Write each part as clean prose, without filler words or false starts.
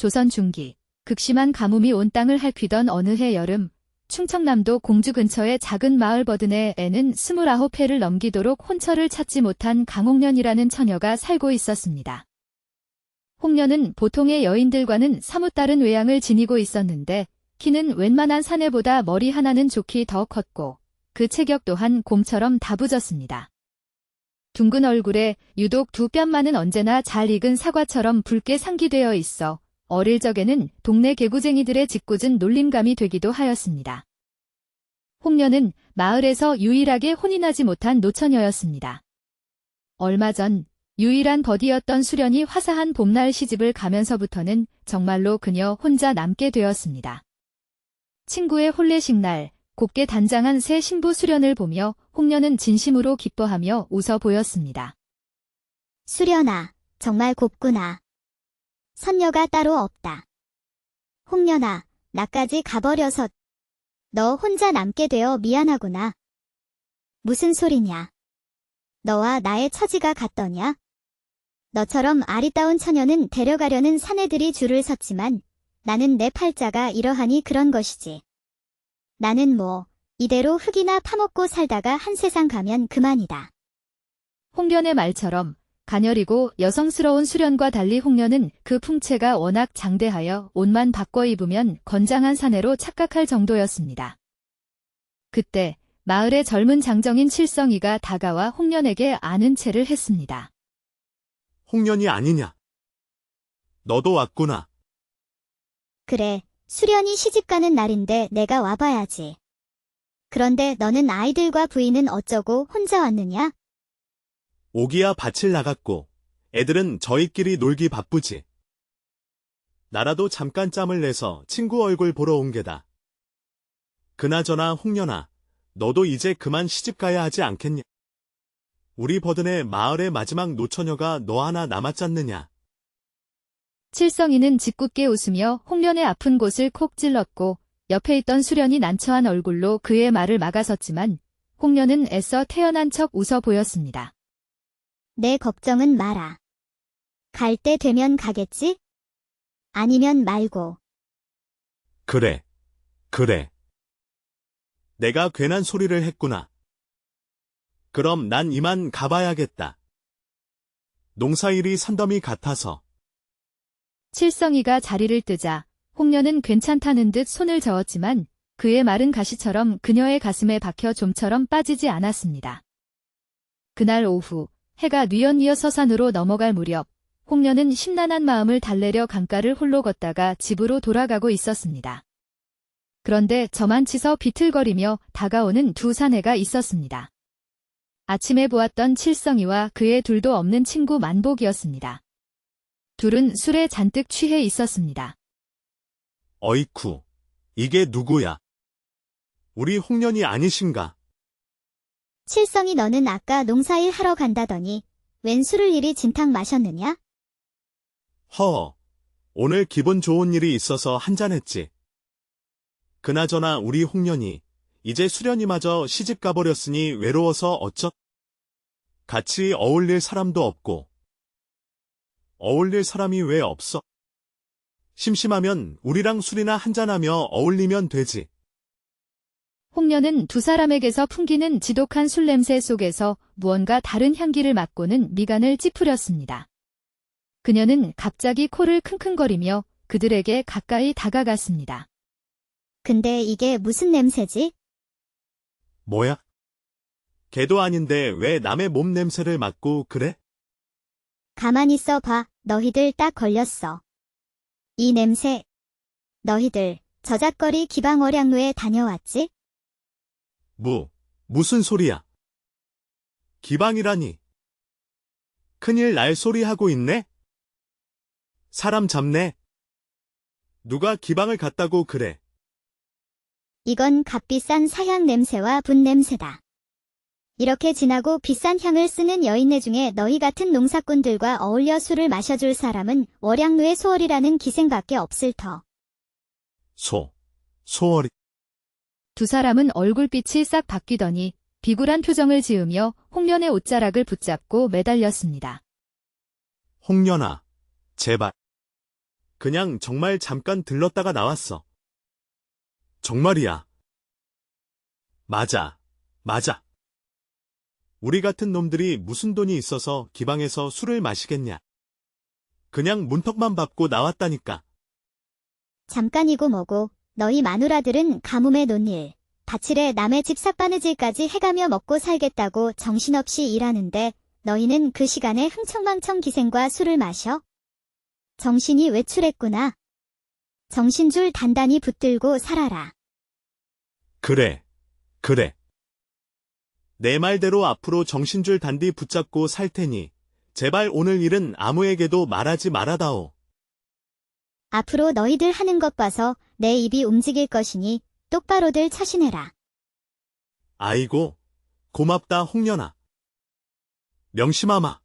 조선 중기, 극심한 가뭄이 온 땅을 핥히던 어느 해 여름, 충청남도 공주 근처의 작은 마을 버든에는 29회를 넘기도록 혼처를 찾지 못한 강홍련이라는 처녀가 살고 있었습니다. 홍련은 보통의 여인들과는 사뭇 다른 외양을 지니고 있었는데 키는 웬만한 사내보다 머리 하나는 좋기 더 컸고 그 체격 또한 곰처럼 다부졌습니다. 둥근 얼굴에 유독 두 뺨만은 언제나 잘 익은 사과처럼 붉게 상기되어 있어 어릴 적에는 동네 개구쟁이들의 짓궂은 놀림감이 되기도 하였습니다. 홍련은 마을에서 유일하게 혼이 나지 못한 노처녀였습니다. 얼마 전 유일한 버디였던 수련이 화사한 봄날 시집을 가면서부터는 정말로 그녀 혼자 남게 되었습니다. 친구의 혼례식 날 곱게 단장한 새 신부 수련을 보며 홍련은 진심으로 기뻐하며 웃어 보였습니다. 수련아, 정말 곱구나. 선녀가 따로 없다. 홍련아, 나까지 가버려서 너 혼자 남게 되어 미안하구나. 무슨 소리냐? 너와 나의 처지가 같더냐? 너처럼 아리따운 처녀는 데려가려는 사내들이 줄을 섰지만 나는 내 팔자가 이러하니 그런 것이지. 나는 이대로 흙이나 파먹고 살다가 한 세상 가면 그만이다. 홍련의 말처럼 가녀리고 여성스러운 수련과 달리 홍련은 그 풍채가 워낙 장대하여 옷만 바꿔 입으면 건장한 사내로 착각할 정도였습니다. 그때 마을의 젊은 장정인 칠성이가 다가와 홍련에게 아는 체를 했습니다. 홍련이 아니냐? 너도 왔구나. 그래, 수련이 시집가는 날인데 내가 와봐야지. 그런데 너는 아이들과 부인은 어쩌고 혼자 왔느냐? 오기야 밭을 나갔고 애들은 저희끼리 놀기 바쁘지. 나라도 잠깐 짬을 내서 친구 얼굴 보러 온 게다. 그나저나 홍련아, 너도 이제 그만 시집가야 하지 않겠냐? 우리 버든의 마을의 마지막 노처녀가 너 하나 남았잖느냐? 칠성이는 짓궂게 웃으며 홍련의 아픈 곳을 콕 찔렀고 옆에 있던 수련이 난처한 얼굴로 그의 말을 막아섰지만 홍련은 애써 태연한 척 웃어 보였습니다. 내 걱정은 마라. 갈 때 되면 가겠지? 아니면 말고. 그래. 내가 괜한 소리를 했구나. 그럼 난 이만 가봐야겠다. 농사일이 산더미 같아서. 칠성이가 자리를 뜨자 홍련은 괜찮다는 듯 손을 저었지만 그의 마른 가시처럼 그녀의 가슴에 박혀 좀처럼 빠지지 않았습니다. 그날 오후 해가 뉘엿뉘엿 서산으로 넘어갈 무렵 홍련은 심란한 마음을 달래려 강가를 홀로 걷다가 집으로 돌아가고 있었습니다. 그런데 저만치서 비틀거리며 다가오는 두 사내가 있었습니다. 아침에 보았던 칠성이와 그의 둘도 없는 친구 만복이었습니다. 둘은 술에 잔뜩 취해 있었습니다. 어이쿠, 이게 누구야? 우리 홍련이 아니신가? 칠성이 너는 아까 농사일 하러 간다더니 웬 술을 이리 진탕 마셨느냐? 허, 오늘 기분 좋은 일이 있어서 한잔했지. 그나저나 우리 홍련이 이제 수련이마저 시집 가버렸으니 외로워서 어쩌? 같이 어울릴 사람도 없고. 어울릴 사람이 왜 없어? 심심하면 우리랑 술이나 한잔하며 어울리면 되지. 홍련은 두 사람에게서 풍기는 지독한 술 냄새 속에서 무언가 다른 향기를 맡고는 미간을 찌푸렸습니다. 그녀는 갑자기 코를 킁킁거리며 그들에게 가까이 다가갔습니다. 근데 이게 무슨 냄새지? 뭐야? 개도 아닌데 왜 남의 몸 냄새를 맡고 그래? 가만히 있어 봐, 너희들 딱 걸렸어. 이 냄새. 너희들 저작거리 기방어량로에 다녀왔지? 무슨 소리야? 기방이라니. 큰일 날 소리 하고 있네? 사람 잡네. 누가 기방을 갔다고 그래? 이건 값비싼 사향 냄새와 분 냄새다. 이렇게 진하고 비싼 향을 쓰는 여인네 중에 너희 같은 농사꾼들과 어울려 술을 마셔줄 사람은 월양로의 소월이라는 기생밖에 없을 터. 소월이. 두 사람은 얼굴빛이 싹 바뀌더니 비굴한 표정을 지으며 홍련의 옷자락을 붙잡고 매달렸습니다. 홍련아, 제발. 그냥 정말 잠깐 들렀다가 나왔어. 정말이야. 맞아. 맞아. 우리 같은 놈들이 무슨 돈이 있어서 기방에서 술을 마시겠냐. 그냥 문턱만 밟고 나왔다니까. 잠깐이고 뭐고 너희 마누라들은 가뭄에 논일, 밭일에 남의 집 삭바느질까지 해가며 먹고 살겠다고 정신없이 일하는데 너희는 그 시간에 흥청망청 기생과 술을 마셔? 정신이 외출했구나. 정신줄 단단히 붙들고 살아라. 그래. 그래. 내 말대로 앞으로 정신줄 단디 붙잡고 살 테니 제발 오늘 일은 아무에게도 말하지 말아다오. 앞으로 너희들 하는 것 봐서 내 입이 움직일 것이니 똑바로들 처신해라. 아이고, 고맙다 홍련아. 명심하마.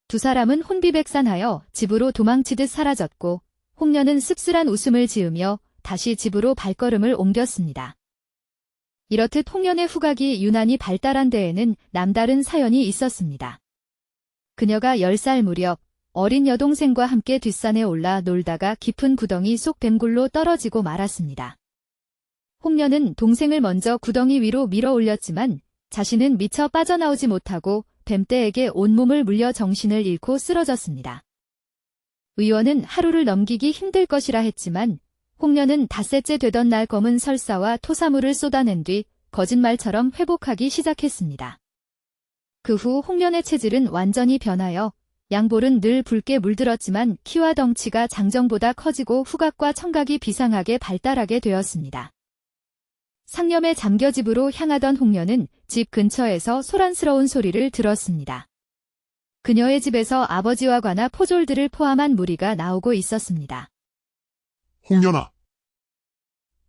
두 사람은 혼비백산하여 집으로 도망치듯 사라졌고 홍련은 씁쓸한 웃음을 지으며 다시 집으로 발걸음을 옮겼습니다. 이렇듯 홍련의 후각이 유난히 발달한 데에는 남다른 사연이 있었습니다. 그녀가 10살 무렵 어린 여동생과 함께 뒷산에 올라 놀다가 깊은 구덩이 속 뱀굴로 떨어지고 말았습니다. 홍련은 동생을 먼저 구덩이 위로 밀어 올렸지만 자신은 미처 빠져나오지 못하고 뱀떼에게 온몸을 물려 정신을 잃고 쓰러졌습니다. 의원은 하루를 넘기기 힘들 것이라 했지만 홍련은 닷새째 되던 날 검은 설사와 토사물을 쏟아낸 뒤 거짓말처럼 회복하기 시작했습니다. 그 후 홍련의 체질은 완전히 변하여 양볼은 늘 붉게 물들었지만 키와 덩치가 장정보다 커지고 후각과 청각이 비상하게 발달하게 되었습니다. 상념에 잠겨 집으로 향하던 홍련은 집 근처에서 소란스러운 소리를 들었습니다. 그녀의 집에서 아버지와 관아 포졸들을 포함한 무리가 나오고 있었습니다. 홍련아,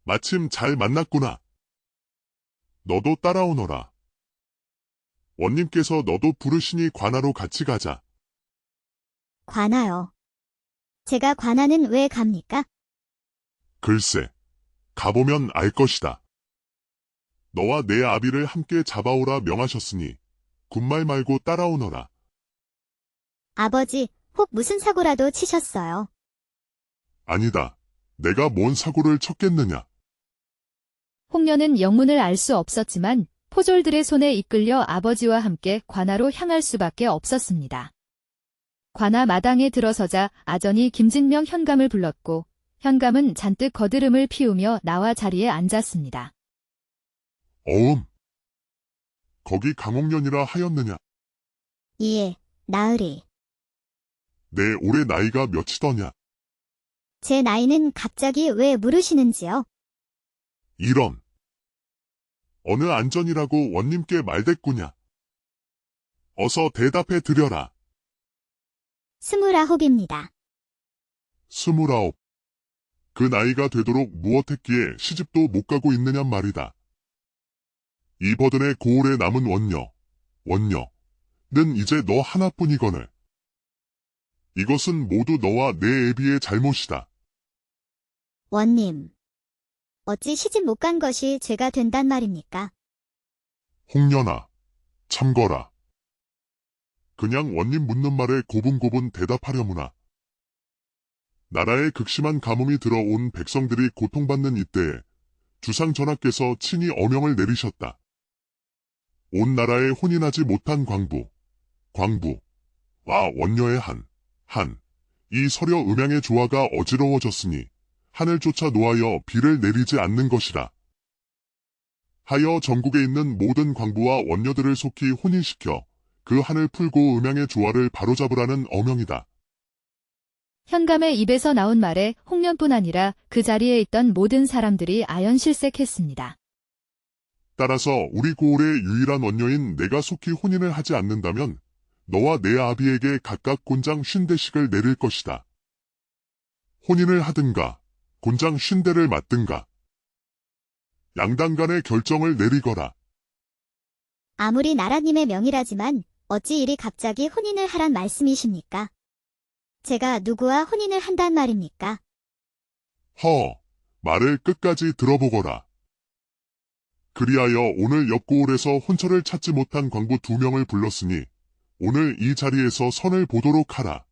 마침 잘 만났구나. 너도 따라오너라. 원님께서 너도 부르시니 관아로 같이 가자. 관아요. 제가 관아는 왜 갑니까? 글쎄, 가보면 알 것이다. 너와 내 아비를 함께 잡아오라 명하셨으니 군말 말고 따라오너라. 아버지, 혹 무슨 사고라도 치셨어요? 아니다. 내가 뭔 사고를 쳤겠느냐. 홍련은 영문을 알 수 없었지만 포졸들의 손에 이끌려 아버지와 함께 관아로 향할 수밖에 없었습니다. 관아 마당에 들어서자 아전이 김진명 현감을 불렀고 현감은 잔뜩 거드름을 피우며 나와 자리에 앉았습니다. 어음. 거기 강옥년이라 하였느냐. 예, 나으리. 내 올해 나이가 몇이더냐. 제 나이는 갑자기 왜 물으시는지요? 이런. 어느 안전이라고 원님께 말댔구냐. 어서 대답해 드려라. 29입니다. 29. 그 나이가 되도록 무엇했기에 시집도 못 가고 있느냔 말이다. 이 버든의 고을에 남은 원녀는 이제 너 하나뿐이거늘. 이것은 모두 너와 내 애비의 잘못이다. 원님. 어찌 시집 못 간 것이 죄가 된단 말입니까? 홍련아, 참거라. 그냥 원님 묻는 말에 고분고분 대답하려무나. 나라에 극심한 가뭄이 들어온 백성들이 고통받는 이때에 주상 전하께서 친히 어명을 내리셨다. 온 나라에 혼인하지 못한 광부와 원녀의 이 서려 음양의 조화가 어지러워졌으니 하늘조차 노하여 비를 내리지 않는 것이라. 하여 전국에 있는 모든 광부와 원녀들을 속히 혼인시켜 그 한을 풀고 음양의 조화를 바로잡으라는 어명이다. 현감의 입에서 나온 말에 홍련뿐 아니라 그 자리에 있던 모든 사람들이 아연실색했습니다. 따라서 우리 고을의 유일한 원녀인 내가 속히 혼인을 하지 않는다면 너와 내 아비에게 각각 곤장 50대씩을 내릴 것이다. 혼인을 하든가 곤장 50대를 맞든가 양당 간의 결정을 내리거라. 아무리 나라님의 명이라지만 어찌 이리 갑자기 혼인을 하란 말씀이십니까? 제가 누구와 혼인을 한단 말입니까? 말을 끝까지 들어보거라. 그리하여 오늘 옆고을에서 혼처를 찾지 못한 광부 2명을 불렀으니 오늘 이 자리에서 선을 보도록 하라.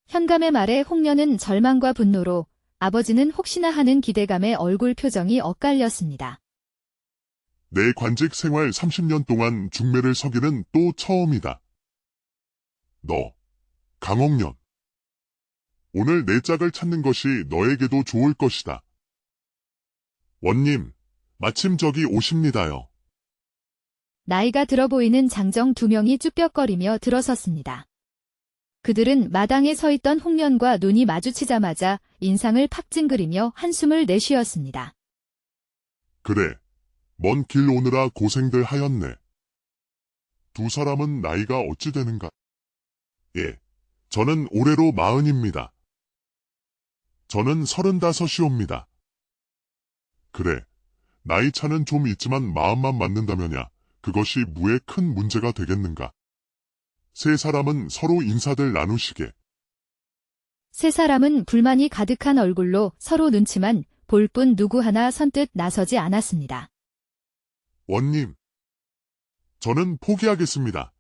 현감의 말에 홍련은 절망과 분노로, 아버지는 혹시나 하는 기대감에 얼굴 표정이 엇갈렸습니다. 내 관직 생활 30년 동안 중매를 서기는 또 처음이다. 너, 강옥년. 오늘 내 짝을 찾는 것이 너에게도 좋을 것이다. 원님, 마침 저기 오십니다요. 나이가 들어 보이는 장정 2명이 쭈뼛거리며 들어섰습니다. 그들은 마당에 서 있던 홍련과 눈이 마주치자마자 인상을 팍 찡그리며 한숨을 내쉬었습니다. 그래, 먼 길 오느라 고생들 하였네. 두 사람은 나이가 어찌 되는가? 예, 저는 올해로 40입니다. 저는 35이옵니다. 그래, 나이 차는 좀 있지만 마음만 맞는다면야 그것이 무에 큰 문제가 되겠는가? 세 사람은 서로 인사들 나누시게. 세 사람은 불만이 가득한 얼굴로 서로 눈치만 볼 뿐 누구 하나 선뜻 나서지 않았습니다. 원님, 저는 포기하겠습니다.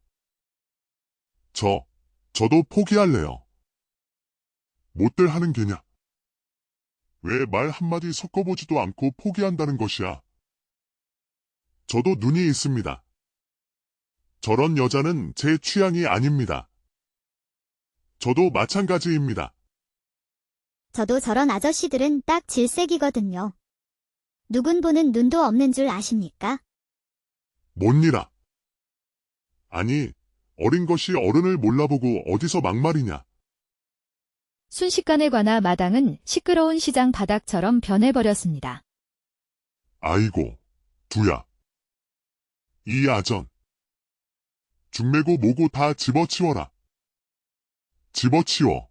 저도 포기할래요. 못들 하는 게냐? 왜 말 한마디 섞어보지도 않고 포기한다는 것이야? 저도 눈이 있습니다. 저런 여자는 제 취향이 아닙니다. 저도 마찬가지입니다. 저도 저런 아저씨들은 딱 질색이거든요. 누군 보는 눈도 없는 줄 아십니까? 뭔니라? 아니, 어린 것이 어른을 몰라보고 어디서 막말이냐? 순식간에 관아 마당은 시끄러운 시장 바닥처럼 변해버렸습니다. 아이고, 두야. 이 아전. 중매고 뭐고 다 집어치워라. 집어치워.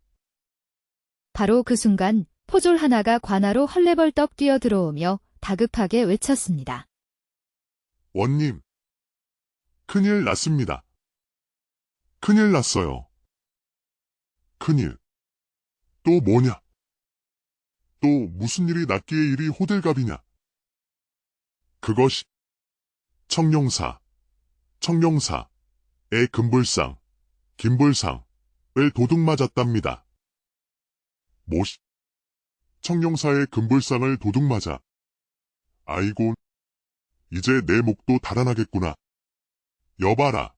바로 그 순간 포졸 하나가 관아로 헐레벌떡 뛰어들어오며 다급하게 외쳤습니다. 원님. 큰일 났습니다. 큰일 났어요. 큰일. 또 뭐냐? 또 무슨 일이 났기에 이리 호들갑이냐? 그것이 청룡사의 금불상, 김불상을 도둑 맞았답니다. 뭐시? 청룡사의 금불상을 도둑 맞아. 아이고, 이제 내 목도 달아나겠구나. 여봐라.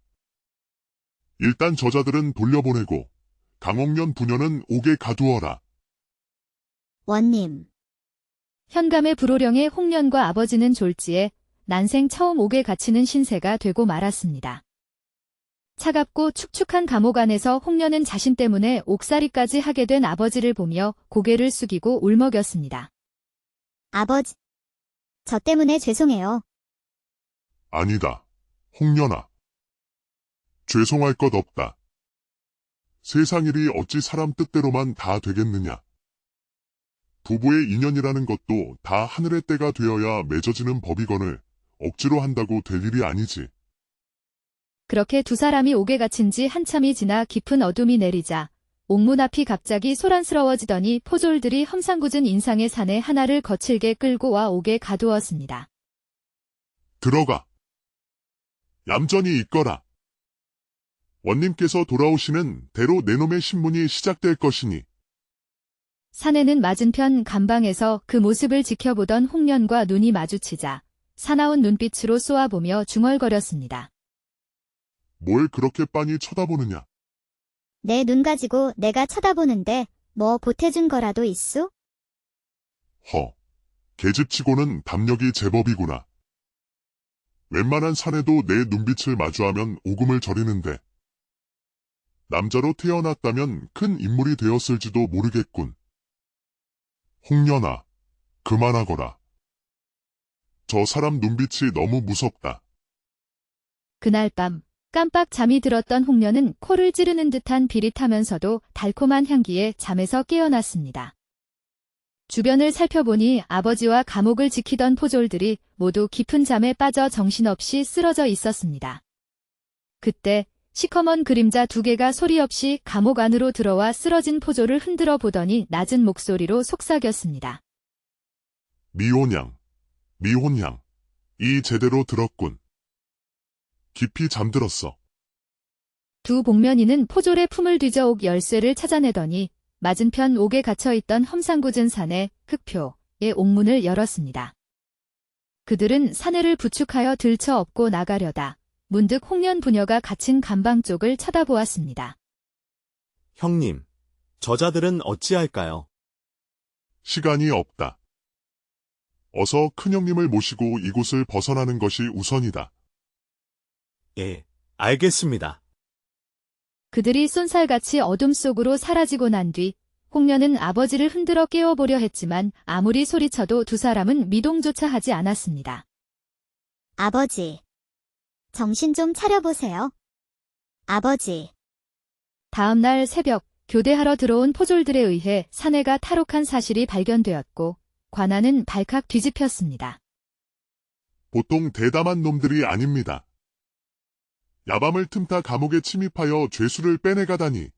일단 저자들은 돌려보내고 강옥년 부녀는 옥에 가두어라. 원님, 현감의 불호령에 홍련과 아버지는 졸지에 난생 처음 옥에 갇히는 신세가 되고 말았습니다. 차갑고 축축한 감옥 안에서 홍련은 자신 때문에 옥살이까지 하게 된 아버지를 보며 고개를 숙이고 울먹였습니다. 아버지. 저 때문에 죄송해요. 아니다. 홍련아. 죄송할 것 없다. 세상 일이 어찌 사람 뜻대로만 다 되겠느냐. 부부의 인연이라는 것도 다 하늘의 때가 되어야 맺어지는 법이거늘 억지로 한다고 될 일이 아니지. 그렇게 두 사람이 옥에 갇힌 지 한참이 지나 깊은 어둠이 내리자 옥문 앞이 갑자기 소란스러워지더니 포졸들이 험상궂은 인상의 산에 하나를 거칠게 끌고 와 옥에 가두었습니다. 들어가. 얌전히 있거라. 원님께서 돌아오시는 대로 내놈의 신문이 시작될 것이니. 산에는 맞은편 감방에서 그 모습을 지켜보던 홍련과 눈이 마주치자 사나운 눈빛으로 쏘아보며 중얼거렸습니다. 뭘 그렇게 빤히 쳐다보느냐. 내 눈 가지고 내가 쳐다보는데 뭐 보태준 거라도 있어? 계집치고는 담력이 제법이구나. 웬만한 사내도 내 눈빛을 마주하면 오금을 저리는데. 남자로 태어났다면 큰 인물이 되었을지도 모르겠군. 홍련아, 그만하거라. 저 사람 눈빛이 너무 무섭다. 그날 밤 깜빡 잠이 들었던 홍련은 코를 찌르는 듯한 비릿하면서도 달콤한 향기에 잠에서 깨어났습니다. 주변을 살펴보니 아버지와 감옥을 지키던 포졸들이 모두 깊은 잠에 빠져 정신없이 쓰러져 있었습니다. 그때 시커먼 그림자 2개가 소리 없이 감옥 안으로 들어와 쓰러진 포졸을 흔들어 보더니 낮은 목소리로 속삭였습니다. 미혼양, 이 제대로 들었군. 깊이 잠들었어. 두 복면이는 포졸의 품을 뒤져 옥 열쇠를 찾아내더니 맞은편 옥에 갇혀있던 험상궂은 산의 흑표의 옥문을 열었습니다. 그들은 사내를 부축하여 들쳐 업고 나가려다 문득 홍련 부녀가 갇힌 감방 쪽을 쳐다보았습니다. 형님, 저자들은 어찌할까요? 시간이 없다. 어서 큰형님을 모시고 이곳을 벗어나는 것이 우선이다. 예, 알겠습니다. 그들이 쏜살같이 어둠 속으로 사라지고 난 뒤 홍련은 아버지를 흔들어 깨워보려 했지만 아무리 소리쳐도 두 사람은 미동조차 하지 않았습니다. 아버지. 정신 좀 차려보세요. 아버지. 다음 날 새벽 교대하러 들어온 포졸들에 의해 사내가 탈옥한 사실이 발견되었고 관아는 발칵 뒤집혔습니다. 보통 대담한 놈들이 아닙니다. 야밤을 틈타 감옥에 침입하여 죄수를 빼내가다니.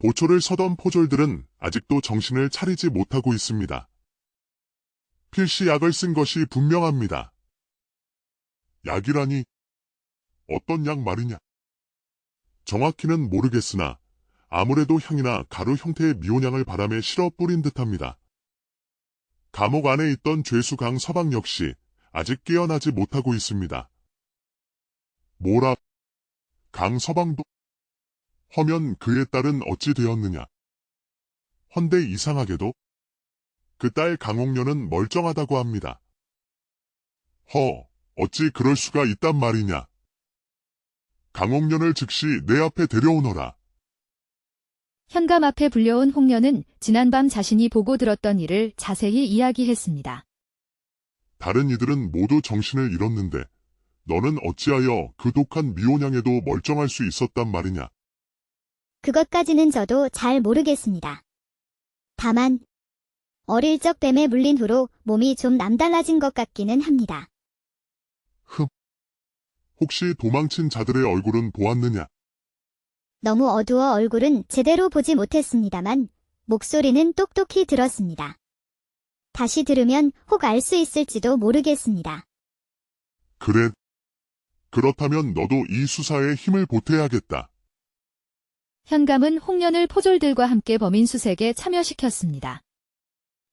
보초를 서던 포졸들은 아직도 정신을 차리지 못하고 있습니다. 필시 약을 쓴 것이 분명합니다. 약이라니 어떤 약 말이냐? 정확히는 모르겠으나 아무래도 향이나 가루 형태의 미온향을 바람에 실어 뿌린 듯합니다. 감옥 안에 있던 죄수 강 서방 역시 아직 깨어나지 못하고 있습니다. 뭐라? 강 서방도? 허면 그의 딸은 어찌 되었느냐? 헌데 이상하게도 그 딸 강옥녀는 멀쩡하다고 합니다. 어찌 그럴 수가 있단 말이냐? 강옥년을 즉시 내 앞에 데려오너라. 현감 앞에 불려온 홍련은 지난밤 자신이 보고 들었던 일을 자세히 이야기했습니다. 다른 이들은 모두 정신을 잃었는데 너는 어찌하여 그 독한 미온향에도 멀쩡할 수 있었단 말이냐? 그것까지는 저도 잘 모르겠습니다. 다만 어릴 적 뱀에 물린 후로 몸이 좀 남달라진 것 같기는 합니다. 혹시 도망친 자들의 얼굴은 보았느냐? 너무 어두워 얼굴은 제대로 보지 못했습니다만 목소리는 똑똑히 들었습니다. 다시 들으면 혹 알 수 있을지도 모르겠습니다. 그래. 그렇다면 너도 이 수사에 힘을 보태야겠다. 현감은 홍련을 포졸들과 함께 범인 수색에 참여시켰습니다.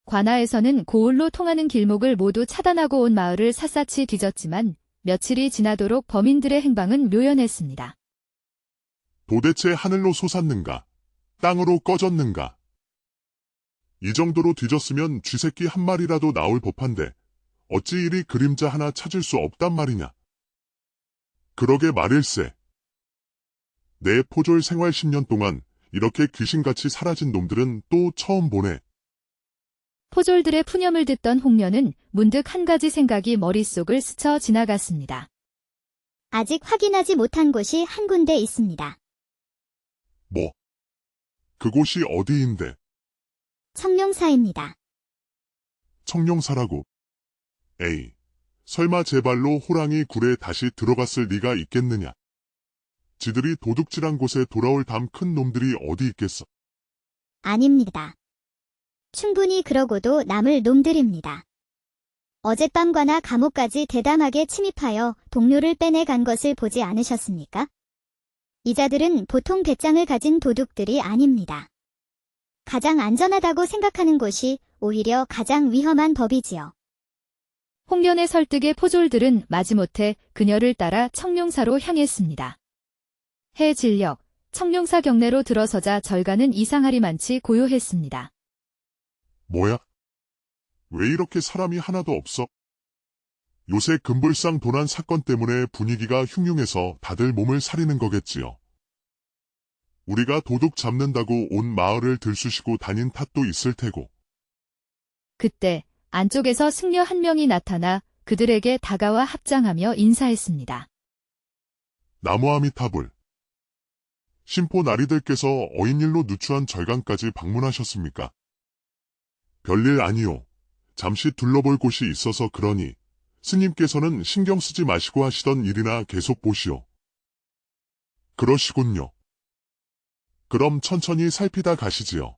관아에서는 고을로 통하는 길목을 모두 차단하고 온 마을을 샅샅이 뒤졌지만 며칠이 지나도록 범인들의 행방은 묘연했습니다. 도대체 하늘로 솟았는가? 땅으로 꺼졌는가? 이 정도로 뒤졌으면 쥐새끼 한 마리라도 나올 법한데 어찌 이리 그림자 하나 찾을 수 없단 말이냐? 그러게 말일세. 내 포졸 생활 10년 동안 이렇게 귀신같이 사라진 놈들은 또 처음 보네. 포졸들의 푸념을 듣던 홍련은 문득 한 가지 생각이 머릿속을 스쳐 지나갔습니다. 아직 확인하지 못한 곳이 한 군데 있습니다. 뭐? 그곳이 어디인데? 청룡사입니다. 청룡사라고? 에이, 설마 제 발로 호랑이 굴에 다시 들어갔을 리가 있겠느냐? 지들이 도둑질한 곳에 돌아올 담 큰 놈들이 어디 있겠어? 아닙니다. 충분히 그러고도 남을 놈들입니다. 어젯밤과나 감옥까지 대담하게 침입하여 동료를 빼내간 것을 보지 않으셨습니까? 이자들은 보통 배짱을 가진 도둑들이 아닙니다. 가장 안전하다고 생각하는 곳이 오히려 가장 위험한 법이지요. 홍련의 설득에 포졸들은 마지못해 그녀를 따라 청룡사로 향했습니다. 해 진력, 청룡사 경내로 들어서자 절간은 이상하리만치 고요했습니다. 뭐야? 왜 이렇게 사람이 하나도 없어? 요새 금불상 도난 사건 때문에 분위기가 흉흉해서 다들 몸을 사리는 거겠지요. 우리가 도둑 잡는다고 온 마을을 들쑤시고 다닌 탓도 있을 테고. 그때 안쪽에서 승려 한 명이 나타나 그들에게 다가와 합장하며 인사했습니다. 나무아미타불. 심포 나리들께서 어인일로 누추한 절간까지 방문하셨습니까? 별일 아니요. 잠시 둘러볼 곳이 있어서 그러니 스님께서는 신경 쓰지 마시고 하시던 일이나 계속 보시오. 그러시군요. 그럼 천천히 살피다 가시지요.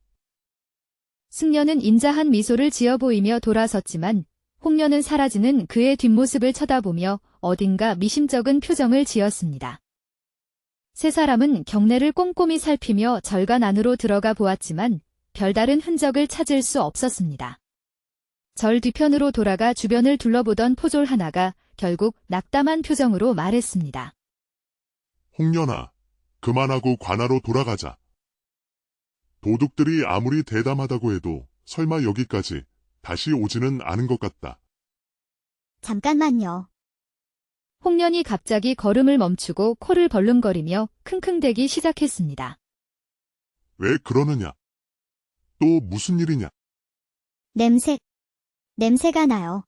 승려는 인자한 미소를 지어 보이며 돌아섰지만 홍련은 사라지는 그의 뒷모습을 쳐다보며 어딘가 미심쩍은 표정을 지었습니다. 세 사람은 경내를 꼼꼼히 살피며 절간 안으로 들어가 보았지만 별다른 흔적을 찾을 수 없었습니다. 절 뒤편으로 돌아가 주변을 둘러보던 포졸 하나가 결국 낙담한 표정으로 말했습니다. 홍련아, 그만하고 관하로 돌아가자. 도둑들이 아무리 대담하다고 해도 설마 여기까지 다시 오지는 않은 것 같다. 잠깐만요. 홍련이 갑자기 걸음을 멈추고 코를 벌름거리며 킁킁대기 시작했습니다. 왜 그러느냐? 또 무슨 일이냐? 냄새가 나요.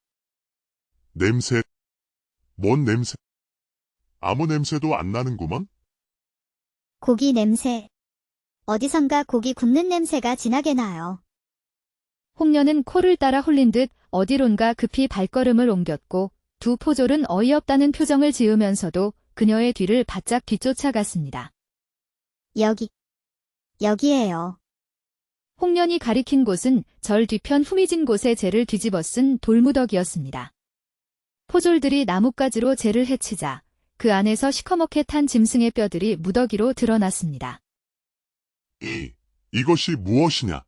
냄새? 뭔 냄새? 아무 냄새도 안 나는구먼? 고기 냄새. 어디선가 고기 굽는 냄새가 진하게 나요. 홍련은 코를 따라 홀린 듯 어디론가 급히 발걸음을 옮겼고 두 포졸은 어이없다는 표정을 지으면서도 그녀의 뒤를 바짝 뒤쫓아갔습니다. 여기에요. 홍련이 가리킨 곳은 절 뒤편 후미진 곳에 재를 뒤집어 쓴 돌무더기였습니다. 포졸들이 나뭇가지로 재를 해치자 그 안에서 시커멓게 탄 짐승의 뼈들이 무더기로 드러났습니다. 이것이 무엇이냐?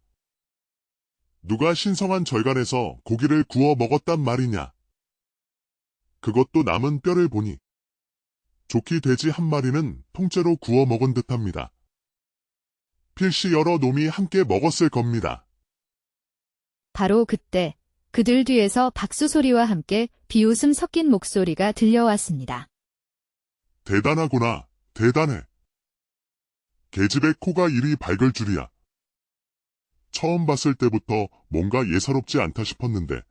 누가 신성한 절간에서 고기를 구워 먹었단 말이냐? 그것도 남은 뼈를 보니 좋기 돼지 한 마리는 통째로 구워 먹은 듯합니다. 필시 여러 놈이 함께 먹었을 겁니다. 바로 그때 그들 뒤에서 박수 소리와 함께 비웃음 섞인 목소리가 들려왔습니다. 대단하구나, 대단해. 계집의 코가 이리 밝을 줄이야. 처음 봤을 때부터 뭔가 예사롭지 않다 싶었는데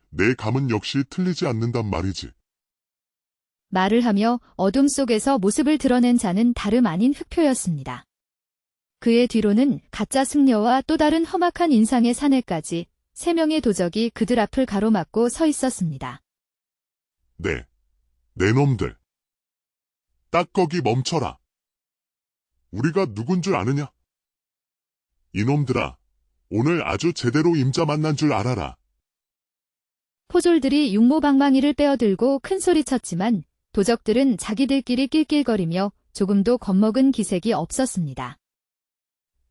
내 감은 역시 틀리지 않는단 말이지. 말을 하며 어둠 속에서 모습을 드러낸 자는 다름 아닌 흑표였습니다. 그의 뒤로는 가짜 승려와 또 다른 험악한 인상의 사내까지 3명의 도적이 그들 앞을 가로막고 서 있었습니다. 네 놈들. 딱 거기 멈춰라. 우리가 누군 줄 아느냐? 이놈들아, 오늘 아주 제대로 임자 만난 줄 알아라. 포졸들이 육모방망이를 빼어들고 큰 소리쳤지만 도적들은 자기들끼리 낄낄거리며 조금도 겁먹은 기색이 없었습니다.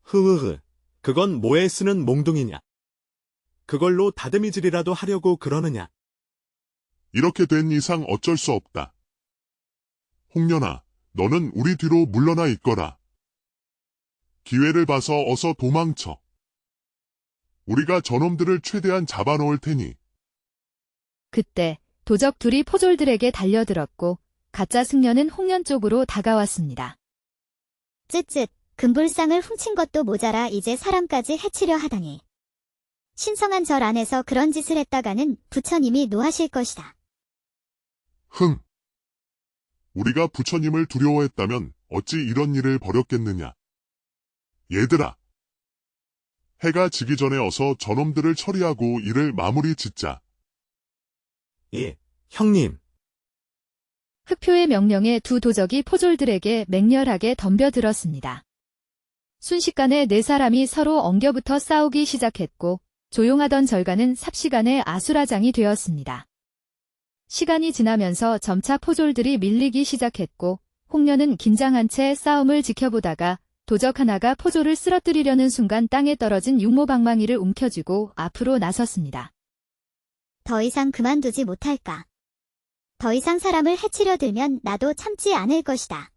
흐흐흐, 그건 뭐에 쓰는 몽둥이냐? 그걸로 다듬이질이라도 하려고 그러느냐? 이렇게 된 이상 어쩔 수 없다. 홍련아, 너는 우리 뒤로 물러나 있거라. 기회를 봐서 어서 도망쳐. 우리가 저놈들을 최대한 잡아놓을 테니. 그때 도적 둘이 포졸들에게 달려들었고 가짜 승려는 홍련 쪽으로 다가왔습니다. 쯧쯧, 금불상을 훔친 것도 모자라 이제 사람까지 해치려 하다니. 신성한 절 안에서 그런 짓을 했다가는 부처님이 노하실 것이다. 흥. 우리가 부처님을 두려워했다면 어찌 이런 일을 벌였겠느냐. 얘들아. 해가 지기 전에 어서 저놈들을 처리하고 일을 마무리 짓자. 예, 형님. 흑표의 명령에 두 도적이 포졸들에게 맹렬하게 덤벼들었습니다. 순식간에 4사람이 서로 엉겨붙어 싸우기 시작했고 조용하던 절간은 삽시간에 아수라장이 되었습니다. 시간이 지나면서 점차 포졸들이 밀리기 시작했고 홍련은 긴장한 채 싸움을 지켜보다가 도적 하나가 포졸을 쓰러뜨리려는 순간 땅에 떨어진 육모방망이를 움켜쥐고 앞으로 나섰습니다. 더 이상 그만두지 못할까. 더 이상 사람을 해치려 들면 나도 참지 않을 것이다.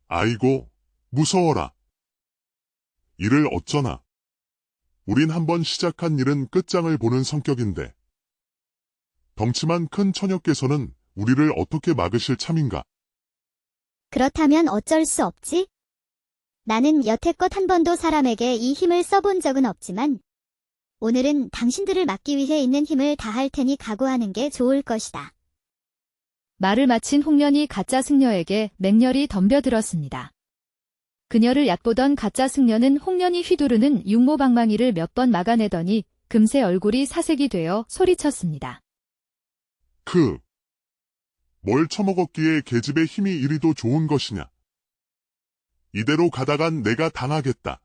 아이고, 무서워라. 이를 어쩌나. 우린 한번 시작한 일은 끝장을 보는 성격인데. 덩치만 큰 처녀께서는 우리를 어떻게 막으실 참인가? 그렇다면 어쩔 수 없지? 나는 여태껏 한 번도 사람에게 이 힘을 써본 적은 없지만 오늘은 당신들을 막기 위해 있는 힘을 다할 테니 각오하는 게 좋을 것이다. 말을 마친 홍련이 가짜 승려에게 맹렬히 덤벼들었습니다. 그녀를 얕보던 가짜 승려는 홍련이 휘두르는 육모방망이를 몇 번 막아내더니 금세 얼굴이 사색이 되어 소리쳤습니다. 뭘 처먹었기에 계집의 힘이 이리도 좋은 것이냐. 이대로 가다간 내가 당하겠다.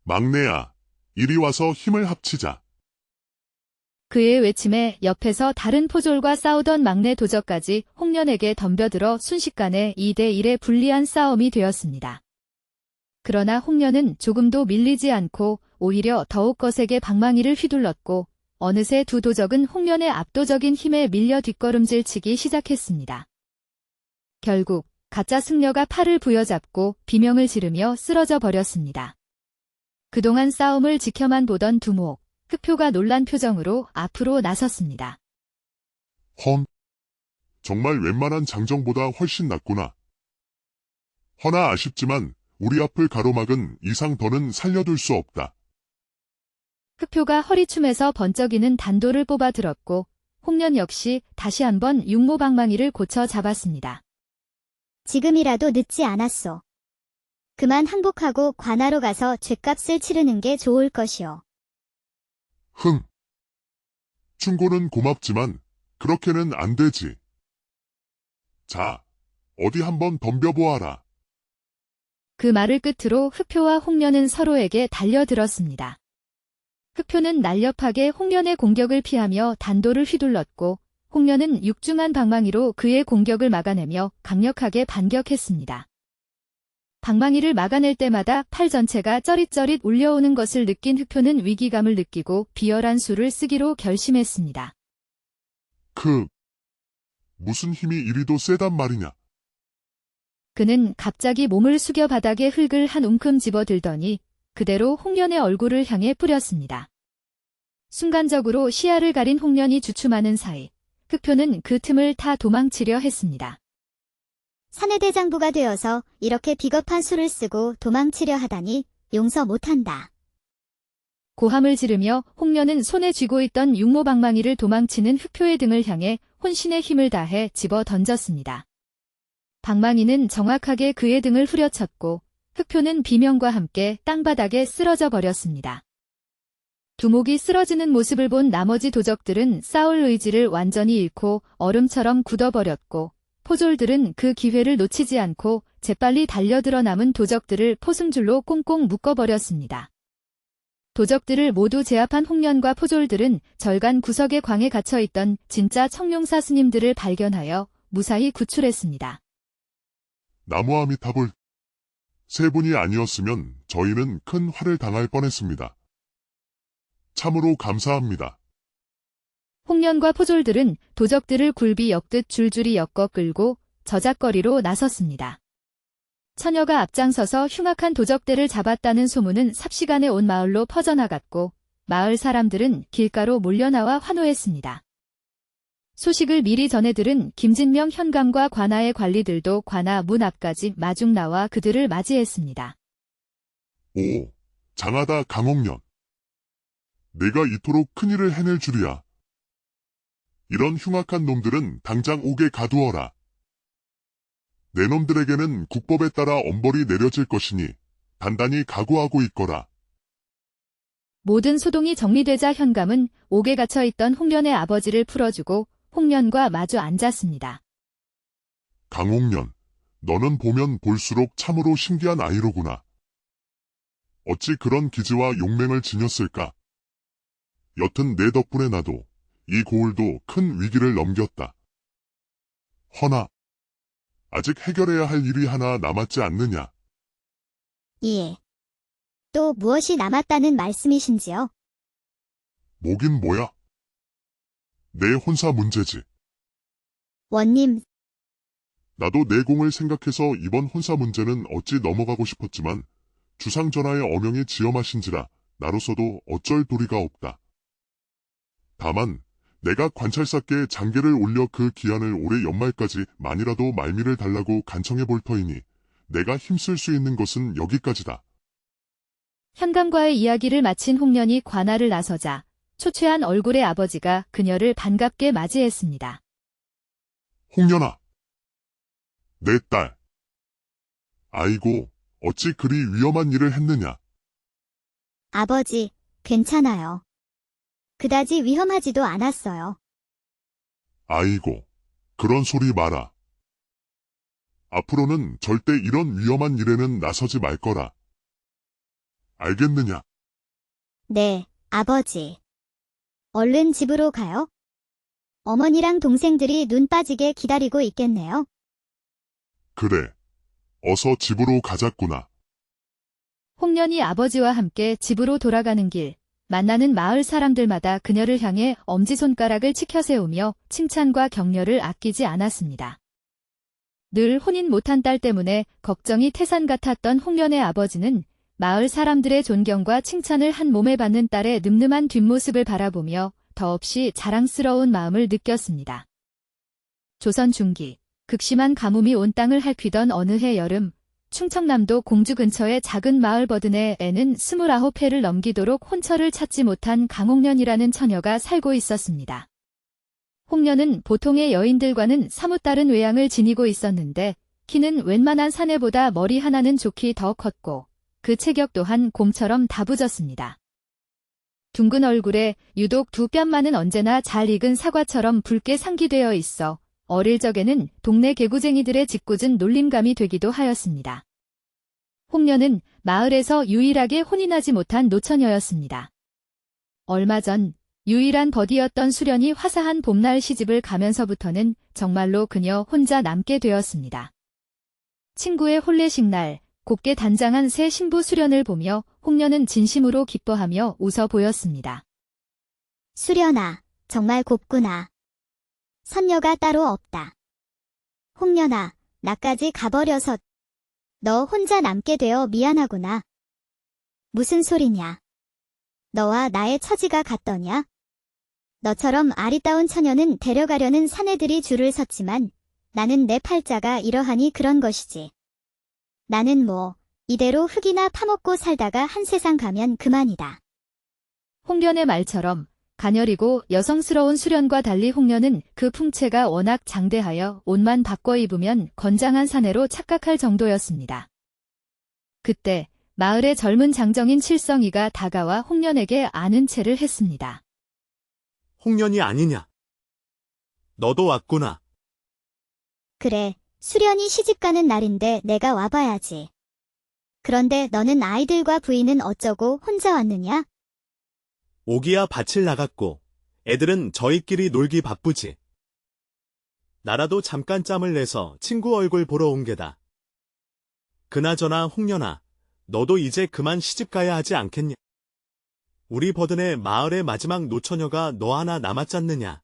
막내야, 이리 와서 힘을 합치자. 그의 외침에 옆에서 다른 포졸과 싸우던 막내 도적까지 홍련에게 덤벼들어 순식간에 2대1의 불리한 싸움이 되었습니다. 그러나 홍련은 조금도 밀리지 않고 오히려 더욱 거세게 방망이를 휘둘렀고 어느새 두 도적은 홍련의 압도적인 힘에 밀려 뒷걸음질치기 시작했습니다. 결국 가짜 승려가 팔을 부여잡고 비명을 지르며 쓰러져 버렸습니다. 그동안 싸움을 지켜만 보던 두목, 흑표가 놀란 표정으로 앞으로 나섰습니다. 헌. 정말 웬만한 장정보다 훨씬 낫구나. 허나 아쉽지만 우리 앞을 가로막은 이상 더는 살려둘 수 없다. 흑표가 허리춤에서 번쩍이는 단도를 뽑아 들었고 홍련 역시 다시 한번 육모방망이를 고쳐 잡았습니다. 지금이라도 늦지 않았소. 그만 항복하고 관하로 가서 죗값을 치르는 게 좋을 것이오. 흥. 충고는 고맙지만 그렇게는 안 되지. 자, 어디 한번 덤벼보아라. 그 말을 끝으로 흑표와 홍련은 서로에게 달려들었습니다. 흑표는 날렵하게 홍련의 공격을 피하며 단도를 휘둘렀고 홍련은 육중한 방망이로 그의 공격을 막아내며 강력하게 반격했습니다. 방망이를 막아낼 때마다 팔 전체가 쩌릿쩌릿 울려오는 것을 느낀 흑표는 위기감을 느끼고 비열한 수를 쓰기로 결심했습니다. 무슨 힘이 이리도 세단 말이냐. 그는 갑자기 몸을 숙여 바닥에 흙을 한 움큼 집어들더니 그대로 홍련의 얼굴을 향해 뿌렸습니다. 순간적으로 시야를 가린 홍련이 주춤하는 사이 흑표는 그 틈을 타 도망치려 했습니다. 사내대장부가 되어서 이렇게 비겁한 수를 쓰고 도망치려 하다니 용서 못한다. 고함을 지르며 홍련은 손에 쥐고 있던 육모방망이를 도망치는 흑표의 등을 향해 혼신의 힘을 다해 집어 던졌습니다. 방망이는 정확하게 그의 등을 후려쳤고 흑표는 비명과 함께 땅바닥에 쓰러져 버렸습니다. 두목이 쓰러지는 모습을 본 나머지 도적들은 싸울 의지를 완전히 잃고 얼음처럼 굳어버렸고 포졸들은 그 기회를 놓치지 않고 재빨리 달려들어 남은 도적들을 포승줄로 꽁꽁 묶어버렸습니다. 도적들을 모두 제압한 홍련과 포졸들은 절간 구석의 광에 갇혀있던 진짜 청룡사 스님들을 발견하여 무사히 구출했습니다. 나무아미타불. 세 분이 아니었으면 저희는 큰 화를 당할 뻔했습니다. 참으로 감사합니다. 홍련과 포졸들은 도적들을 굴비 엮듯 줄줄이 엮어 끌고 저작거리로 나섰습니다. 처녀가 앞장서서 흉악한 도적대를 잡았다는 소문은 삽시간에 온 마을로 퍼져나갔고 마을 사람들은 길가로 몰려나와 환호했습니다. 소식을 미리 전해들은 김진명 현감과 관아의 관리들도 관아 문 앞까지 마중 나와 그들을 맞이했습니다. 오, 장하다 강홍련. 내가 이토록 큰일을 해낼 줄이야. 이런 흉악한 놈들은 당장 옥에 가두어라. 내 놈들에게는 국법에 따라 엄벌이 내려질 것이니 단단히 각오하고 있거라. 모든 소동이 정리되자 현감은 옥에 갇혀있던 홍련의 아버지를 풀어주고 홍련과 마주 앉았습니다. 강홍련, 너는 보면 볼수록 참으로 신기한 아이로구나. 어찌 그런 기지와 용맹을 지녔을까? 여튼 내 덕분에 나도 이 고을도 큰 위기를 넘겼다. 허나 아직 해결해야 할 일이 하나 남았지 않느냐? 예. 또 무엇이 남았다는 말씀이신지요? 뭐긴 뭐야? 내 혼사 문제지. 원님, 나도 내 공을 생각해서 이번 혼사 문제는 어찌 넘어가고 싶었지만 주상전하의 어명이 지엄하신지라 나로서도 어쩔 도리가 없다. 다만 내가 관찰사께 장계를 올려 그 기한을 올해 연말까지 만이라도 말미를 달라고 간청해 볼 터이니 내가 힘쓸 수 있는 것은 여기까지다. 현감과의 이야기를 마친 홍련이 관아를 나서자 초췌한 얼굴의 아버지가 그녀를 반갑게 맞이했습니다. 홍련아, 내 딸. 아이고, 어찌 그리 위험한 일을 했느냐. 아버지, 괜찮아요. 그다지 위험하지도 않았어요. 아이고, 그런 소리 마라. 앞으로는 절대 이런 위험한 일에는 나서지 말 거라. 알겠느냐? 네, 아버지. 얼른 집으로 가요. 어머니랑 동생들이 눈 빠지게 기다리고 있겠네요. 그래. 어서 집으로 가자꾸나. 홍련이 아버지와 함께 집으로 돌아가는 길, 만나는 마을 사람들마다 그녀를 향해 엄지손가락을 치켜세우며 칭찬과 격려를 아끼지 않았습니다. 늘 혼인 못한 딸 때문에 걱정이 태산 같았던 홍련의 아버지는 마을 사람들의 존경과 칭찬을 한 몸에 받는 딸의 늠름한 뒷모습을 바라보며 더없이 자랑스러운 마음을 느꼈습니다. 조선 중기, 극심한 가뭄이 온 땅을 핥히던 어느 해 여름, 충청남도 공주 근처의 작은 마을 버든에 애는 29해를 넘기도록 혼처를 찾지 못한 강홍련이라는 처녀가 살고 있었습니다. 홍련은 보통의 여인들과는 사뭇 다른 외양을 지니고 있었는데 키는 웬만한 사내보다 머리 하나는 좋기 더 컸고 그 체격 또한 곰처럼 다부졌습니다. 둥근 얼굴에 유독 두 뺨만은 언제나 잘 익은 사과처럼 붉게 상기되어 있어 어릴 적에는 동네 개구쟁이들의 짓궂은 놀림감이 되기도 하였습니다. 홍련은 마을에서 유일하게 혼인하지 못한 노처녀였습니다. 얼마 전 유일한 버디였던 수련이 화사한 봄날 시집을 가면서부터는 정말로 그녀 혼자 남게 되었습니다. 친구의 혼례식 날 곱게 단장한 새 신부 수련을 보며 홍련은 진심으로 기뻐하며 웃어 보였습니다. 수련아, 정말 곱구나. 선녀가 따로 없다. 홍련아, 나까지 가버려서 너 혼자 남게 되어 미안하구나. 무슨 소리냐. 너와 나의 처지가 같더냐. 너처럼 아리따운 처녀는 데려가려는 사내들이 줄을 섰지만 나는 내 팔자가 이러하니 그런 것이지. 나는 뭐 이대로 흙이나 파먹고 살다가 한 세상 가면 그만이다. 홍련의 말처럼 가녀리고 여성스러운 수련과 달리 홍련은 그 풍채가 워낙 장대하여 옷만 바꿔 입으면 건장한 사내로 착각할 정도였습니다. 그때 마을의 젊은 장정인 칠성이가 다가와 홍련에게 아는 체를 했습니다. 홍련이 아니냐? 너도 왔구나. 그래, 수련이 시집가는 날인데 내가 와봐야지. 그런데 너는 아이들과 부인은 어쩌고 혼자 왔느냐? 오기야 밭을 나갔고 애들은 저희끼리 놀기 바쁘지. 나라도 잠깐 짬을 내서 친구 얼굴 보러 온 게다. 그나저나 홍련아, 너도 이제 그만 시집가야 하지 않겠냐? 우리 버든의 마을의 마지막 노처녀가 너 하나 남았잖느냐?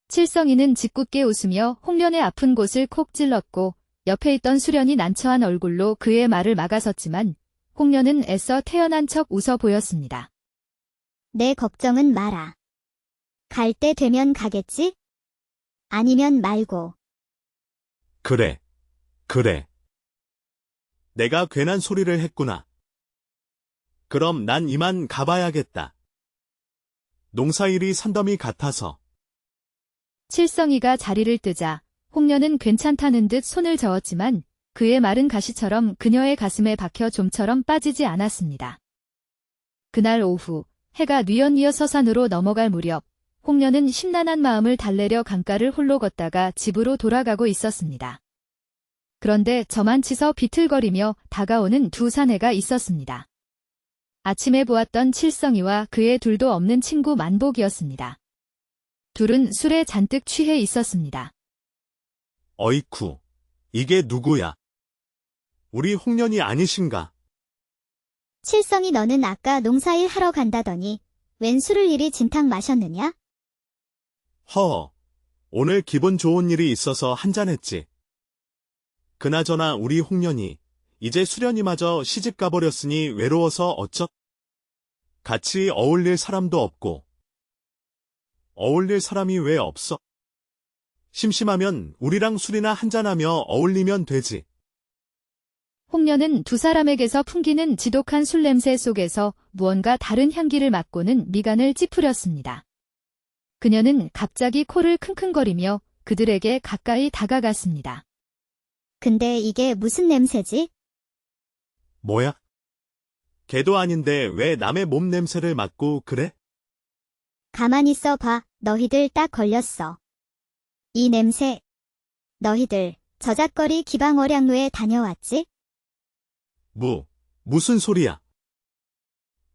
칠성이는 짓궂게 웃으며 홍련의 아픈 곳을 콕 찔렀고 옆에 있던 수련이 난처한 얼굴로 그의 말을 막아섰지만 홍련은 애써 태연한 척 웃어 보였습니다. 내 걱정은 마라. 갈 때 되면 가겠지? 아니면 말고. 그래. 내가 괜한 소리를 했구나. 그럼 난 이만 가봐야겠다. 농사일이 산더미 같아서. 칠성이가 자리를 뜨자 홍련은 괜찮다는 듯 손을 저었지만 그의 말은 가시처럼 그녀의 가슴에 박혀 좀처럼 빠지지 않았습니다. 그날 오후 해가 뉘엿뉘엿 서산으로 넘어갈 무렵 홍련은 심란한 마음을 달래려 강가를 홀로 걷다가 집으로 돌아가고 있었습니다. 그런데 저만치서 비틀거리며 다가오는 두 사내가 있었습니다. 아침에 보았던 칠성이와 그의 둘도 없는 친구 만복이었습니다. 둘은 술에 잔뜩 취해 있었습니다. 어이쿠, 이게 누구야? 우리 홍련이 아니신가? 칠성이 너는 아까 농사일 하러 간다더니 웬 술을 이리 진탕 마셨느냐? 허, 오늘 기분 좋은 일이 있어서 한잔했지. 그나저나 우리 홍련이 이제 수련이마저 시집 가버렸으니 외로워서 어쩌? 같이 어울릴 사람도 없고. 어울릴 사람이 왜 없어? 심심하면 우리랑 술이나 한잔하며 어울리면 되지. 홍련은 두 사람에게서 풍기는 지독한 술 냄새 속에서 무언가 다른 향기를 맡고는 미간을 찌푸렸습니다. 그녀는 갑자기 코를 킁킁거리며 그들에게 가까이 다가갔습니다. 근데 이게 무슨 냄새지? 뭐야? 걔도 아닌데 왜 남의 몸 냄새를 맡고 그래? 가만히 있어봐. 너희들 딱 걸렸어. 이 냄새. 너희들 저잣거리 기방월양로에 다녀왔지? 무슨 소리야?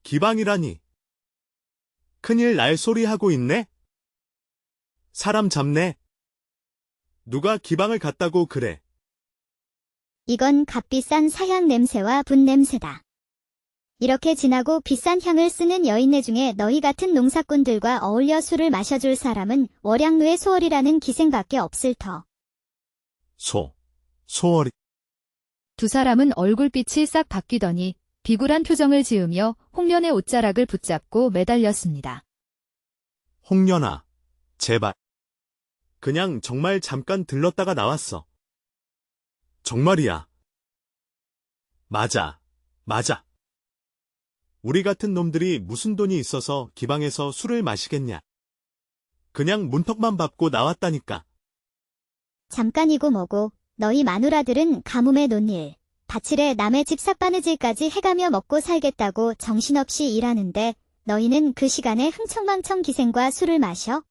기방이라니. 큰일 날 소리 하고 있네? 사람 잡네? 누가 기방을 갔다고 그래? 이건 값비싼 사향 냄새와 분 냄새다. 이렇게 진하고 비싼 향을 쓰는 여인네 중에 너희 같은 농사꾼들과 어울려 술을 마셔줄 사람은 월양루의 소월이라는 기생밖에 없을 터. 소월이. 두 사람은 얼굴빛이 싹 바뀌더니 비굴한 표정을 지으며 홍련의 옷자락을 붙잡고 매달렸습니다. 홍련아, 제발. 그냥 정말 잠깐 들렀다가 나왔어. 정말이야. 맞아. 우리 같은 놈들이 무슨 돈이 있어서 기방에서 술을 마시겠냐. 그냥 문턱만 밟고 나왔다니까. 잠깐이고 뭐고 너희 마누라들은 가뭄에 논일, 밭일에 남의 집 삭바느질까지 해가며 먹고 살겠다고 정신없이 일하는데 너희는 그 시간에 흥청망청 기생과 술을 마셔?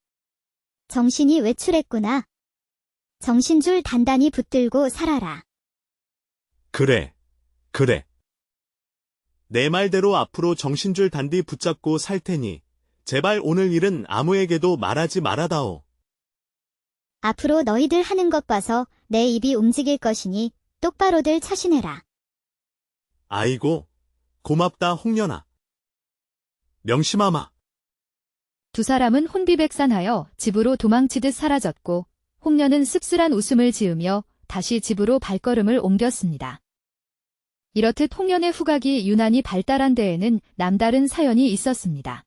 정신이 외출했구나. 정신줄 단단히 붙들고 살아라. 그래. 내 말대로 앞으로 정신줄 단디 붙잡고 살 테니 제발 오늘 일은 아무에게도 말하지 말아다오. 앞으로 너희들 하는 것 봐서 내 입이 움직일 것이니 똑바로들 처신해라. 아이고, 고맙다 홍련아. 명심하마. 두 사람은 혼비백산하여 집으로 도망치듯 사라졌고 홍련은 씁쓸한 웃음을 지으며 다시 집으로 발걸음을 옮겼습니다. 이렇듯 홍련의 후각이 유난히 발달한 데에는 남다른 사연이 있었습니다.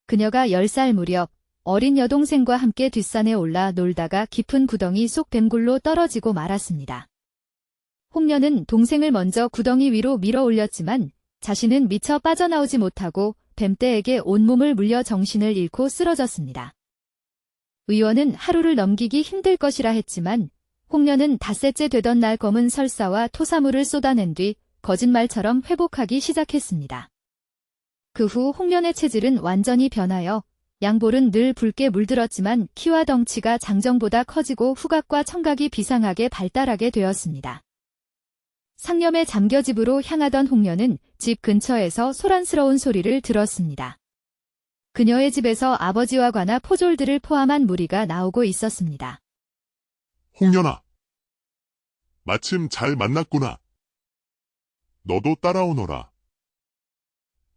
그녀가 10살 무렵 어린 여동생과 함께 뒷산에 올라 놀다가 깊은 구덩이 속 뱀굴로 떨어지고 말았습니다. 홍련은 동생을 먼저 구덩이 위로 밀어 올렸지만 자신은 미처 빠져나오지 못하고 뱀떼에게 온몸을 물려 정신을 잃고 쓰러졌습니다. 의원은 하루를 넘기기 힘들 것이라 했지만 홍련은 닷새째 되던 날 검은 설사와 토사물을 쏟아낸 뒤 거짓말처럼 회복하기 시작했습니다. 그 후 홍련의 체질은 완전히 변하여 양볼은 늘 붉게 물들었지만 키와 덩치가 장정보다 커지고 후각과 청각이 비상하게 발달하게 되었습니다. 상념에 잠겨 집으로 향하던 홍련은 집 근처에서 소란스러운 소리를 들었습니다. 그녀의 집에서 아버지와 관아 포졸들을 포함한 무리가 나오고 있었습니다. 홍련아. 마침 잘 만났구나. 너도 따라오너라.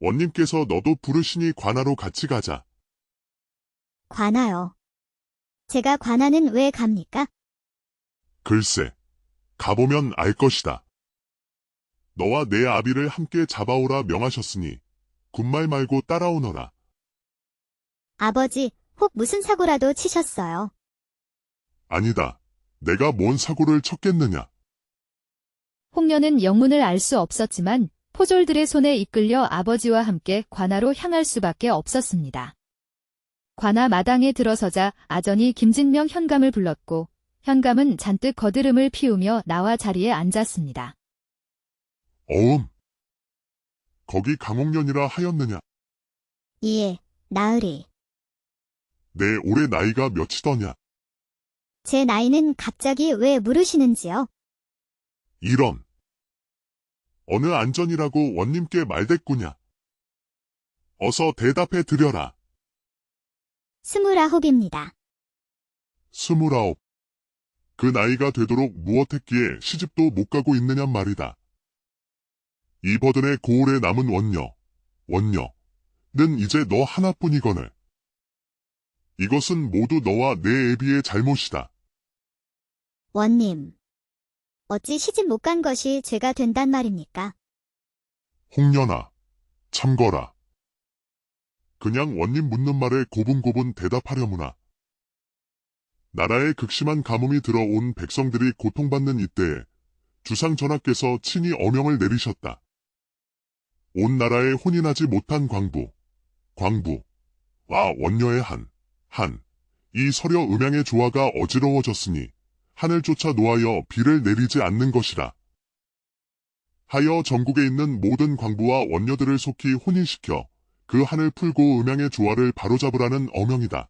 원님께서 너도 부르시니 관아로 같이 가자. 관아요. 제가 관아는 왜 갑니까? 글쎄, 가보면 알 것이다. 너와 내 아비를 함께 잡아오라 명하셨으니 군말 말고 따라오너라. 아버지, 혹 무슨 사고라도 치셨어요? 아니다. 내가 뭔 사고를 쳤겠느냐. 홍련은 영문을 알 수 없었지만 포졸들의 손에 이끌려 아버지와 함께 관아로 향할 수밖에 없었습니다. 관아 마당에 들어서자 아전이 김진명 현감을 불렀고 현감은 잔뜩 거드름을 피우며 나와 자리에 앉았습니다. 어음. 거기 강홍련이라 하였느냐. 예, 나으리. 내 올해 나이가 몇이더냐. 제 나이는 갑자기 왜 물으시는지요? 이런. 어느 안전이라고 원님께 말댔구냐. 어서 대답해 드려라. 29입니다. 29. 그 나이가 되도록 무엇했기에 시집도 못 가고 있느냔 말이다. 이 버든의 고을에 남은 원녀는 이제 너 하나뿐이거늘. 이것은 모두 너와 내 애비의 잘못이다. 원님. 어찌 시집 못 간 것이 죄가 된단 말입니까? 홍련아, 참거라. 그냥 원님 묻는 말에 고분고분 대답하려무나. 나라에 극심한 가뭄이 들어온 백성들이 고통받는 이때에 주상 전하께서 친히 어명을 내리셨다. 온 나라에 혼인하지 못한 광부와 원녀의 이 서려 음양의 조화가 어지러워졌으니 하늘조차 노하여 비를 내리지 않는 것이라. 하여 전국에 있는 모든 광부와 원녀들을 속히 혼인시켜 그 한을 풀고 음양의 조화를 바로잡으라는 어명이다.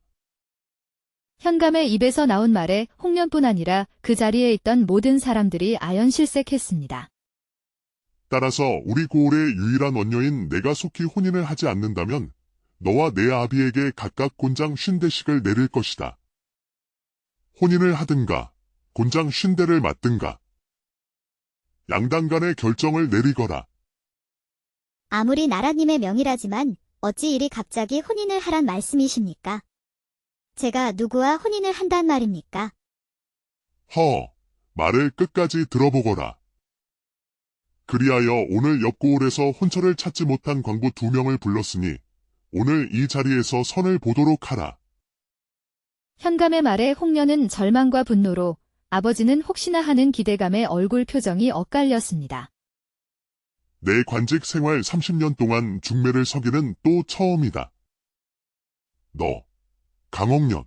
현감의 입에서 나온 말에 홍련뿐 아니라 그 자리에 있던 모든 사람들이 아연실색했습니다. 따라서 우리 고을의 유일한 원녀인 내가 속히 혼인을 하지 않는다면 너와 내 아비에게 각각 곤장 50대씩을 내릴 것이다. 혼인을 하든가 곤장 50대를 맞든가 양당 간의 결정을 내리거라. 아무리 나라님의 명이라지만 어찌 이리 갑자기 혼인을 하란 말씀이십니까? 제가 누구와 혼인을 한단 말입니까? 말을 끝까지 들어보거라. 그리하여 오늘 옆고을에서 혼처를 찾지 못한 광부 2명을 불렀으니 오늘 이 자리에서 선을 보도록 하라. 현감의 말에 홍련은 절망과 분노로, 아버지는 혹시나 하는 기대감에 얼굴 표정이 엇갈렸습니다. 내 관직 생활 30년 동안 중매를 서기는 또 처음이다. 너, 강옥년.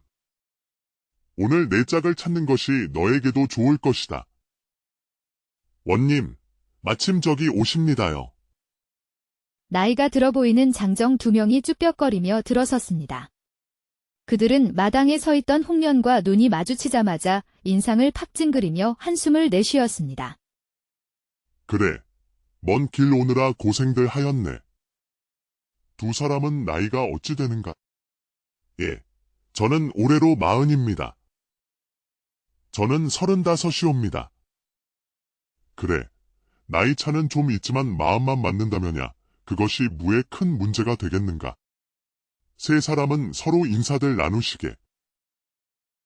오늘 내 짝을 찾는 것이 너에게도 좋을 것이다. 원님, 마침 저기 오십니다요. 나이가 들어 보이는 장정 2명이 쭈뼛거리며 들어섰습니다. 그들은 마당에 서 있던 홍련과 눈이 마주치자마자 인상을 팍 찡그리며 한숨을 내쉬었습니다. 그래, 먼 길 오느라 고생들 하였네. 두 사람은 나이가 어찌 되는가? 예, 저는 올해로 40입니다. 저는 35이옵니다. 그래, 나이 차는 좀 있지만 마음만 맞는다면야 그것이 무에 큰 문제가 되겠는가? 세 사람은 서로 인사들 나누시게.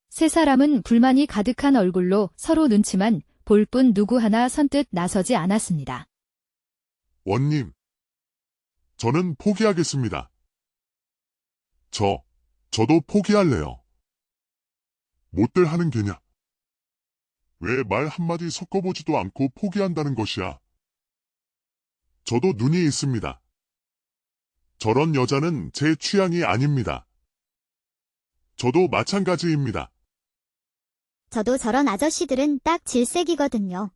세 사람은 불만이 가득한 얼굴로 서로 눈치만 볼 뿐 누구 하나 선뜻 나서지 않았습니다. 원님, 저는 포기하겠습니다. 저도 포기할래요. 못들 하는 게냐? 왜 말 한마디 섞어보지도 않고 포기한다는 것이야? 저도 눈이 있습니다. 저런 여자는 제 취향이 아닙니다. 저도 마찬가지입니다. 저도 저런 아저씨들은 딱 질색이거든요.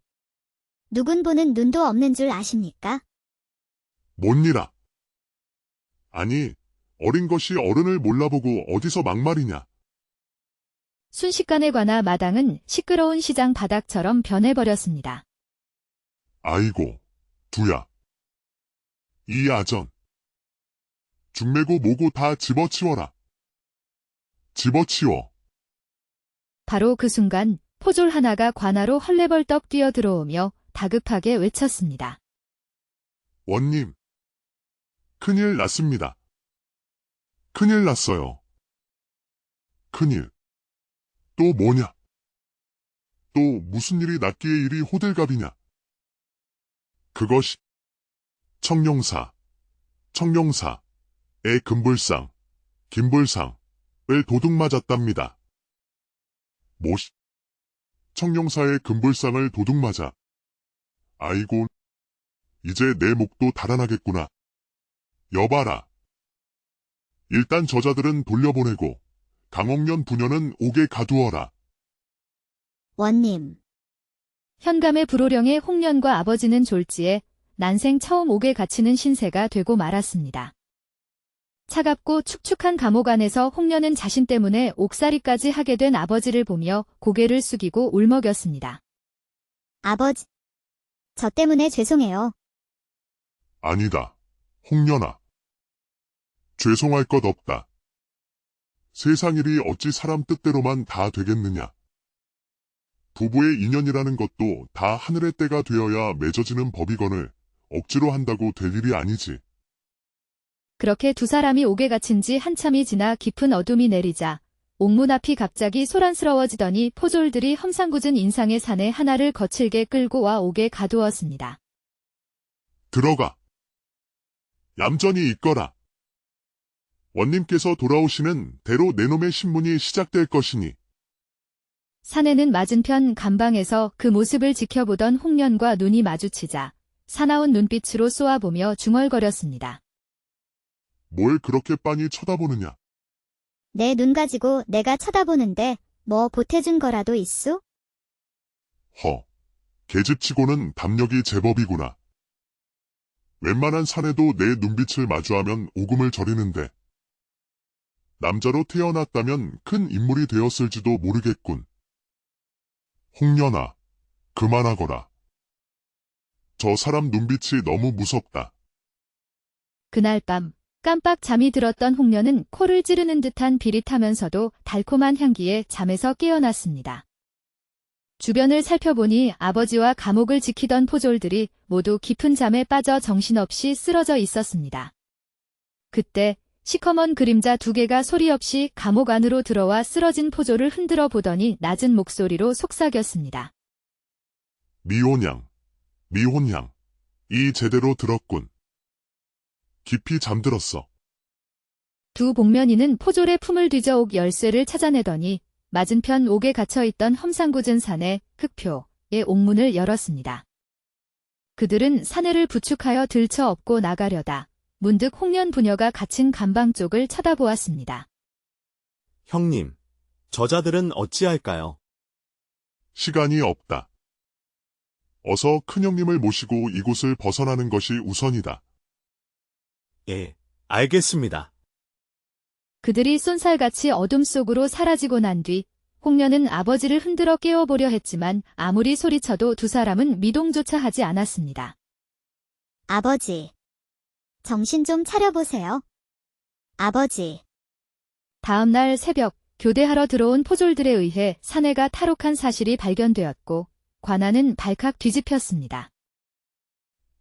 누군 보는 눈도 없는 줄 아십니까? 뭔일아? 아니, 어린 것이 어른을 몰라보고 어디서 막말이냐? 순식간에 관아 마당은 시끄러운 시장 바닥처럼 변해버렸습니다. 아이고, 두야. 이 아전. 중매고 뭐고 다 집어치워라. 집어치워. 바로 그 순간 포졸 하나가 관아로 헐레벌떡 뛰어들어오며 다급하게 외쳤습니다. 원님. 큰일 났습니다. 큰일 났어요. 큰일. 또 뭐냐? 또 무슨 일이 났기에 이리 호들갑이냐? 그것이 청룡사의 금불상, 김불상을 도둑 맞았답니다. 뭐시? 청룡사의 금불상을 도둑 맞아. 아이고, 이제 내 목도 달아나겠구나. 여봐라. 일단 저자들은 돌려보내고 강옥년 부녀는 옥에 가두어라. 원님, 현감의 불호령에 홍련과 아버지는 졸지에 난생 처음 옥에 갇히는 신세가 되고 말았습니다. 차갑고 축축한 감옥 안에서 홍련은 자신 때문에 옥살이까지 하게 된 아버지를 보며 고개를 숙이고 울먹였습니다. 아버지, 저 때문에 죄송해요. 아니다. 홍련아. 죄송할 것 없다. 세상 일이 어찌 사람 뜻대로만 다 되겠느냐. 부부의 인연이라는 것도 다 하늘의 때가 되어야 맺어지는 법이거늘 억지로 한다고 될 일이 아니지. 그렇게 두 사람이 옥에 갇힌 지 한참이 지나 깊은 어둠이 내리자 옥문 앞이 갑자기 소란스러워지더니 포졸들이 험상궂은 인상의 산에 하나를 거칠게 끌고 와 옥에 가두었습니다. 들어가. 얌전히 있거라. 원님께서 돌아오시는 대로 내놈의 신문이 시작될 것이니. 사내는 맞은편 감방에서 그 모습을 지켜보던 홍련과 눈이 마주치자 사나운 눈빛으로 쏘아보며 중얼거렸습니다. 뭘 그렇게 빤히 쳐다보느냐. 내 눈 가지고 내가 쳐다보는데 뭐 보태준 거라도 있어? 계집치고는 담력이 제법이구나. 웬만한 사내도 내 눈빛을 마주하면 오금을 저리는데. 남자로 태어났다면 큰 인물이 되었을지도 모르겠군. 홍련아, 그만하거라. 저 사람 눈빛이 너무 무섭다. 그날 밤 깜빡 잠이 들었던 홍련은 코를 찌르는 듯한 비릿하면서도 달콤한 향기에 잠에서 깨어났습니다. 주변을 살펴보니 아버지와 감옥을 지키던 포졸들이 모두 깊은 잠에 빠져 정신없이 쓰러져 있었습니다. 그때 시커먼 그림자 2개가 소리 없이 감옥 안으로 들어와 쓰러진 포졸을 흔들어 보더니 낮은 목소리로 속삭였습니다. 미혼양, 미혼양, 이 제대로 들었군. 깊이 잠들었어. 두 복면이는 포졸의 품을 뒤져 옥 열쇠를 찾아내더니 맞은편 옥에 갇혀있던 험상궂은 산의 흑표의 옥문을 열었습니다. 그들은 사내를 부축하여 들쳐 업고 나가려다 문득 홍련 부녀가 갇힌 감방 쪽을 쳐다보았습니다. 형님, 저자들은 어찌할까요? 시간이 없다. 어서 큰형님을 모시고 이곳을 벗어나는 것이 우선이다. 예, 알겠습니다. 그들이 쏜살같이 어둠 속으로 사라지고 난 뒤 홍련은 아버지를 흔들어 깨워보려 했지만 아무리 소리쳐도 두 사람은 미동조차 하지 않았습니다. 아버지. 정신 좀 차려보세요. 아버지. 다음 날 새벽 교대하러 들어온 포졸들에 의해 사내가 탈옥한 사실이 발견되었고 관아는 발칵 뒤집혔습니다.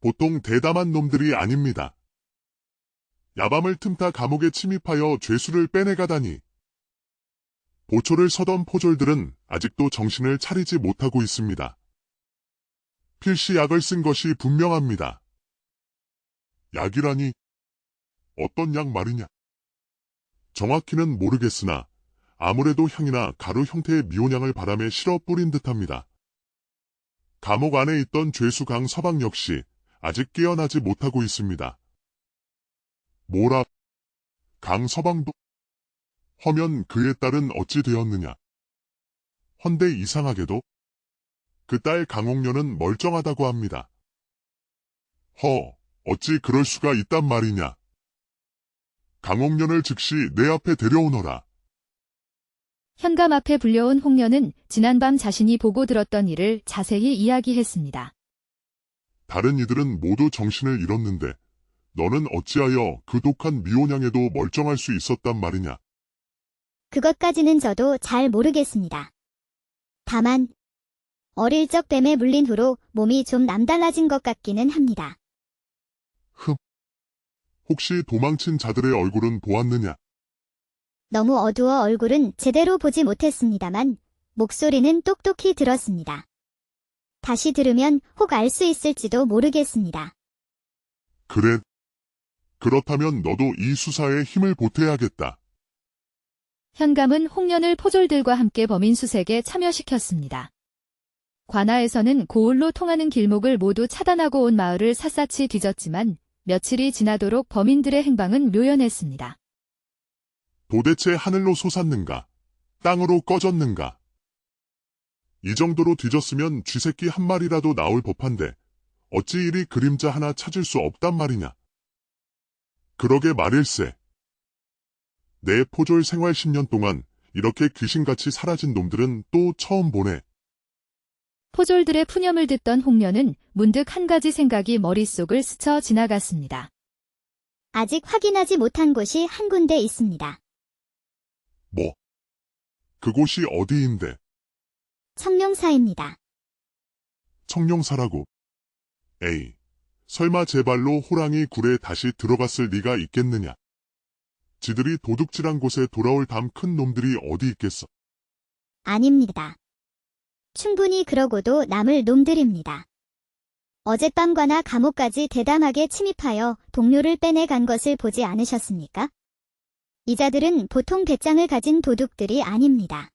보통 대담한 놈들이 아닙니다. 야밤을 틈타 감옥에 침입하여 죄수를 빼내가다니. 보초를 서던 포졸들은 아직도 정신을 차리지 못하고 있습니다. 필시 약을 쓴 것이 분명합니다. 약이라니 어떤 약 말이냐? 정확히는 모르겠으나 아무래도 향이나 가루 형태의 미온향을 바람에 실어 뿌린 듯합니다. 감옥 안에 있던 죄수 강서방 역시 아직 깨어나지 못하고 있습니다. 뭐라? 강서방도? 허면 그의 딸은 어찌 되었느냐? 헌데 이상하게도 그 딸 강옥녀는 멀쩡하다고 합니다. 어찌 그럴 수가 있단 말이냐? 강옥년을 즉시 내 앞에 데려오너라. 현감 앞에 불려온 홍련은 지난밤 자신이 보고 들었던 일을 자세히 이야기했습니다. 다른 이들은 모두 정신을 잃었는데 너는 어찌하여 그 독한 미온향에도 멀쩡할 수 있었단 말이냐? 그것까지는 저도 잘 모르겠습니다. 다만 어릴 적 뱀에 물린 후로 몸이 좀 남달라진 것 같기는 합니다. 혹시 도망친 자들의 얼굴은 보았느냐? 너무 어두워 얼굴은 제대로 보지 못했습니다만 목소리는 똑똑히 들었습니다. 다시 들으면 혹 알 수 있을지도 모르겠습니다. 그래. 그렇다면 너도 이 수사에 힘을 보태야겠다. 현감은 홍련을 포졸들과 함께 범인 수색에 참여시켰습니다. 관아에서는 고을로 통하는 길목을 모두 차단하고 온 마을을 샅샅이 뒤졌지만 며칠이 지나도록 범인들의 행방은 묘연했습니다. 도대체 하늘로 솟았는가? 땅으로 꺼졌는가? 이 정도로 뒤졌으면 쥐새끼 한 마리라도 나올 법한데 어찌 이리 그림자 하나 찾을 수 없단 말이냐? 그러게 말일세. 내 포졸 생활 10년 동안 이렇게 귀신같이 사라진 놈들은 또 처음 보네. 포졸들의 푸념을 듣던 홍련은 문득 한 가지 생각이 머릿속을 스쳐 지나갔습니다. 아직 확인하지 못한 곳이 한 군데 있습니다. 뭐? 그곳이 어디인데? 청룡사입니다. 청룡사라고. 에이, 설마 제 발로 호랑이 굴에 다시 들어갔을 리가 있겠느냐? 지들이 도둑질한 곳에 돌아올 담 큰 놈들이 어디 있겠어? 아닙니다. 충분히 그러고도 남을 놈들입니다. 어젯밤과나 감옥까지 대담하게 침입하여 동료를 빼내간 것을 보지 않으셨습니까? 이자들은 보통 배짱을 가진 도둑들이 아닙니다.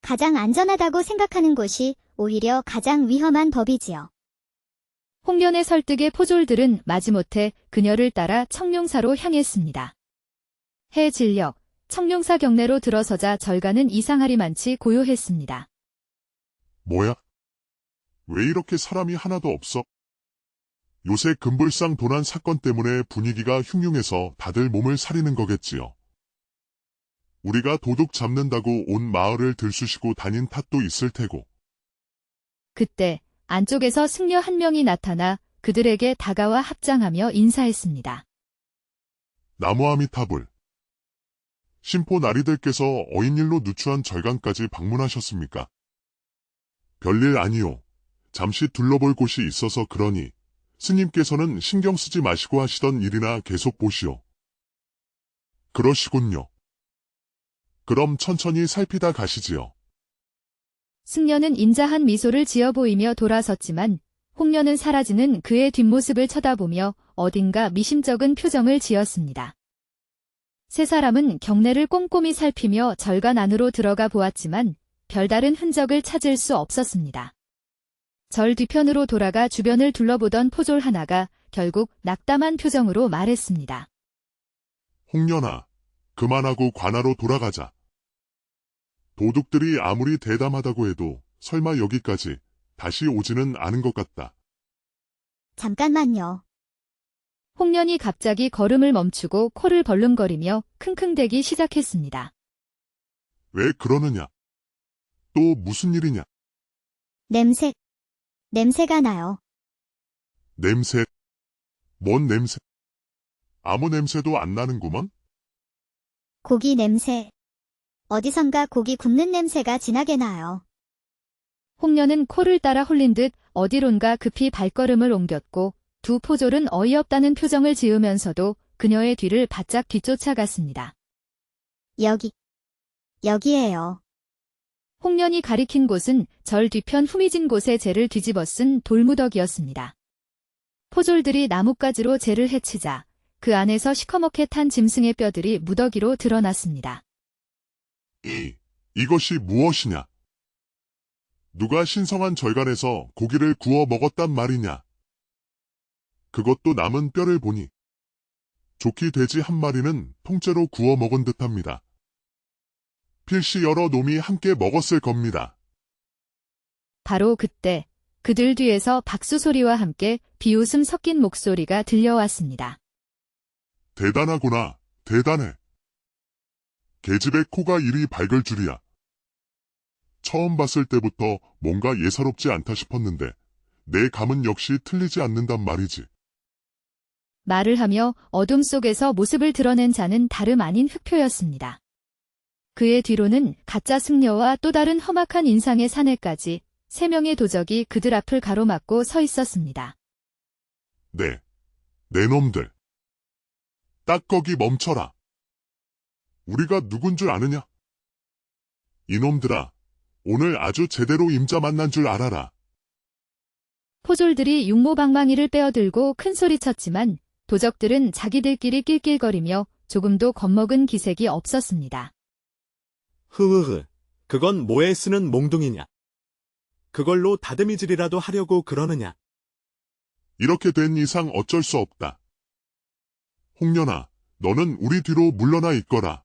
가장 안전하다고 생각하는 곳이 오히려 가장 위험한 법이지요. 홍련의 설득에 포졸들은 마지못해 그녀를 따라 청룡사로 향했습니다. 해 진력, 청룡사 경내로 들어서자 절간은 이상하리만치 고요했습니다. 뭐야? 왜 이렇게 사람이 하나도 없어? 요새 금불상 도난 사건 때문에 분위기가 흉흉해서 다들 몸을 사리는 거겠지요. 우리가 도둑 잡는다고 온 마을을 들쑤시고 다닌 탓도 있을 테고. 그때 안쪽에서 승려 한 명이 나타나 그들에게 다가와 합장하며 인사했습니다. 나무아미타불. 심포 나리들께서 어인일로 누추한 절강까지 방문하셨습니까? 별일 아니요. 잠시 둘러볼 곳이 있어서 그러니 스님께서는 신경 쓰지 마시고 하시던 일이나 계속 보시오. 그러시군요. 그럼 천천히 살피다 가시지요. 승려는 인자한 미소를 지어 보이며 돌아섰지만 홍련은 사라지는 그의 뒷모습을 쳐다보며 어딘가 미심쩍은 표정을 지었습니다. 세 사람은 경내를 꼼꼼히 살피며 절간 안으로 들어가 보았지만 별다른 흔적을 찾을 수 없었습니다. 절 뒤편으로 돌아가 주변을 둘러보던 포졸 하나가 결국 낙담한 표정으로 말했습니다. 홍련아, 그만하고 관하로 돌아가자. 도둑들이 아무리 대담하다고 해도 설마 여기까지 다시 오지는 않은 것 같다. 잠깐만요. 홍련이 갑자기 걸음을 멈추고 코를 벌름거리며 킁킁대기 시작했습니다. 왜 그러느냐? 또 무슨 일이냐? 냄새가 나요. 냄새? 뭔 냄새? 아무 냄새도 안 나는구먼? 고기 냄새. 어디선가 고기 굽는 냄새가 진하게 나요. 홍련은 코를 따라 홀린 듯 어디론가 급히 발걸음을 옮겼고 두 포졸은 어이없다는 표정을 지으면서도 그녀의 뒤를 바짝 뒤쫓아갔습니다. 여기에요. 홍련이 가리킨 곳은 절 뒤편 후미진 곳에 재를 뒤집어 쓴 돌무더기였습니다. 포졸들이 나뭇가지로 재를 헤치자 그 안에서 시커멓게 탄 짐승의 뼈들이 무더기로 드러났습니다. 이것이 무엇이냐? 누가 신성한 절간에서 고기를 구워 먹었단 말이냐? 그것도 남은 뼈를 보니 좋기 돼지 한 마리는 통째로 구워 먹은 듯합니다. 필시 여러 놈이 함께 먹었을 겁니다. 바로 그때 그들 뒤에서 박수 소리와 함께 비웃음 섞인 목소리가 들려왔습니다. 대단하구나, 대단해. 계집의 코가 이리 밝을 줄이야. 처음 봤을 때부터 뭔가 예사롭지 않다 싶었는데 내 감은 역시 틀리지 않는단 말이지. 말을 하며 어둠 속에서 모습을 드러낸 자는 다름 아닌 흑표였습니다. 그의 뒤로는 가짜 승려와 또 다른 험악한 인상의 사내까지 3명의 도적이 그들 앞을 가로막고 서 있었습니다. 네 놈들. 딱 거기 멈춰라. 우리가 누군 줄 아느냐? 이놈들아, 오늘 아주 제대로 임자 만난 줄 알아라. 포졸들이 육모방망이를 빼어들고 큰소리쳤지만 도적들은 자기들끼리 낄낄거리며 조금도 겁먹은 기색이 없었습니다. 흐흐흐, 그건 뭐에 쓰는 몽둥이냐? 그걸로 다듬이질이라도 하려고 그러느냐? 이렇게 된 이상 어쩔 수 없다. 홍련아, 너는 우리 뒤로 물러나 있거라.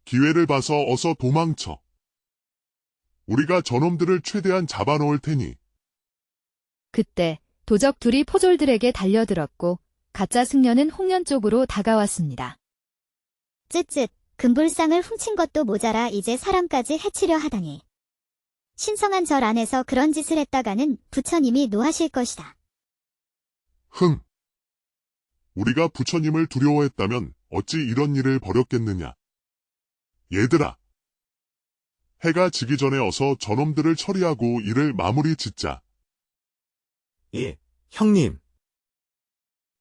기회를 봐서 어서 도망쳐. 우리가 저놈들을 최대한 잡아놓을 테니. 그때 도적 둘이 포졸들에게 달려들었고 가짜 승려는 홍련 쪽으로 다가왔습니다. 쯧쯧, 금불상을 훔친 것도 모자라 이제 사람까지 해치려 하다니. 신성한 절 안에서 그런 짓을 했다가는 부처님이 노하실 것이다. 흥. 우리가 부처님을 두려워했다면 어찌 이런 일을 벌였겠느냐. 얘들아. 해가 지기 전에 어서 저놈들을 처리하고 일을 마무리 짓자. 예, 형님.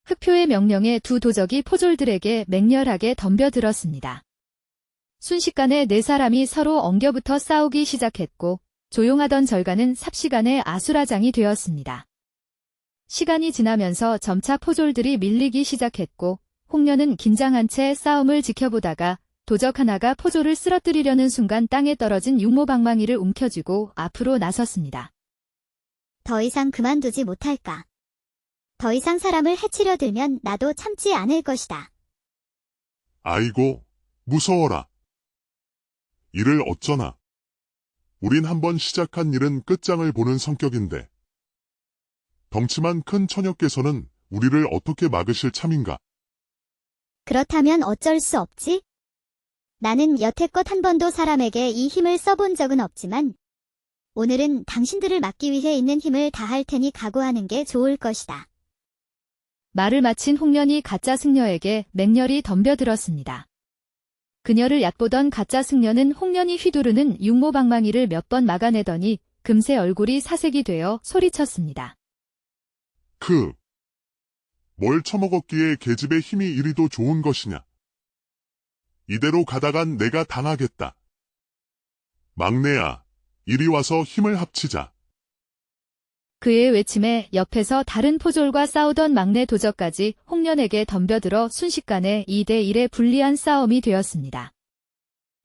흑표의 명령에 두 도적이 포졸들에게 맹렬하게 덤벼들었습니다. 순식간에 4사람이 서로 엉겨붙어 싸우기 시작했고 조용하던 절간은 삽시간에 아수라장이 되었습니다. 시간이 지나면서 점차 포졸들이 밀리기 시작했고 홍련은 긴장한 채 싸움을 지켜보다가 도적 하나가 포졸을 쓰러뜨리려는 순간 땅에 떨어진 육모방망이를 움켜쥐고 앞으로 나섰습니다. 더 이상 그만두지 못할까. 더 이상 사람을 해치려 들면 나도 참지 않을 것이다. 아이고, 무서워라. 이를 어쩌나. 우린 한번 시작한 일은 끝장을 보는 성격인데. 덩치만 큰 처녀께서는 우리를 어떻게 막으실 참인가? 그렇다면 어쩔 수 없지? 나는 여태껏 한 번도 사람에게 이 힘을 써본 적은 없지만 오늘은 당신들을 막기 위해 있는 힘을 다할 테니 각오하는 게 좋을 것이다. 말을 마친 홍련이 가짜 승려에게 맹렬히 덤벼들었습니다. 그녀를 얕보던 가짜 승려는 홍련이 휘두르는 육모방망이를 몇 번 막아내더니 금세 얼굴이 사색이 되어 소리쳤습니다. 뭘 처먹었기에 계집의 힘이 이리도 좋은 것이냐. 이대로 가다간 내가 당하겠다. 막내야, 이리 와서 힘을 합치자. 그의 외침에 옆에서 다른 포졸과 싸우던 막내 도적까지 홍련에게 덤벼들어 순식간에 2대1의 불리한 싸움이 되었습니다.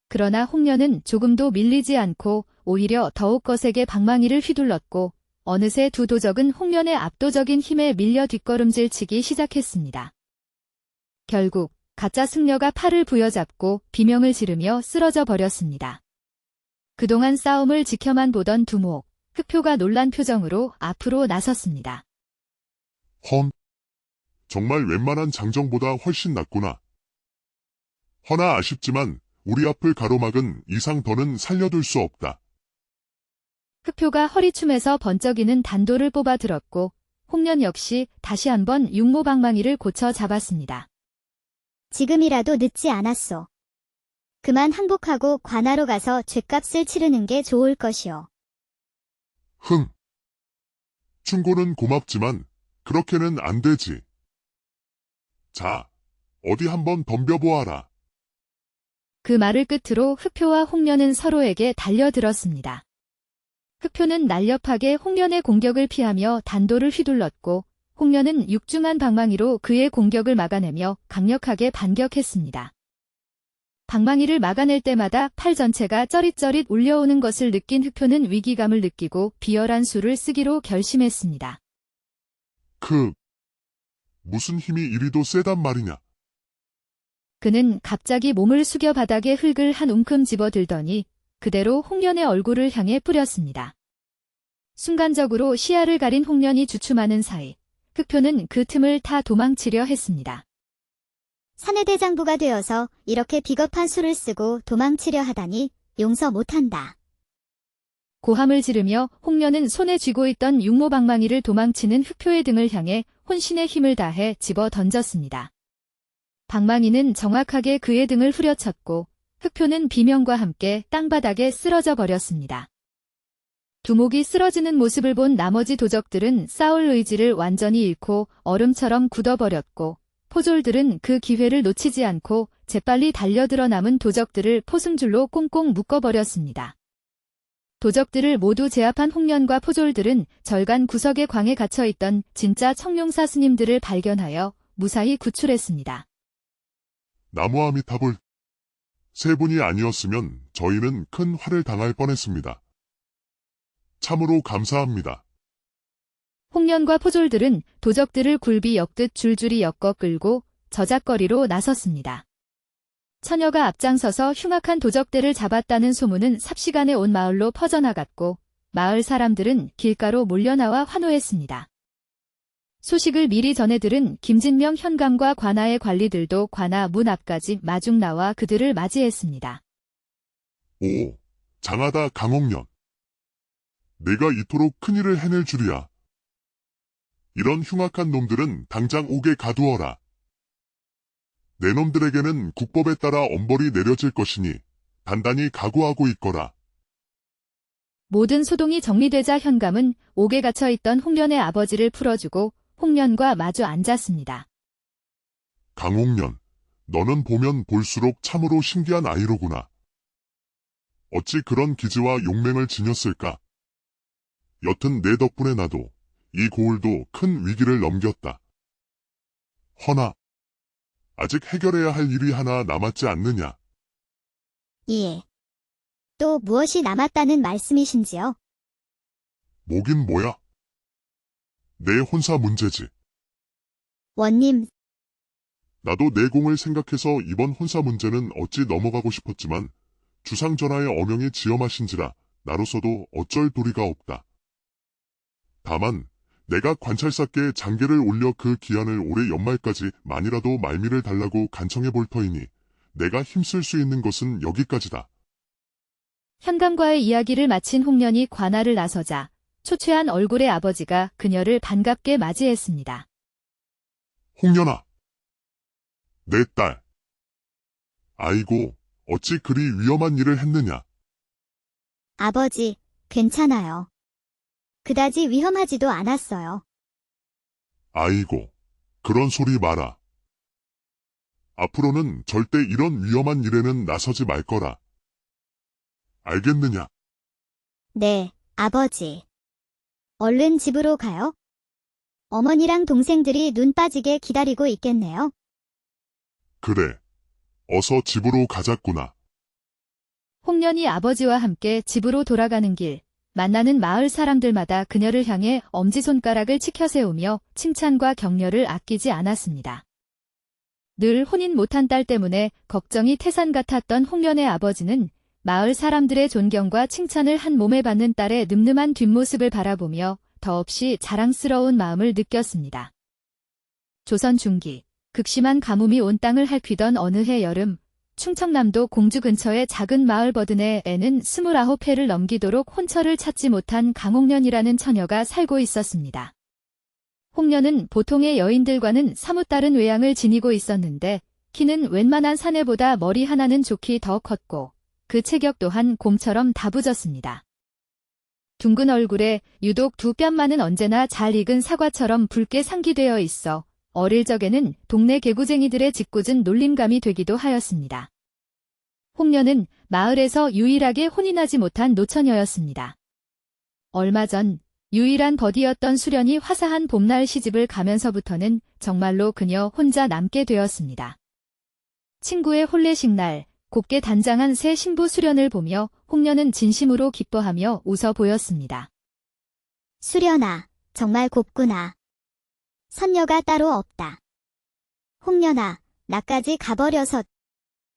그러나 홍련은 조금도 밀리지 않고 오히려 더욱 거세게 방망이를 휘둘렀고 어느새 두 도적은 홍련의 압도적인 힘에 밀려 뒷걸음질치기 시작했습니다. 결국 가짜 승려가 팔을 부여잡고 비명을 지르며 쓰러져 버렸습니다. 그동안 싸움을 지켜만 보던 두목, 흑표가 놀란 표정으로 앞으로 나섰습니다. 정말 웬만한 장정보다 훨씬 낫구나. 허나 아쉽지만 우리 앞을 가로막은 이상 더는 살려둘 수 없다. 흑표가 허리춤에서 번쩍이는 단도를 뽑아 들었고 홍련 역시 다시 한번 육모방망이를 고쳐 잡았습니다. 지금이라도 늦지 않았소. 그만 항복하고 관하로 가서 죗값을 치르는 게 좋을 것이오. 충고는 고맙지만 그렇게는 안 되지. 자, 어디 한번 덤벼보아라. 그 말을 끝으로 흑표와 홍련은 서로에게 달려들었습니다. 흑표는 날렵하게 홍련의 공격을 피하며 단도를 휘둘렀고 홍련은 육중한 방망이로 그의 공격을 막아내며 강력하게 반격했습니다. 방망이를 막아낼 때마다 팔 전체가 쩌릿쩌릿 울려오는 것을 느낀 흑표는 위기감을 느끼고 비열한 수를 쓰기로 결심했습니다. 무슨 힘이 이리도 세단 말이냐. 그는 갑자기 몸을 숙여 바닥에 흙을 한 움큼 집어들더니 그대로 홍련의 얼굴을 향해 뿌렸습니다. 순간적으로 시야를 가린 홍련이 주춤하는 사이 흑표는 그 틈을 타 도망치려 했습니다. 사내대장부가 되어서 이렇게 비겁한 수를 쓰고 도망치려 하다니 용서 못한다. 고함을 지르며 홍련은 손에 쥐고 있던 육모방망이를 도망치는 흑표의 등을 향해 혼신의 힘을 다해 집어 던졌습니다. 방망이는 정확하게 그의 등을 후려쳤고 흑표는 비명과 함께 땅바닥에 쓰러져 버렸습니다. 두목이 쓰러지는 모습을 본 나머지 도적들은 싸울 의지를 완전히 잃고 얼음처럼 굳어버렸고 포졸들은 그 기회를 놓치지 않고 재빨리 달려들어 남은 도적들을 포승줄로 꽁꽁 묶어버렸습니다. 도적들을 모두 제압한 홍련과 포졸들은 절간 구석의 광에 갇혀있던 진짜 청룡사 스님들을 발견하여 무사히 구출했습니다. 나무아미타불. 세 분이 아니었으면 저희는 큰 화를 당할 뻔했습니다. 참으로 감사합니다. 홍련과 포졸들은 도적들을 굴비 엮듯 줄줄이 엮어 끌고 저작거리로 나섰습니다. 처녀가 앞장서서 흉악한 도적대를 잡았다는 소문은 삽시간에 온 마을로 퍼져나갔고 마을 사람들은 길가로 몰려나와 환호했습니다. 소식을 미리 전해들은 김진명 현감과 관아의 관리들도 관아 문 앞까지 마중 나와 그들을 맞이했습니다. 오, 장하다 강홍련. 내가 이토록 큰일을 해낼 줄이야. 이런 흉악한 놈들은 당장 옥에 가두어라. 내 놈들에게는 국법에 따라 엄벌이 내려질 것이니 단단히 각오하고 있거라. 모든 소동이 정리되자 현감은 옥에 갇혀있던 홍련의 아버지를 풀어주고 홍련과 마주 앉았습니다. 강홍련, 너는 보면 볼수록 참으로 신기한 아이로구나. 어찌 그런 기지와 용맹을 지녔을까? 여튼 내 덕분에 나도 이 고을도 큰 위기를 넘겼다. 허나 아직 해결해야 할 일이 하나 남았지 않느냐? 예. 또 무엇이 남았다는 말씀이신지요? 뭐긴 뭐야? 내 혼사 문제지. 원님, 나도 내 공을 생각해서 이번 혼사 문제는 어찌 넘어가고 싶었지만 주상전하의 어명이 지엄하신지라 나로서도 어쩔 도리가 없다. 다만 내가 관찰사께 장계를 올려 그 기한을 올해 연말까지 만이라도 말미를 달라고 간청해 볼 터이니 내가 힘쓸 수 있는 것은 여기까지다. 현감과의 이야기를 마친 홍련이 관아를 나서자 초췌한 얼굴의 아버지가 그녀를 반갑게 맞이했습니다. 홍련아. 내 딸. 아이고, 어찌 그리 위험한 일을 했느냐. 아버지, 괜찮아요. 그다지 위험하지도 않았어요. 아이고, 그런 소리 마라. 앞으로는 절대 이런 위험한 일에는 나서지 말 거라. 알겠느냐? 네, 아버지. 얼른 집으로 가요. 어머니랑 동생들이 눈 빠지게 기다리고 있겠네요. 그래. 어서 집으로 가자꾸나. 홍련이 아버지와 함께 집으로 돌아가는 길, 만나는 마을 사람들마다 그녀를 향해 엄지손가락을 치켜세우며 칭찬과 격려를 아끼지 않았습니다. 늘 혼인 못한 딸 때문에 걱정이 태산 같았던 홍련의 아버지는 마을 사람들의 존경과 칭찬을 한 몸에 받는 딸의 늠름한 뒷모습을 바라보며 더없이 자랑스러운 마음을 느꼈습니다. 조선 중기, 극심한 가뭄이 온 땅을 핥히던 어느 해 여름, 충청남도 공주 근처의 작은 마을 버든에는 29회를 넘기도록 혼처를 찾지 못한 강홍련이라는 처녀가 살고 있었습니다. 홍련은 보통의 여인들과는 사뭇 다른 외양을 지니고 있었는데 키는 웬만한 사내보다 머리 하나는 좋기 더 컸고 그 체격 또한 곰처럼 다부졌습니다. 둥근 얼굴에 유독 두 뺨만은 언제나 잘 익은 사과처럼 붉게 상기되어 있어 어릴 적에는 동네 개구쟁이들의 짓궂은 놀림감이 되기도 하였습니다. 홍련은 마을에서 유일하게 혼인하지 못한 노처녀였습니다. 얼마 전 유일한 버디였던 수련이 화사한 봄날 시집을 가면서부터는 정말로 그녀 혼자 남게 되었습니다. 친구의 혼례식 날 곱게 단장한 새 신부 수련을 보며 홍련은 진심으로 기뻐하며 웃어 보였습니다. 수련아, 정말 곱구나. 선녀가 따로 없다. 홍련아, 나까지 가버려서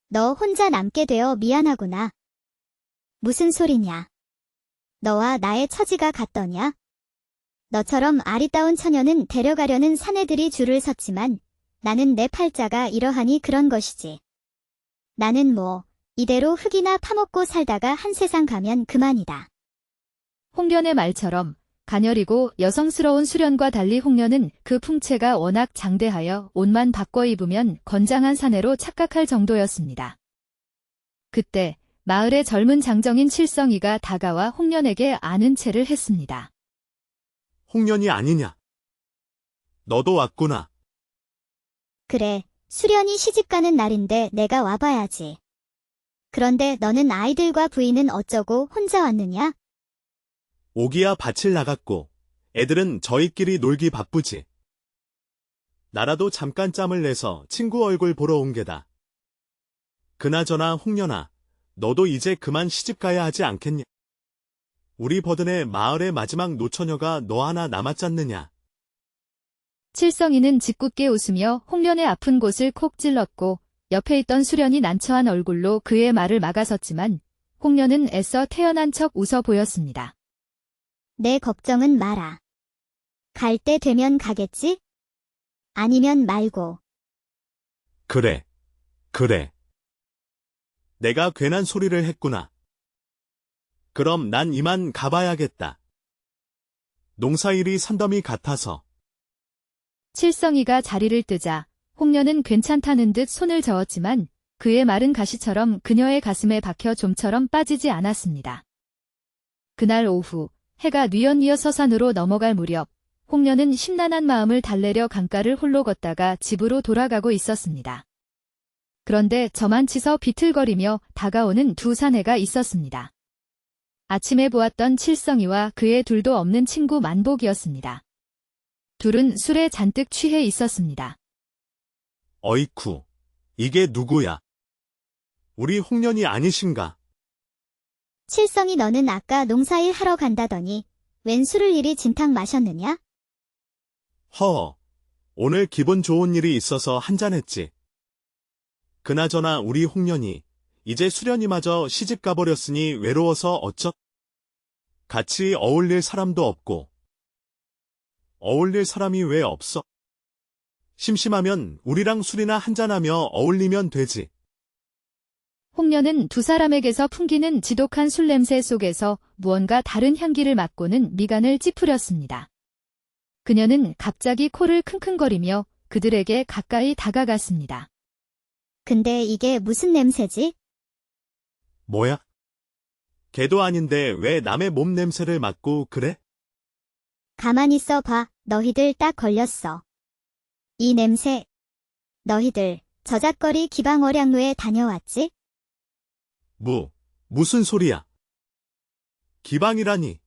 너 혼자 남게 되어 미안하구나. 무슨 소리냐? 너와 나의 처지가 같더냐? 너처럼 아리따운 처녀는 데려가려는 사내들이 줄을 섰지만 나는 내 팔자가 이러하니 그런 것이지. 나는 뭐 이대로 흙이나 파먹고 살다가 한 세상 가면 그만이다. 홍련의 말처럼 가녀리고 여성스러운 수련과 달리 홍련은 그 풍채가 워낙 장대하여 옷만 바꿔 입으면 건장한 사내로 착각할 정도였습니다. 그때 마을의 젊은 장정인 칠성이가 다가와 홍련에게 아는 체를 했습니다. 홍련이 아니냐? 너도 왔구나. 그래, 수련이 시집가는 날인데 내가 와봐야지. 그런데 너는 아이들과 부인은 어쩌고 혼자 왔느냐? 오기야 밭을 나갔고 애들은 저희끼리 놀기 바쁘지. 나라도 잠깐 짬을 내서 친구 얼굴 보러 온 게다. 그나저나 홍련아, 너도 이제 그만 시집가야 하지 않겠냐? 우리 버든의 마을의 마지막 노처녀가 너 하나 남았잖느냐? 칠성이는 짓궂게 웃으며 홍련의 아픈 곳을 콕 찔렀고 옆에 있던 수련이 난처한 얼굴로 그의 말을 막아섰지만 홍련은 애써 태연한 척 웃어 보였습니다. 내 걱정은 마라. 갈 때 되면 가겠지? 아니면 말고. 그래. 내가 괜한 소리를 했구나. 그럼 난 이만 가봐야겠다. 농사일이 산더미 같아서. 칠성이가 자리를 뜨자 홍련은 괜찮다는 듯 손을 저었지만 그의 마른 가시처럼 그녀의 가슴에 박혀 좀처럼 빠지지 않았습니다. 그날 오후 해가 뉘엿뉘엿 서산으로 넘어갈 무렵 홍련은 심란한 마음을 달래려 강가를 홀로 걷다가 집으로 돌아가고 있었습니다. 그런데 저만치서 비틀거리며 다가오는 두 사내가 있었습니다. 아침에 보았던 칠성이와 그의 둘도 없는 친구 만복이었습니다. 둘은 술에 잔뜩 취해 있었습니다. 어이쿠, 이게 누구야? 우리 홍련이 아니신가? 칠성이 너는 아까 농사일 하러 간다더니 웬 술을 이리 진탕 마셨느냐? 허, 오늘 기분 좋은 일이 있어서 한잔했지. 그나저나 우리 홍련이 이제 수련이마저 시집 가버렸으니 외로워서 어쩌? 같이 어울릴 사람도 없고. 어울릴 사람이 왜 없어? 심심하면 우리랑 술이나 한잔하며 어울리면 되지. 홍련은 두 사람에게서 풍기는 지독한 술 냄새 속에서 무언가 다른 향기를 맡고는 미간을 찌푸렸습니다. 그녀는 갑자기 코를 킁킁거리며 그들에게 가까이 다가갔습니다. 근데 이게 무슨 냄새지? 뭐야? 개도 아닌데 왜 남의 몸 냄새를 맡고 그래? 가만히 있어 봐. 너희들 딱 걸렸어. 이 냄새. 너희들 저작거리 기방어량로에 다녀왔지? 무슨 소리야? 기방이라니.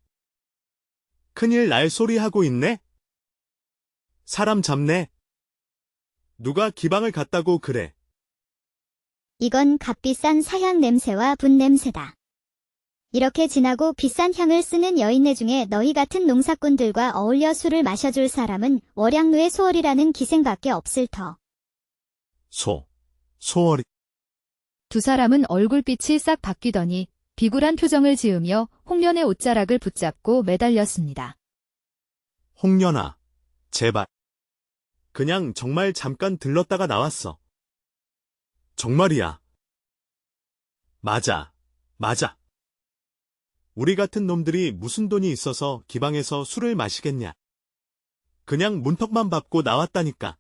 큰일 날 소리 하고 있네? 사람 잡네. 누가 기방을 갔다고 그래? 이건 값비싼 사향 냄새와 분 냄새다. 이렇게 진하고 비싼 향을 쓰는 여인네 중에 너희 같은 농사꾼들과 어울려 술을 마셔줄 사람은 월양로의 소월이라는 기생밖에 없을 터. 소월이. 두 사람은 얼굴빛이 싹 바뀌더니 비굴한 표정을 지으며 홍련의 옷자락을 붙잡고 매달렸습니다. 홍련아, 제발. 그냥 정말 잠깐 들렀다가 나왔어. 정말이야. 맞아. 우리 같은 놈들이 무슨 돈이 있어서 기방에서 술을 마시겠냐. 그냥 문턱만 밟고 나왔다니까.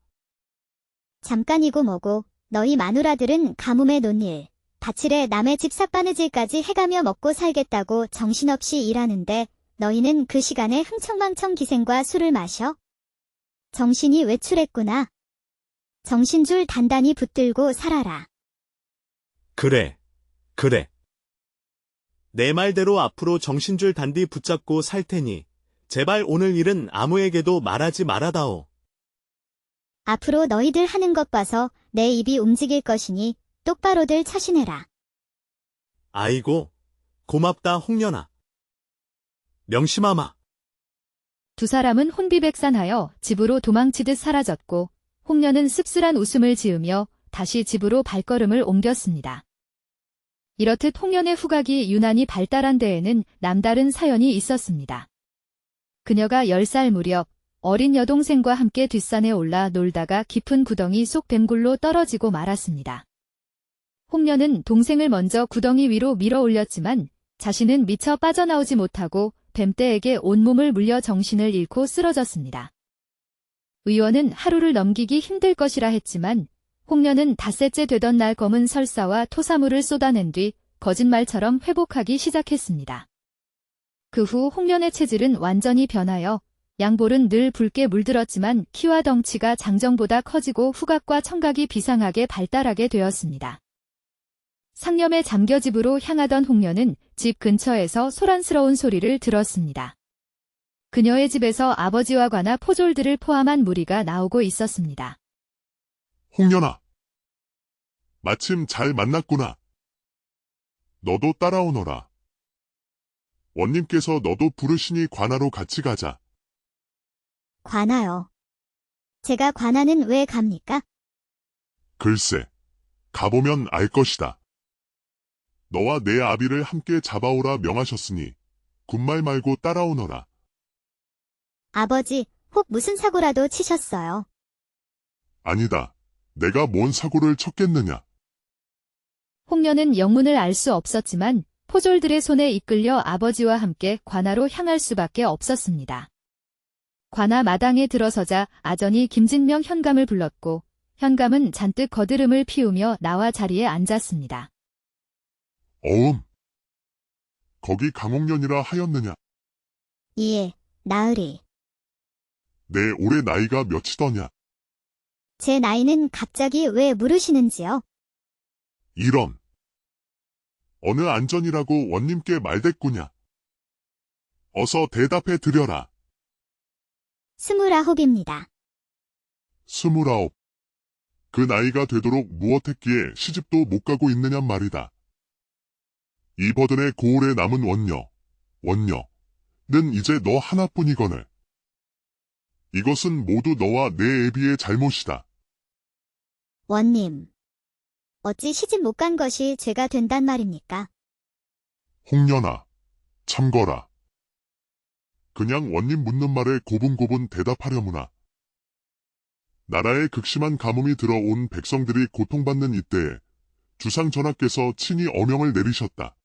잠깐이고 뭐고 너희 마누라들은 가뭄에 논일, 밭일에 남의 집 삭바느질까지 해가며 먹고 살겠다고 정신없이 일하는데 너희는 그 시간에 흥청망청 기생과 술을 마셔? 정신이 외출했구나. 정신줄 단단히 붙들고 살아라. 그래. 내 말대로 앞으로 정신줄 단디 붙잡고 살 테니 제발 오늘 일은 아무에게도 말하지 말아다오. 앞으로 너희들 하는 것 봐서 내 입이 움직일 것이니 똑바로들 처신해라. 아이고, 고맙다 홍련아. 명심하마. 두 사람은 혼비백산하여 집으로 도망치듯 사라졌고 홍련은 씁쓸한 웃음을 지으며 다시 집으로 발걸음을 옮겼습니다. 이렇듯 홍련의 후각이 유난히 발달한 데에는 남다른 사연이 있었습니다. 그녀가 10살 무렵 어린 여동생과 함께 뒷산에 올라 놀다가 깊은 구덩이 속 뱀굴로 떨어지고 말았습니다. 홍련은 동생을 먼저 구덩이 위로 밀어 올렸지만 자신은 미처 빠져나오지 못하고 뱀떼에게 온몸을 물려 정신을 잃고 쓰러졌습니다. 의원은 하루를 넘기기 힘들 것이라 했지만 홍련은 닷새째 되던 날 검은 설사와 토사물을 쏟아낸 뒤 거짓말처럼 회복하기 시작했습니다. 그 후 홍련의 체질은 완전히 변하여 양볼은 늘 붉게 물들었지만 키와 덩치가 장정보다 커지고 후각과 청각이 비상하게 발달하게 되었습니다. 상념에 잠겨 집으로 향하던 홍련은 집 근처에서 소란스러운 소리를 들었습니다. 그녀의 집에서 아버지와 관아 포졸들을 포함한 무리가 나오고 있었습니다. 홍련아. 마침 잘 만났구나. 너도 따라오너라. 원님께서 너도 부르시니 관아로 같이 가자. 관아요. 제가 관아는 왜 갑니까? 글쎄, 가보면 알 것이다. 너와 내 아비를 함께 잡아오라 명하셨으니 군말 말고 따라오너라. 아버지, 혹 무슨 사고라도 치셨어요? 아니다. 내가 뭔 사고를 쳤겠느냐. 홍련은 영문을 알 수 없었지만 포졸들의 손에 이끌려 아버지와 함께 관아로 향할 수밖에 없었습니다. 관아 마당에 들어서자 아전이 김진명 현감을 불렀고 현감은 잔뜩 거드름을 피우며 나와 자리에 앉았습니다. 어음. 거기 강옥년이라 하였느냐. 예, 나으리. 내 올해 나이가 몇이더냐. 제 나이는 갑자기 왜 물으시는지요? 이런. 어느 안전이라고 원님께 말댔구냐. 어서 대답해 드려라. 29입니다. 29. 그 나이가 되도록 무엇했기에 시집도 못 가고 있느냔 말이다. 이 버든의 고을에 남은 원녀는 이제 너 하나뿐이거늘. 이것은 모두 너와 내 애비의 잘못이다. 원님. 어찌 시집 못 간 것이 죄가 된단 말입니까? 홍련아, 참거라. 그냥 원님 묻는 말에 고분고분 대답하려무나. 나라에 극심한 가뭄이 들어온 백성들이 고통받는 이때에 주상 전하께서 친히 어명을 내리셨다.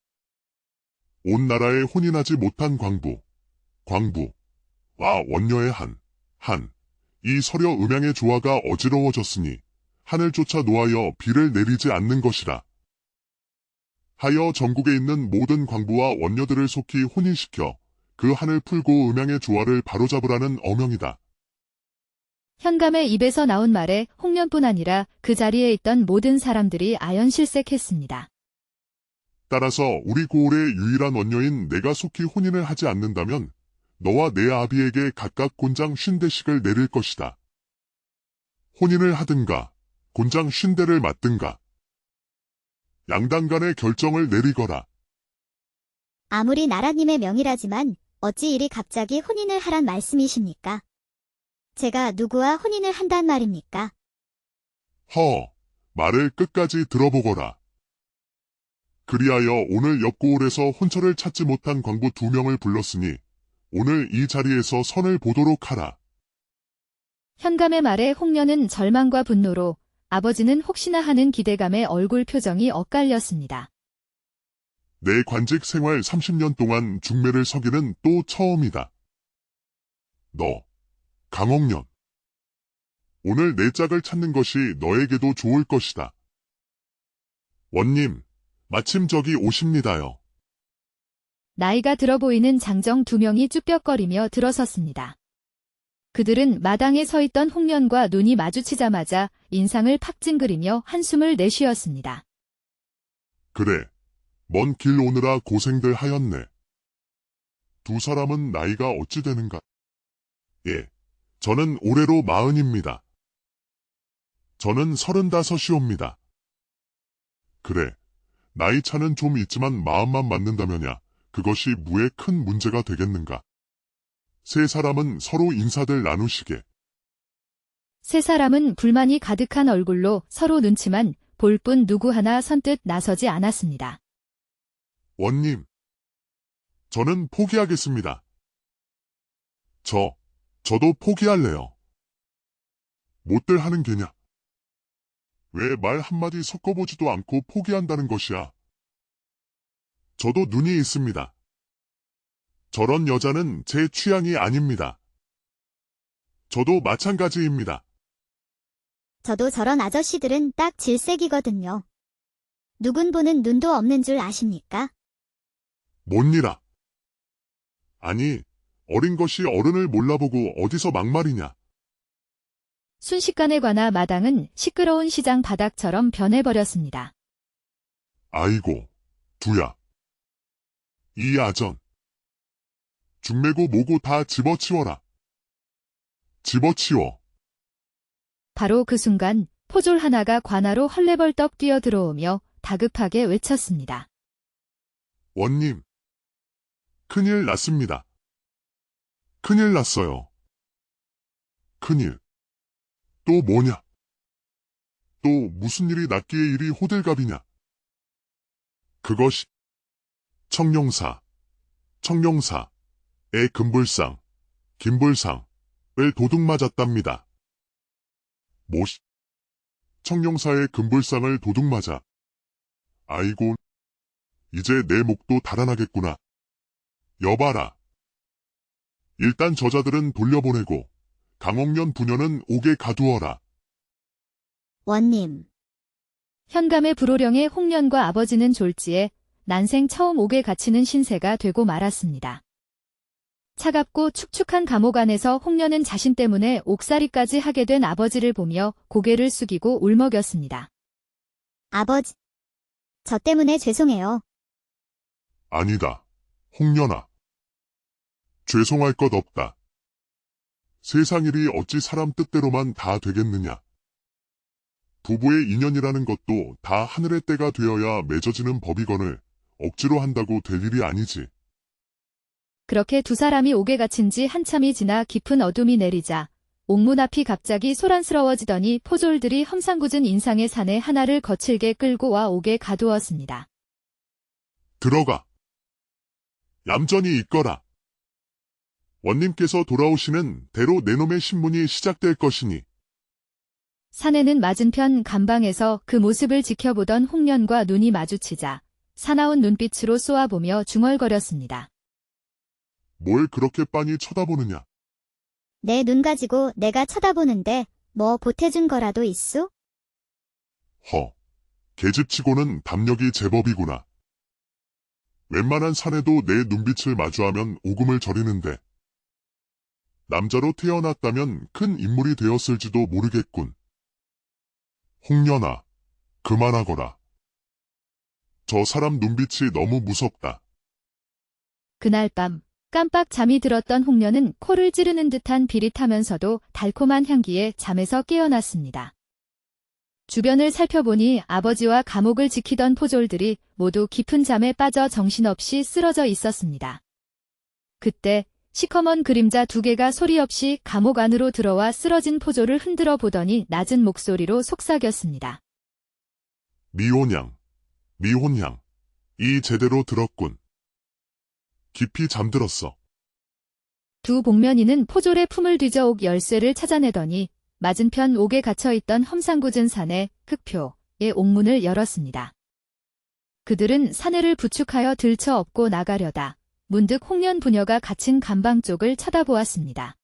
온 나라에 혼인하지 못한 광부와 원녀의 이 서려 음양의 조화가 어지러워졌으니 하늘조차 노하여 비를 내리지 않는 것이라. 하여 전국에 있는 모든 광부와 원녀들을 속히 혼인시켜 그 한을 풀고 음양의 조화를 바로잡으라는 어명이다. 현감의 입에서 나온 말에 홍련뿐 아니라 그 자리에 있던 모든 사람들이 아연실색했습니다. 따라서 우리 고을의 유일한 원녀인 내가 속히 혼인을 하지 않는다면 너와 내 아비에게 각각 곤장 50대씩을 내릴 것이다. 혼인을 하든가 곤장 50대를 맞든가 양당 간의 결정을 내리거라. 아무리 나라님의 명이라지만 어찌 이리 갑자기 혼인을 하란 말씀이십니까? 제가 누구와 혼인을 한단 말입니까? 말을 끝까지 들어보거라. 그리하여 오늘 옆고을에서 혼처를 찾지 못한 광부 2명을 불렀으니 오늘 이 자리에서 선을 보도록 하라. 현감의 말에 홍련은 절망과 분노로, 아버지는 혹시나 하는 기대감에 얼굴 표정이 엇갈렸습니다. 내 관직 생활 30년 동안 중매를 서기는 또 처음이다. 너, 강옥년. 오늘 내 짝을 찾는 것이 너에게도 좋을 것이다. 원님, 마침 저기 오십니다요. 나이가 들어 보이는 장정 2명이 쭈뼛거리며 들어섰습니다. 그들은 마당에 서 있던 홍련과 눈이 마주치자마자 인상을 팍 찡그리며 한숨을 내쉬었습니다. 그래, 먼 길 오느라 고생들 하였네. 2 사람은 나이가 어찌 되는가? 예, 저는 올해로 40입니다. 저는 35이옵니다. 그래, 나이 차는 좀 있지만 마음만 맞는다면야 그것이 무에 큰 문제가 되겠는가? 3 사람은 서로 인사들 나누시게. 3 사람은 불만이 가득한 얼굴로 서로 눈치만 볼 뿐 누구 하나 선뜻 나서지 않았습니다. 원님, 저는 포기하겠습니다. 저도 포기할래요. 못들 하는 게냐? 왜 말 한마디 섞어보지도 않고 포기한다는 것이야? 저도 눈이 있습니다. 저런 여자는 제 취향이 아닙니다. 저도 마찬가지입니다. 저도 저런 아저씨들은 딱 질색이거든요. 누군 보는 눈도 없는 줄 아십니까? 뭔니라? 아니, 어린 것이 어른을 몰라보고 어디서 막말이냐? 순식간에 관아 마당은 시끄러운 시장 바닥처럼 변해버렸습니다. 아이고, 두야. 이 아전. 중매고 뭐고 다 집어치워라. 집어치워. 바로 그 순간 포졸 하나가 관아로 헐레벌떡 뛰어들어오며 다급하게 외쳤습니다. 원님. 큰일 났습니다. 큰일 났어요. 큰일. 또 뭐냐? 또 무슨 일이 났기에 이리 호들갑이냐? 그것이 청룡사의 금불상, 김불상을 도둑 맞았답니다. 뭐시? 청룡사의 금불상을 도둑 맞아. 아이고, 이제 내 목도 달아나겠구나. 여봐라. 일단 저자들은 돌려보내고 강옥년 부녀는 옥에 가두어라. 원님, 현감의 불호령에 홍련과 아버지는 졸지에 난생 처음 옥에 갇히는 신세가 되고 말았습니다. 차갑고 축축한 감옥 안에서 홍련은 자신 때문에 옥살이까지 하게 된 아버지를 보며 고개를 숙이고 울먹였습니다. 아버지, 저 때문에 죄송해요. 아니다. 홍련아. 죄송할 것 없다. 세상 일이 어찌 사람 뜻대로만 다 되겠느냐. 부부의 인연이라는 것도 다 하늘의 때가 되어야 맺어지는 법이거늘 억지로 한다고 될 일이 아니지. 그렇게 2 사람이 옥에 갇힌 지 한참이 지나 깊은 어둠이 내리자 옥문 앞이 갑자기 소란스러워지더니 포졸들이 험상궂은 인상의 산에 하나를 거칠게 끌고 와 옥에 가두었습니다. 들어가. 얌전히 있거라. 원님께서 돌아오시는 대로 내놈의 신문이 시작될 것이니. 산에는 맞은편 감방에서 그 모습을 지켜보던 홍련과 눈이 마주치자 사나운 눈빛으로 쏘아보며 중얼거렸습니다. 뭘 그렇게 빤히 쳐다보느냐. 내 눈 가지고 내가 쳐다보는데 뭐 보태준 거라도 있어? 계집치고는 담력이 제법이구나. 웬만한 사내도 내 눈빛을 마주하면 오금을 저리는데 남자로 태어났다면 큰 인물이 되었을지도 모르겠군. 홍련아, 그만하거라. 저 사람 눈빛이 너무 무섭다. 그날 밤 깜빡 잠이 들었던 홍련은 코를 찌르는 듯한 비릿하면서도 달콤한 향기에 잠에서 깨어났습니다. 주변을 살펴보니 아버지와 감옥을 지키던 포졸들이 모두 깊은 잠에 빠져 정신없이 쓰러져 있었습니다. 그때 시커먼 그림자 2개가 소리 없이 감옥 안으로 들어와 쓰러진 포졸을 흔들어 보더니 낮은 목소리로 속삭였습니다. 미혼양, 미혼양, 이 제대로 들었군. 깊이 잠들었어. 두 복면이는 포졸의 품을 뒤져 옥 열쇠를 찾아내더니 맞은편 옥에 갇혀있던 험상궂은 산의 흑표의 옥문을 열었습니다. 그들은 사내를 부축하여 들쳐 업고 나가려다 문득 홍련 부녀가 갇힌 감방 쪽을 쳐다보았습니다.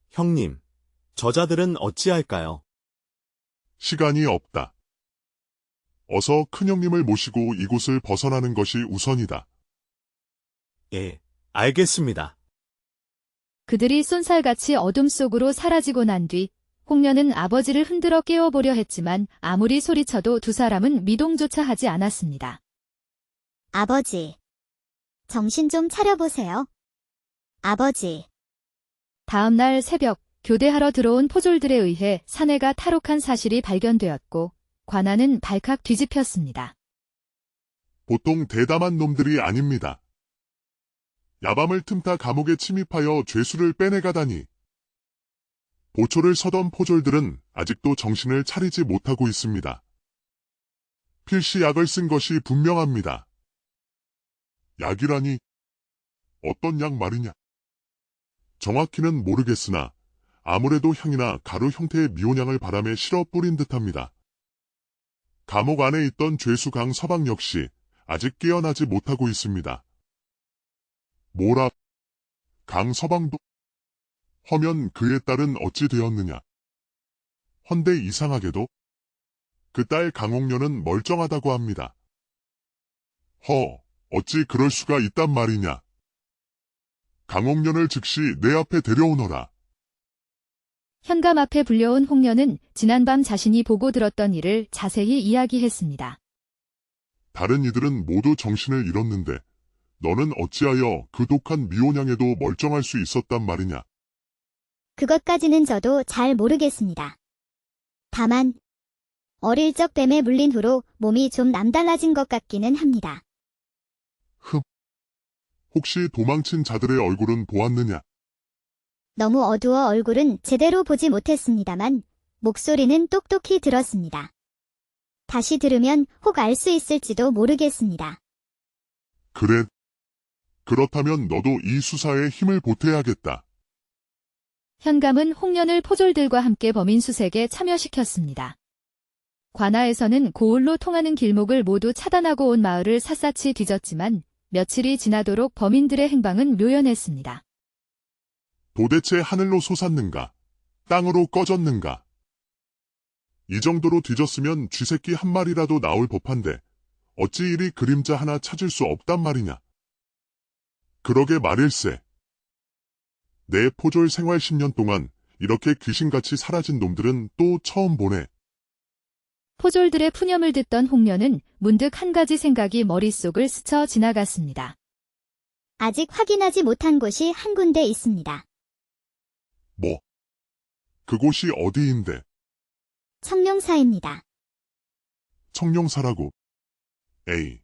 형님, 저자들은 어찌할까요? 시간이 없다. 어서 큰형님을 모시고 이곳을 벗어나는 것이 우선이다. 예, 알겠습니다. 그들이 쏜살같이 어둠 속으로 사라지고 난 뒤 홍련은 아버지를 흔들어 깨워보려 했지만 아무리 소리쳐도 두 사람은 미동조차 하지 않았습니다. 아버지. 정신 좀 차려보세요. 아버지. 다음 날 새벽 교대하러 들어온 포졸들에 의해 사내가 탈옥한 사실이 발견되었고 관아는 발칵 뒤집혔습니다. 보통 대담한 놈들이 아닙니다. 야밤을 틈타 감옥에 침입하여 죄수를 빼내가다니. 보초를 서던 포졸들은 아직도 정신을 차리지 못하고 있습니다. 필시 약을 쓴 것이 분명합니다. 약이라니 어떤 약 말이냐? 정확히는 모르겠으나 아무래도 향이나 가루 형태의 미온향을 바람에 실어 뿌린 듯합니다. 감옥 안에 있던 죄수 강서방 역시 아직 깨어나지 못하고 있습니다. 뭐라? 강서방도? 허면 그의 딸은 어찌 되었느냐? 헌데 이상하게도 그 딸 강옥녀는 멀쩡하다고 합니다. 어찌 그럴 수가 있단 말이냐? 강옥년을 즉시 내 앞에 데려오너라. 현감 앞에 불려온 홍련은 지난밤 자신이 보고 들었던 일을 자세히 이야기했습니다. 다른 이들은 모두 정신을 잃었는데 너는 어찌하여 그 독한 미온향에도 멀쩡할 수 있었단 말이냐? 그것까지는 저도 잘 모르겠습니다. 다만 어릴 적 뱀에 물린 후로 몸이 좀 남달라진 것 같기는 합니다. 혹시 도망친 자들의 얼굴은 보았느냐? 너무 어두워 얼굴은 제대로 보지 못했습니다만 목소리는 똑똑히 들었습니다. 다시 들으면 혹 알 수 있을지도 모르겠습니다. 그래. 그렇다면 너도 이 수사에 힘을 보태야겠다. 현감은 홍련을 포졸들과 함께 범인 수색에 참여시켰습니다. 관아에서는 고을로 통하는 길목을 모두 차단하고 온 마을을 샅샅이 뒤졌지만 며칠이 지나도록 범인들의 행방은 묘연했습니다. 도대체 하늘로 솟았는가? 땅으로 꺼졌는가? 이 정도로 뒤졌으면 쥐새끼 한 마리라도 나올 법한데 어찌 이리 그림자 하나 찾을 수 없단 말이냐? 그러게 말일세. 내 포졸 생활 10년 동안 이렇게 귀신같이 사라진 놈들은 또 처음 보네. 포졸들의 푸념을 듣던 홍련은 문득 한 가지 생각이 머릿속을 스쳐 지나갔습니다. 아직 확인하지 못한 곳이 한 군데 있습니다. 뭐? 그곳이 어디인데? 청룡사입니다. 청룡사라고? 에이,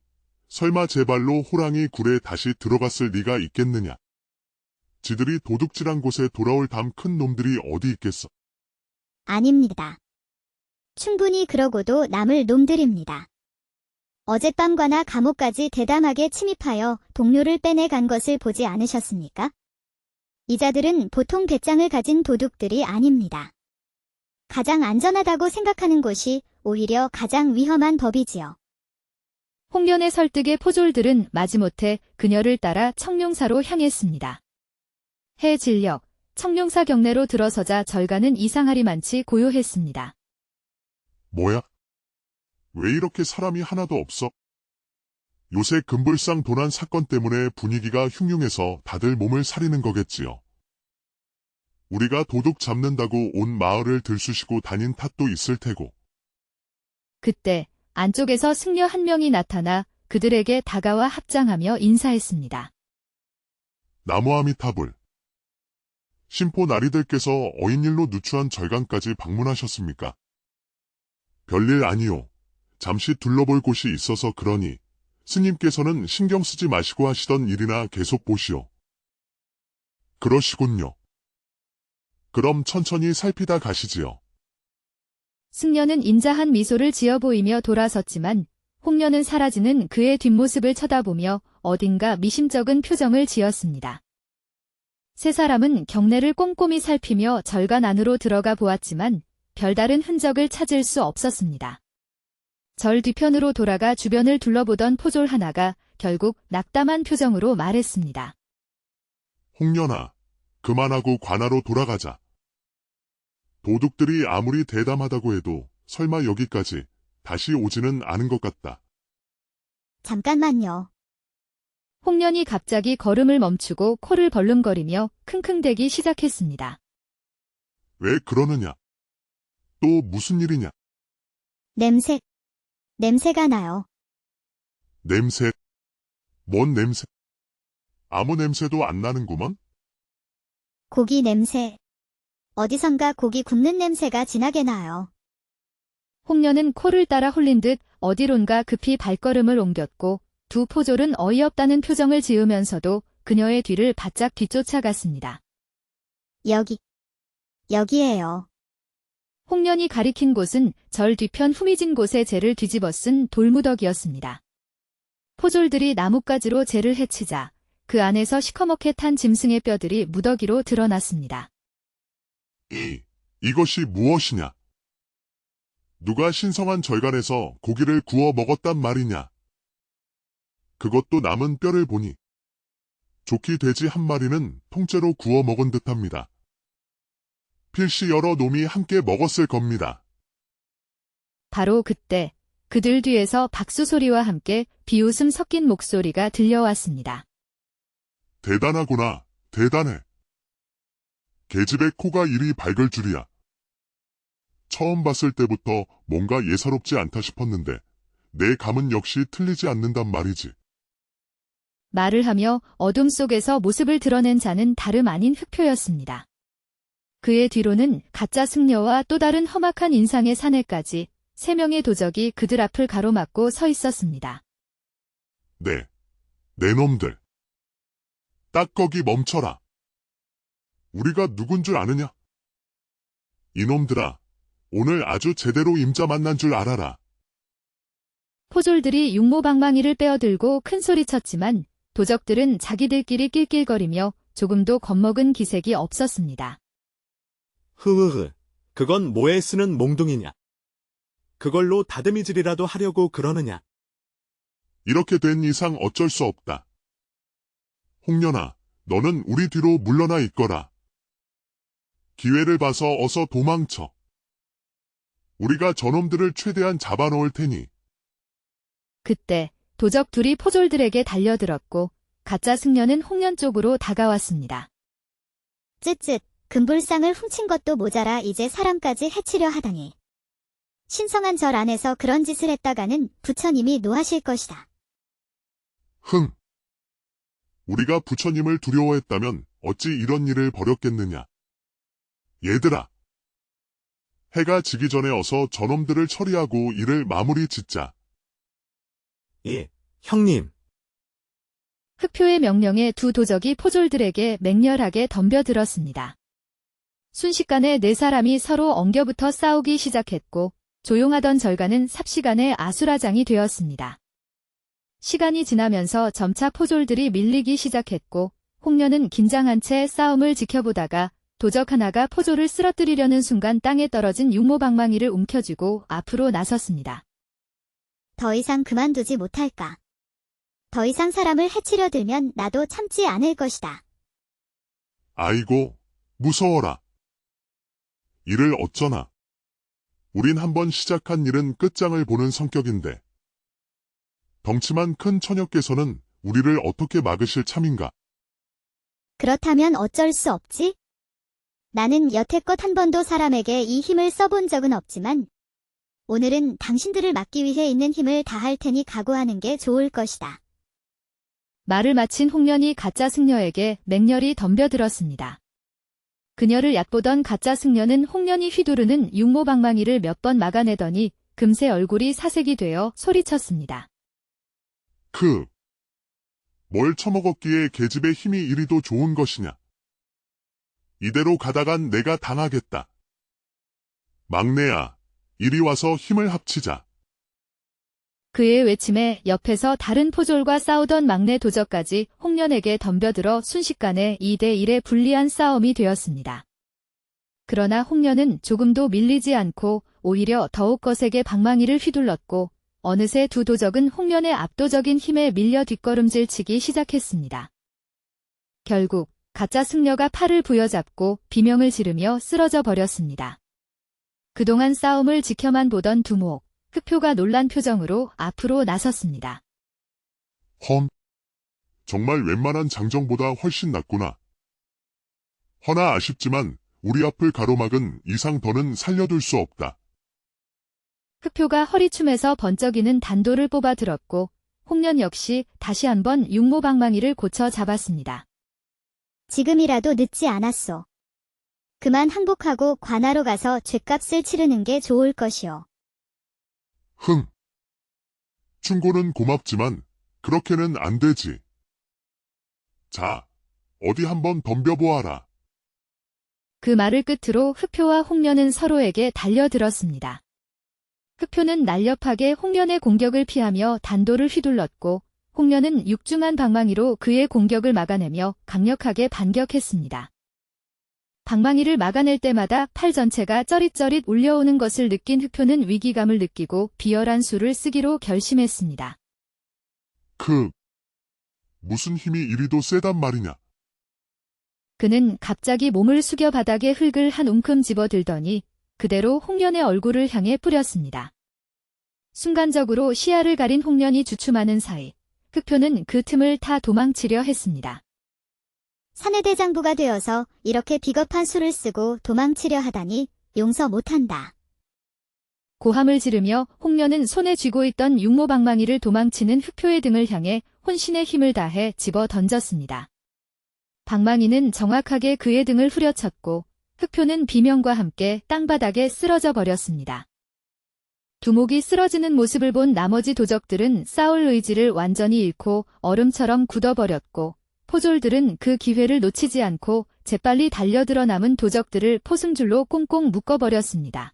설마 제 발로 호랑이 굴에 다시 들어갔을 리가 있겠느냐? 지들이 도둑질한 곳에 돌아올 담 큰 놈들이 어디 있겠어? 아닙니다. 충분히 그러고도 남을 놈들입니다. 어젯밤과나 감옥까지 대담하게 침입하여 동료를 빼내간 것을 보지 않으셨습니까? 이 자들은 보통 배짱을 가진 도둑들이 아닙니다. 가장 안전하다고 생각하는 곳이 오히려 가장 위험한 법이지요. 홍련의 설득에 포졸들은 마지못해 그녀를 따라 청룡사로 향했습니다. 해 진력, 청룡사 경내로 들어서자 절간은 이상하리만치 고요했습니다. 뭐야? 왜 이렇게 사람이 하나도 없어? 요새 금불상 도난 사건 때문에 분위기가 흉흉해서 다들 몸을 사리는 거겠지요. 우리가 도둑 잡는다고 온 마을을 들쑤시고 다닌 탓도 있을 테고. 그때 안쪽에서 승려 한 명이 나타나 그들에게 다가와 합장하며 인사했습니다. 나무아미타불. 심포 나리들께서 어인일로 누추한 절간까지 방문하셨습니까? 별일 아니요. 잠시 둘러볼 곳이 있어서 그러니 스님께서는 신경 쓰지 마시고 하시던 일이나 계속 보시오. 그러시군요. 그럼 천천히 살피다 가시지요. 승려는 인자한 미소를 지어 보이며 돌아섰지만 홍련은 사라지는 그의 뒷모습을 쳐다보며 어딘가 미심쩍은 표정을 지었습니다. 세 사람은 경내를 꼼꼼히 살피며 절간 안으로 들어가 보았지만 별다른 흔적을 찾을 수 없었습니다. 절 뒤편으로 돌아가 주변을 둘러보던 포졸 하나가 결국 낙담한 표정으로 말했습니다. 홍련아, 그만하고 관하로 돌아가자. 도둑들이 아무리 대담하다고 해도 설마 여기까지 다시 오지는 않은 것 같다. 잠깐만요. 홍련이 갑자기 걸음을 멈추고 코를 벌름거리며 킁킁대기 시작했습니다. 왜 그러느냐? 또 무슨 일이냐? 냄새가 나요. 냄새? 뭔 냄새? 아무 냄새도 안 나는구먼? 고기 냄새. 어디선가 고기 굽는 냄새가 진하게 나요. 홍련은 코를 따라 홀린 듯 어디론가 급히 발걸음을 옮겼고 두 포졸은 어이없다는 표정을 지으면서도 그녀의 뒤를 바짝 뒤쫓아갔습니다. 여기에요. 홍련이 가리킨 곳은 절 뒤편 후미진 곳에 재를 뒤집어 쓴 돌무더기였습니다. 포졸들이 나뭇가지로 재를 해치자 그 안에서 시커멓게 탄 짐승의 뼈들이 무더기로 드러났습니다. 이것이 무엇이냐? 누가 신성한 절간에서 고기를 구워 먹었단 말이냐? 그것도 남은 뼈를 보니 좋기 돼지 한 마리는 통째로 구워 먹은 듯합니다. 필시 여러 놈이 함께 먹었을 겁니다. 바로 그때 그들 뒤에서 박수 소리와 함께 비웃음 섞인 목소리가 들려왔습니다. 대단하구나, 대단해. 계집의 코가 이리 밝을 줄이야. 처음 봤을 때부터 뭔가 예사롭지 않다 싶었는데 내 감은 역시 틀리지 않는단 말이지. 말을 하며 어둠 속에서 모습을 드러낸 자는 다름 아닌 흑표였습니다. 그의 뒤로는 가짜 승려와 또 다른 험악한 인상의 사내까지 3명의 도적이 그들 앞을 가로막고 서 있었습니다. 네 놈들. 딱 거기 멈춰라. 우리가 누군 줄 아느냐? 이놈들아, 오늘 아주 제대로 임자 만난 줄 알아라. 포졸들이 육모방망이를 빼어들고 큰 소리쳤지만 도적들은 자기들끼리 낄낄거리며 조금도 겁먹은 기색이 없었습니다. 흐흐흐, 그건 뭐에 쓰는 몽둥이냐? 그걸로 다듬이질이라도 하려고 그러느냐? 이렇게 된 이상 어쩔 수 없다. 홍련아, 너는 우리 뒤로 물러나 있거라. 기회를 봐서 어서 도망쳐. 우리가 저놈들을 최대한 잡아놓을 테니. 그때 도적 둘이 포졸들에게 달려들었고 가짜 승려는 홍련 쪽으로 다가왔습니다. 쯧쯧, 금불상을 훔친 것도 모자라 이제 사람까지 해치려 하다니. 신성한 절 안에서 그런 짓을 했다가는 부처님이 노하실 것이다. 흥. 우리가 부처님을 두려워했다면 어찌 이런 일을 벌였겠느냐. 얘들아. 해가 지기 전에 어서 저놈들을 처리하고 일을 마무리 짓자. 예, 형님. 흑표의 명령에 두 도적이 포졸들에게 맹렬하게 덤벼들었습니다. 순식간에 4사람이 서로 엉겨붙어 싸우기 시작했고 조용하던 절간은 삽시간에 아수라장이 되었습니다. 시간이 지나면서 점차 포졸들이 밀리기 시작했고 홍련은 긴장한 채 싸움을 지켜보다가 도적 하나가 포졸을 쓰러뜨리려는 순간 땅에 떨어진 육모방망이를 움켜쥐고 앞으로 나섰습니다. 더 이상 그만두지 못할까. 더 이상 사람을 해치려 들면 나도 참지 않을 것이다. 아이고, 무서워라. 이를 어쩌나. 우린 한번 시작한 일은 끝장을 보는 성격인데. 덩치만 큰 처녀께서는 우리를 어떻게 막으실 참인가? 그렇다면 어쩔 수 없지? 나는 여태껏 한 번도 사람에게 이 힘을 써본 적은 없지만 오늘은 당신들을 막기 위해 있는 힘을 다할 테니 각오하는 게 좋을 것이다. 말을 마친 홍련이 가짜 승려에게 맹렬히 덤벼들었습니다. 그녀를 얕보던 가짜 승려는 홍련이 휘두르는 육모방망이를 몇 번 막아내더니 금세 얼굴이 사색이 되어 소리쳤습니다. 뭘 처먹었기에 계집의 힘이 이리도 좋은 것이냐. 이대로 가다간 내가 당하겠다. 막내야, 이리 와서 힘을 합치자. 그의 외침에 옆에서 다른 포졸과 싸우던 막내 도적까지 홍련에게 덤벼들어 순식간에 2대1의 불리한 싸움이 되었습니다. 그러나 홍련은 조금도 밀리지 않고 오히려 더욱 거세게 방망이를 휘둘렀고 어느새 두 도적은 홍련의 압도적인 힘에 밀려 뒷걸음질치기 시작했습니다. 결국 가짜 승려가 팔을 부여잡고 비명을 지르며 쓰러져 버렸습니다. 그동안 싸움을 지켜만 보던 두목, 흑표가 놀란 표정으로 앞으로 나섰습니다. 헌, 정말 웬만한 장정보다 훨씬 낫구나. 허나 아쉽지만 우리 앞을 가로막은 이상 더는 살려둘 수 없다. 흑표가 허리춤에서 번쩍이는 단도를 뽑아 들었고 홍련 역시 다시 한번 육모방망이를 고쳐 잡았습니다. 지금이라도 늦지 않았소. 그만 항복하고 관하로 가서 죗값을 치르는 게 좋을 것이오. 충고는 고맙지만 그렇게는 안 되지. 자, 어디 한번 덤벼보아라. 그 말을 끝으로 흑표와 홍련은 서로에게 달려들었습니다. 흑표는 날렵하게 홍련의 공격을 피하며 단도를 휘둘렀고 홍련은 육중한 방망이로 그의 공격을 막아내며 강력하게 반격했습니다. 방망이를 막아낼 때마다 팔 전체가 쩌릿쩌릿 울려오는 것을 느낀 흑표는 위기감을 느끼고 비열한 수를 쓰기로 결심했습니다. 무슨 힘이 이리도 세단 말이냐. 그는 갑자기 몸을 숙여 바닥에 흙을 한 움큼 집어들더니 그대로 홍련의 얼굴을 향해 뿌렸습니다. 순간적으로 시야를 가린 홍련이 주춤하는 사이 흑표는 그 틈을 타 도망치려 했습니다. 사내대장부가 되어서 이렇게 비겁한 수를 쓰고 도망치려 하다니 용서 못한다. 고함을 지르며 홍련은 손에 쥐고 있던 육모방망이를 도망치는 흑표의 등을 향해 혼신의 힘을 다해 집어 던졌습니다. 방망이는 정확하게 그의 등을 후려쳤고 흑표는 비명과 함께 땅바닥에 쓰러져 버렸습니다. 두목이 쓰러지는 모습을 본 나머지 도적들은 싸울 의지를 완전히 잃고 얼음처럼 굳어버렸고 포졸들은 그 기회를 놓치지 않고 재빨리 달려들어 남은 도적들을 포승줄로 꽁꽁 묶어버렸습니다.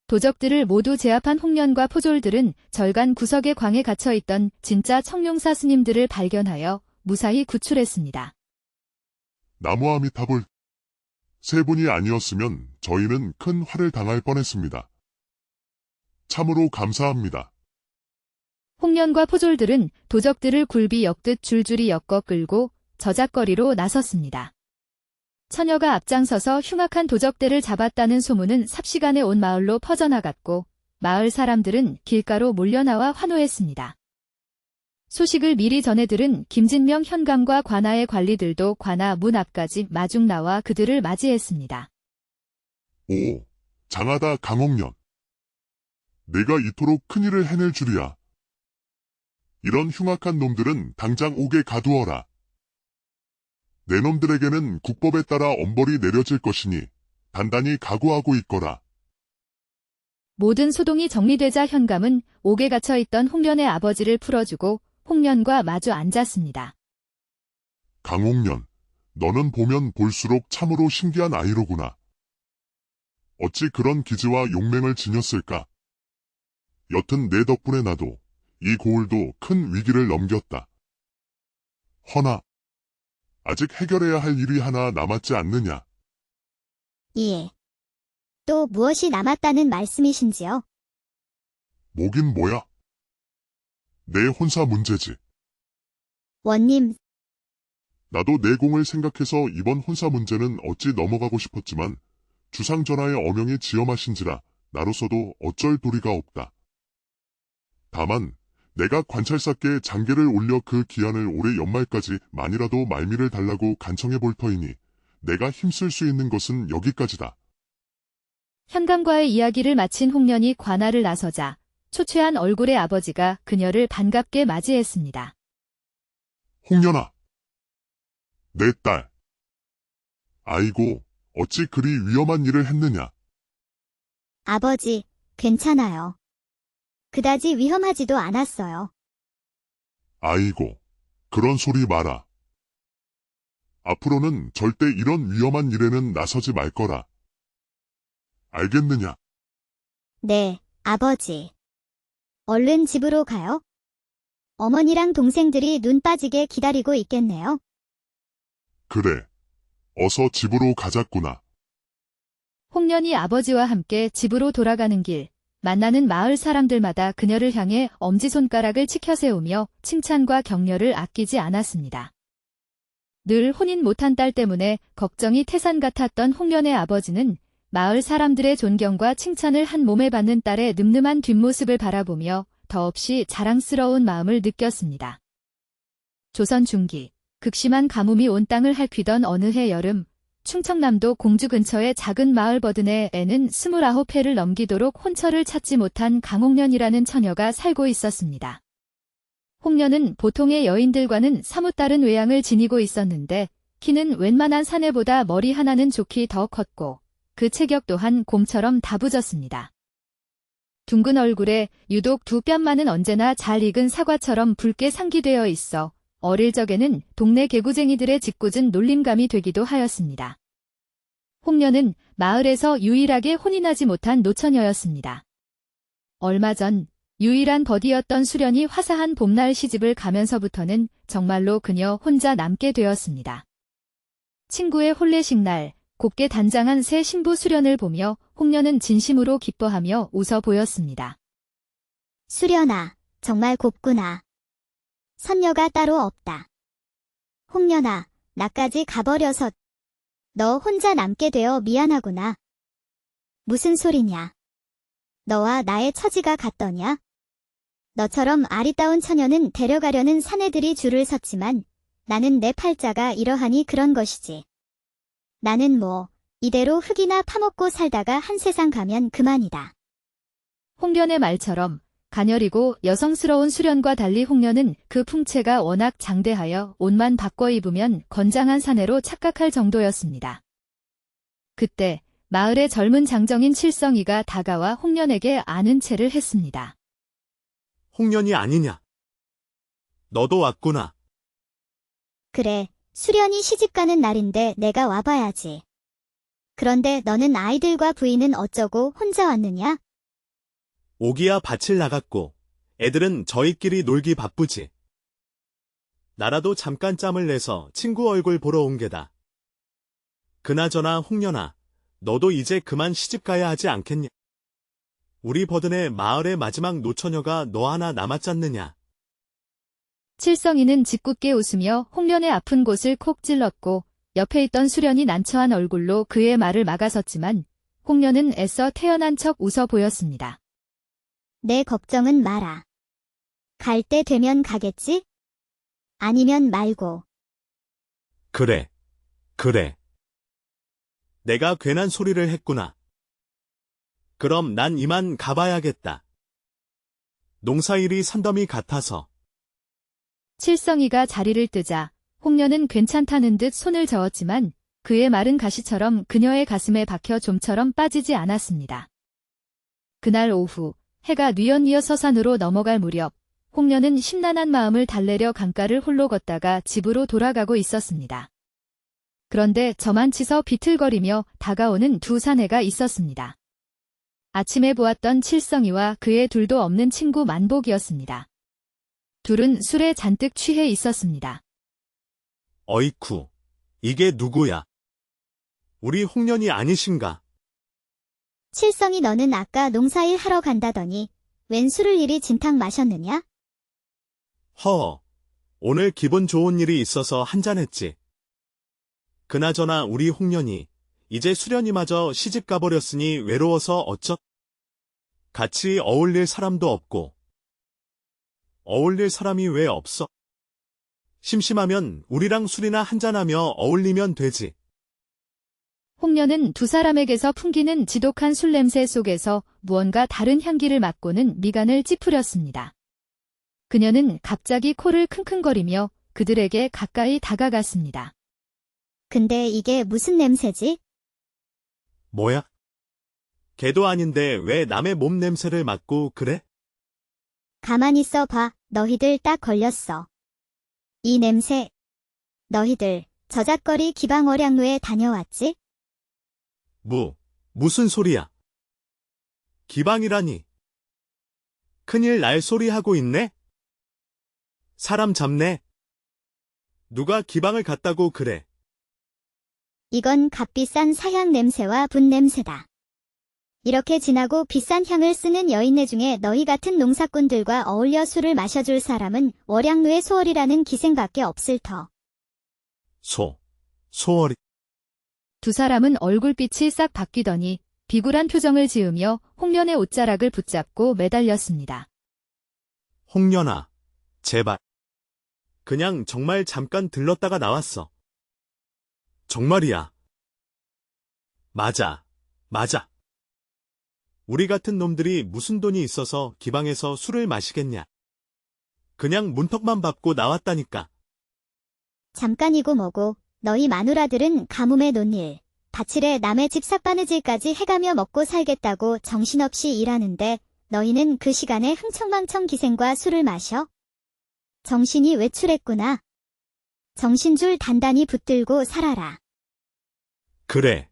도적들을 모두 제압한 홍련과 포졸들은 절간 구석의 광에 갇혀있던 진짜 청룡사 스님들을 발견하여 무사히 구출했습니다. 나무아미타불. 세 분이 아니었으면 저희는 큰 화를 당할 뻔했습니다. 참으로 감사합니다. 홍련과 포졸들은 도적들을 굴비 엮듯 줄줄이 엮어 끌고 저작거리로 나섰습니다. 처녀가 앞장서서 흉악한 도적대를 잡았다는 소문은 삽시간에 온 마을로 퍼져나갔고 마을 사람들은 길가로 몰려나와 환호했습니다. 소식을 미리 전해들은 김진명 현감과 관아의 관리들도 관아 문 앞까지 마중 나와 그들을 맞이했습니다. 오, 장하다 강홍련. 내가 이토록 큰일을 해낼 줄이야. 이런 흉악한 놈들은 당장 옥에 가두어라. 내 놈들에게는 국법에 따라 엄벌이 내려질 것이니 단단히 각오하고 있거라. 모든 소동이 정리되자 현감은 옥에 갇혀있던 홍련의 아버지를 풀어주고 홍련과 마주 앉았습니다. 강홍련, 너는 보면 볼수록 참으로 신기한 아이로구나. 어찌 그런 기지와 용맹을 지녔을까? 여튼 내 덕분에 나도 이 고을도 큰 위기를 넘겼다. 허나 아직 해결해야 할 일이 하나 남았지 않느냐? 예. 또 무엇이 남았다는 말씀이신지요? 뭐긴 뭐야? 내 혼사 문제지. 원님, 나도 내 공을 생각해서 이번 혼사 문제는 어찌 넘어가고 싶었지만 주상전하의 어명이 지엄하신지라 나로서도 어쩔 도리가 없다. 다만 내가 관찰사께 장계를 올려 그 기한을 올해 연말까지 만이라도 말미를 달라고 간청해 볼 터이니 내가 힘쓸 수 있는 것은 여기까지다. 현감과의 이야기를 마친 홍련이 관할을 나서자 초췌한 얼굴의 아버지가 그녀를 반갑게 맞이했습니다. 홍련아, 내 딸. 아이고, 어찌 그리 위험한 일을 했느냐. 아버지, 괜찮아요. 그다지 위험하지도 않았어요. 아이고, 그런 소리 마라. 앞으로는 절대 이런 위험한 일에는 나서지 말 거라. 알겠느냐? 네, 아버지. 얼른 집으로 가요. 어머니랑 동생들이 눈 빠지게 기다리고 있겠네요. 그래, 어서 집으로 가자꾸나. 홍련이 아버지와 함께 집으로 돌아가는 길, 만나는 마을 사람들마다 그녀를 향해 엄지손가락을 치켜세우며 칭찬과 격려를 아끼지 않았습니다. 늘 혼인 못한 딸 때문에 걱정이 태산 같았던 홍련의 아버지는 마을 사람들의 존경과 칭찬을 한 몸에 받는 딸의 늠름한 뒷모습을 바라보며 더없이 자랑스러운 마음을 느꼈습니다. 조선 중기, 극심한 가뭄이 온 땅을 핥히던 어느 해 여름, 충청남도 공주 근처의 작은 마을 버든에 애는 29회를 넘기도록 혼처를 찾지 못한 강홍련이라는 처녀가 살고 있었습니다. 홍련은 보통의 여인들과는 사뭇 다른 외양을 지니고 있었는데 키는 웬만한 사내보다 머리 하나는 좋기 더 컸고 그 체격 또한 곰처럼 다부졌습니다. 둥근 얼굴에 유독 두 뺨만은 언제나 잘 익은 사과처럼 붉게 상기되어 있어 어릴 적에는 동네 개구쟁이들의 짓궂은 놀림감이 되기도 하였습니다. 홍련은 마을에서 유일하게 혼인하지 못한 노처녀였습니다. 얼마 전 유일한 버디였던 수련이 화사한 봄날 시집을 가면서부터는 정말로 그녀 혼자 남게 되었습니다. 친구의 혼례식 날 곱게 단장한 새 신부 수련을 보며 홍련은 진심으로 기뻐하며 웃어 보였습니다. 수련아, 정말 곱구나. 선녀가 따로 없다. 홍련아, 나까지 가버려서 너 혼자 남게 되어 미안하구나. 무슨 소리냐. 너와 나의 처지가 같더냐? 너처럼 아리따운 처녀는 데려가려는 사내들이 줄을 섰지만 나는 내 팔자가 이러하니 그런 것이지. 나는 뭐 이대로 흙이나 파먹고 살다가 한 세상 가면 그만이다. 홍련의 말처럼 가녀리고 여성스러운 수련과 달리 홍련은 그 풍채가 워낙 장대하여 옷만 바꿔 입으면 건장한 사내로 착각할 정도였습니다. 그때 마을의 젊은 장정인 칠성이가 다가와 홍련에게 아는 체를 했습니다. 홍련이 아니냐? 너도 왔구나. 그래, 수련이 시집가는 날인데 내가 와봐야지. 그런데 너는 아이들과 부인은 어쩌고 혼자 왔느냐? 오기야 밭을 나갔고 애들은 저희끼리 놀기 바쁘지. 나라도 잠깐 짬을 내서 친구 얼굴 보러 온 게다. 그나저나 홍련아, 너도 이제 그만 시집가야 하지 않겠냐? 우리 버든의 마을의 마지막 노처녀가 너 하나 남았잖느냐? 칠성이는 짓궂게 웃으며 홍련의 아픈 곳을 콕 찔렀고 옆에 있던 수련이 난처한 얼굴로 그의 말을 막아섰지만 홍련은 애써 태연한 척 웃어 보였습니다. 내 걱정은 마라. 갈 때 되면 가겠지? 아니면 말고. 그래. 내가 괜한 소리를 했구나. 그럼 난 이만 가봐야겠다. 농사일이 산더미 같아서. 칠성이가 자리를 뜨자 홍련은 괜찮다는 듯 손을 저었지만 그의 말은 가시처럼 그녀의 가슴에 박혀 좀처럼 빠지지 않았습니다. 그날 오후 해가 뉘엿뉘엿 서산으로 넘어갈 무렵 홍련은 심란한 마음을 달래려 강가를 홀로 걷다가 집으로 돌아가고 있었습니다. 그런데 저만치서 비틀거리며 다가오는 두 사내가 있었습니다. 아침에 보았던 칠성이와 그의 둘도 없는 친구 만복이었습니다. 둘은 술에 잔뜩 취해 있었습니다. 어이쿠, 이게 누구야? 우리 홍련이 아니신가? 칠성이 너는 아까 농사일 하러 간다더니 웬 술을 이리 진탕 마셨느냐? 허, 오늘 기분 좋은 일이 있어서 한잔했지. 그나저나 우리 홍련이 이제 수련이마저 시집 가버렸으니 외로워서 어쩌? 같이 어울릴 사람도 없고. 어울릴 사람이 왜 없어? 심심하면 우리랑 술이나 한잔하며 어울리면 되지. 홍련은 두 사람에게서 풍기는 지독한 술 냄새 속에서 무언가 다른 향기를 맡고는 미간을 찌푸렸습니다. 그녀는 갑자기 코를 킁킁거리며 그들에게 가까이 다가갔습니다. 근데 이게 무슨 냄새지? 뭐야? 걔도 아닌데 왜 남의 몸 냄새를 맡고 그래? 가만히 있어봐. 너희들 딱 걸렸어. 이 냄새. 너희들 저작거리 기방월양로에 다녀왔지? 무슨 소리야? 기방이라니. 큰일 날 소리 하고 있네? 사람 잡네? 누가 기방을 갔다고 그래? 이건 값비싼 사향 냄새와 분 냄새다. 이렇게 진하고 비싼 향을 쓰는 여인네 중에 너희 같은 농사꾼들과 어울려 술을 마셔줄 사람은 월양로의 소월이라는 기생밖에 없을 터. 소월이. 두 사람은 얼굴빛이 싹 바뀌더니 비굴한 표정을 지으며 홍련의 옷자락을 붙잡고 매달렸습니다. 홍련아, 제발. 그냥 정말 잠깐 들렀다가 나왔어. 정말이야. 맞아. 우리 같은 놈들이 무슨 돈이 있어서 기방에서 술을 마시겠냐. 그냥 문턱만 밟고 나왔다니까. 잠깐이고 뭐고 너희 마누라들은 가뭄에 논일, 다칠에 남의 집 삭바느질까지 해가며 먹고 살겠다고 정신없이 일하는데 너희는 그 시간에 흥청망청 기생과 술을 마셔? 정신이 외출했구나. 정신줄 단단히 붙들고 살아라. 그래.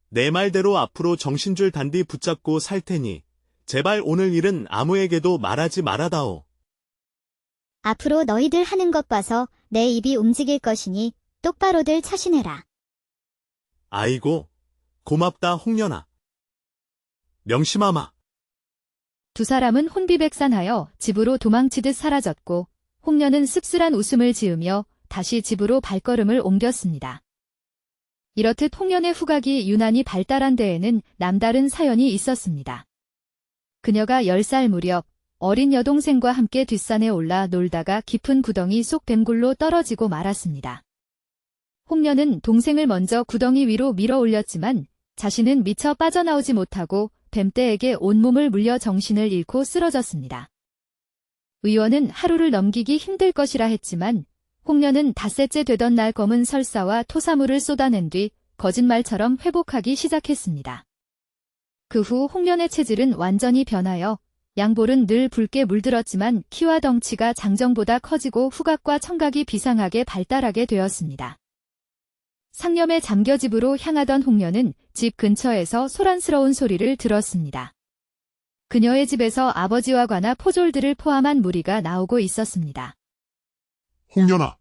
내 말대로 앞으로 정신줄 단디 붙잡고 살 테니 제발 오늘 일은 아무에게도 말하지 말아다오. 앞으로 너희들 하는 것 봐서 내 입이 움직일 것이니 똑바로들 처신해라. 아이고, 고맙다 홍련아. 명심하마. 두 사람은 혼비백산하여 집으로 도망치듯 사라졌고 홍련은 씁쓸한 웃음을 지으며 다시 집으로 발걸음을 옮겼습니다. 이렇듯 홍련의 후각이 유난히 발달한 데에는 남다른 사연이 있었습니다. 그녀가 10살 무렵 어린 여동생과 함께 뒷산에 올라 놀다가 깊은 구덩이 속 뱀굴로 떨어지고 말았습니다. 홍련은 동생을 먼저 구덩이 위로 밀어 올렸지만 자신은 미처 빠져나오지 못하고 뱀떼에게 온몸을 물려 정신을 잃고 쓰러졌습니다. 의원은 하루를 넘기기 힘들 것이라 했지만 홍련은 닷새째 되던 날 검은 설사와 토사물을 쏟아낸 뒤 거짓말처럼 회복하기 시작했습니다. 그 후 홍련의 체질은 완전히 변하여 양볼은 늘 붉게 물들었지만 키와 덩치가 장정보다 커지고 후각과 청각이 비상하게 발달하게 되었습니다. 상념에 잠겨 집으로 향하던 홍련은 집 근처에서 소란스러운 소리를 들었습니다. 그녀의 집에서 아버지와 관아 포졸들을 포함한 무리가 나오고 있었습니다. 홍련아.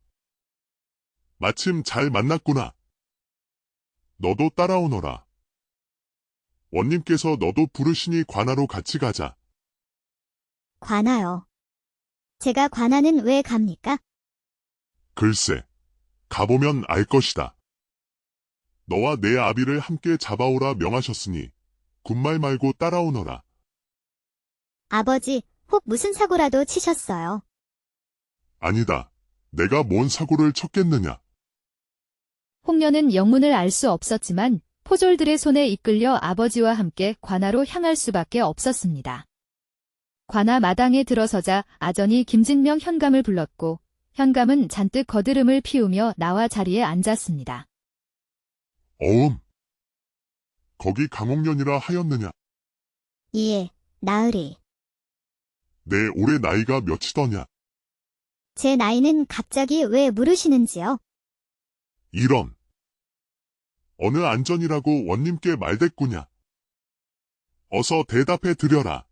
마침 잘 만났구나. 너도 따라오너라. 원님께서 너도 부르시니 관아로 같이 가자. 관아요. 제가 관아는 왜 갑니까? 글쎄, 가보면 알 것이다. 너와 내 아비를 함께 잡아오라 명하셨으니 군말 말고 따라오너라. 아버지, 혹 무슨 사고라도 치셨어요? 아니다. 내가 뭔 사고를 쳤겠느냐. 홍련은 영문을 알 수 없었지만 포졸들의 손에 이끌려 아버지와 함께 관아로 향할 수밖에 없었습니다. 관아 마당에 들어서자 아전이 김진명 현감을 불렀고 현감은 잔뜩 거드름을 피우며 나와 자리에 앉았습니다. 어음. 거기 강홍련이라 하였느냐. 예, 나으리. 내 올해 나이가 몇이더냐. 제 나이는 갑자기 왜 물으시는지요? 이런. 어느 안전이라고 원님께 말댔구냐. 어서 대답해 드려라.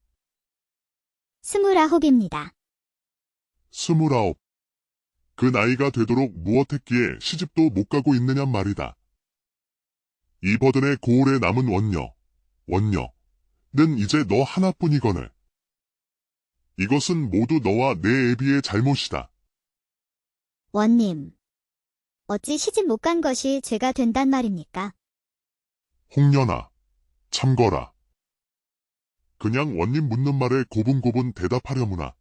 29입니다. 29. 그 나이가 되도록 무엇했기에 시집도 못 가고 있느냔 말이다. 이 버든의 고을에 남은 원녀는 이제 너 하나뿐이거늘. 이것은 모두 너와 내 애비의 잘못이다. 원님. 어찌 시집 못 간 것이 죄가 된단 말입니까? 홍련아, 참거라. 그냥 원님 묻는 말에 고분고분 대답하려무나.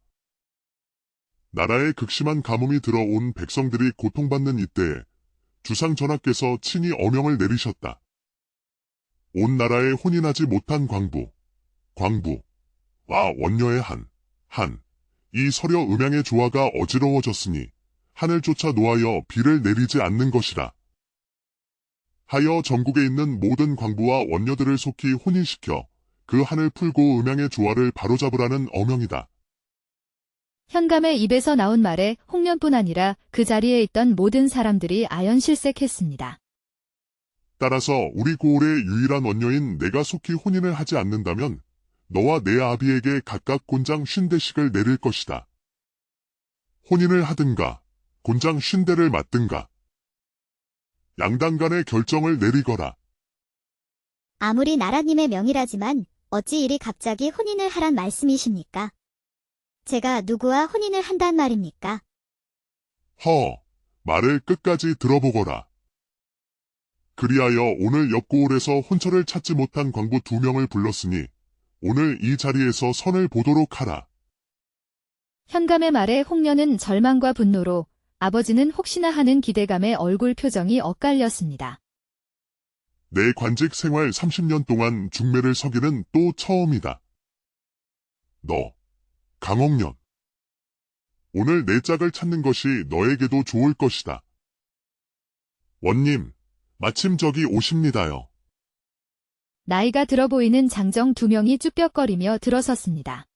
나라에 극심한 가뭄이 들어온 백성들이 고통받는 이때에 주상 전하께서 친히 어명을 내리셨다. 온 나라에 혼인하지 못한 광부와 원녀의 이 서려 음양의 조화가 어지러워졌으니 하늘조차 노하여 비를 내리지 않는 것이라. 하여 전국에 있는 모든 광부와 원녀들을 속히 혼인시켜 그 한을 풀고 음양의 조화를 바로잡으라는 어명이다. 현감의 입에서 나온 말에 홍련뿐 아니라 그 자리에 있던 모든 사람들이 아연실색했습니다. 따라서 우리 고을의 유일한 원녀인 내가 속히 혼인을 하지 않는다면 너와 내 아비에게 각각 곤장 50대씩을 내릴 것이다. 혼인을 하든가 곤장 50대를 맞든가 양당 간의 결정을 내리거라. 아무리 나라님의 명이라지만 어찌 이리 갑자기 혼인을 하란 말씀이십니까? 제가 누구와 혼인을 한단 말입니까? 말을 끝까지 들어보거라. 그리하여 오늘 옆고을에서 혼처를 찾지 못한 광부 2명을 불렀으니 오늘 이 자리에서 선을 보도록 하라. 현감의 말에 홍련은 절망과 분노로, 아버지는 혹시나 하는 기대감에 얼굴 표정이 엇갈렸습니다. 내 관직 생활 30년 동안 중매를 서기는 또 처음이다. 너, 강옥년. 오늘 내 짝을 찾는 것이 너에게도 좋을 것이다. 원님, 마침 저기 오십니다요. 나이가 들어 보이는 장정 2명이 쭈뼛거리며 들어섰습니다.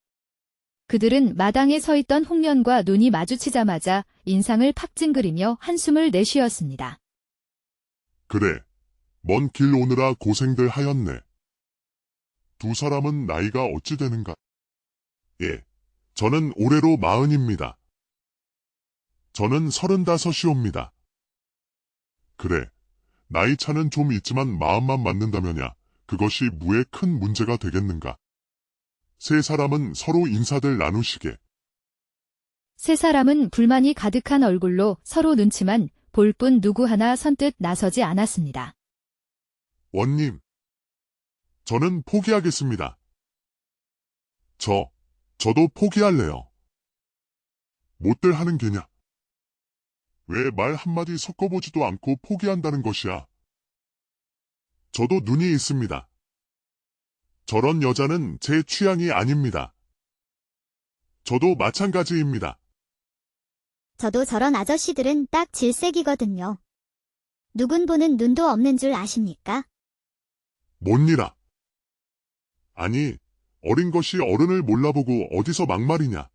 그들은 마당에 서 있던 홍련과 눈이 마주치자마자 인상을 팍 찡그리며 한숨을 내쉬었습니다. 그래, 먼 길 오느라 고생들 하였네. 2 사람은 나이가 어찌 되는가? 예, 저는 올해로 40입니다. 저는 35이옵니다. 그래, 나이 차는 좀 있지만 마음만 맞는다면야 그것이 무에 큰 문제가 되겠는가? 3 사람은 서로 인사들 나누시게. 3 사람은 불만이 가득한 얼굴로 서로 눈치만 볼 뿐 누구 하나 선뜻 나서지 않았습니다. 원님, 저는 포기하겠습니다. 저도 포기할래요. 못들 하는 게냐? 왜 말 한마디 섞어보지도 않고 포기한다는 것이야? 저도 눈이 있습니다. 저런 여자는 제 취향이 아닙니다. 저도 마찬가지입니다. 저도 저런 아저씨들은 딱 질색이거든요. 누군 보는 눈도 없는 줄 아십니까? 뭔니라? 아니, 어린 것이 어른을 몰라보고 어디서 막말이냐?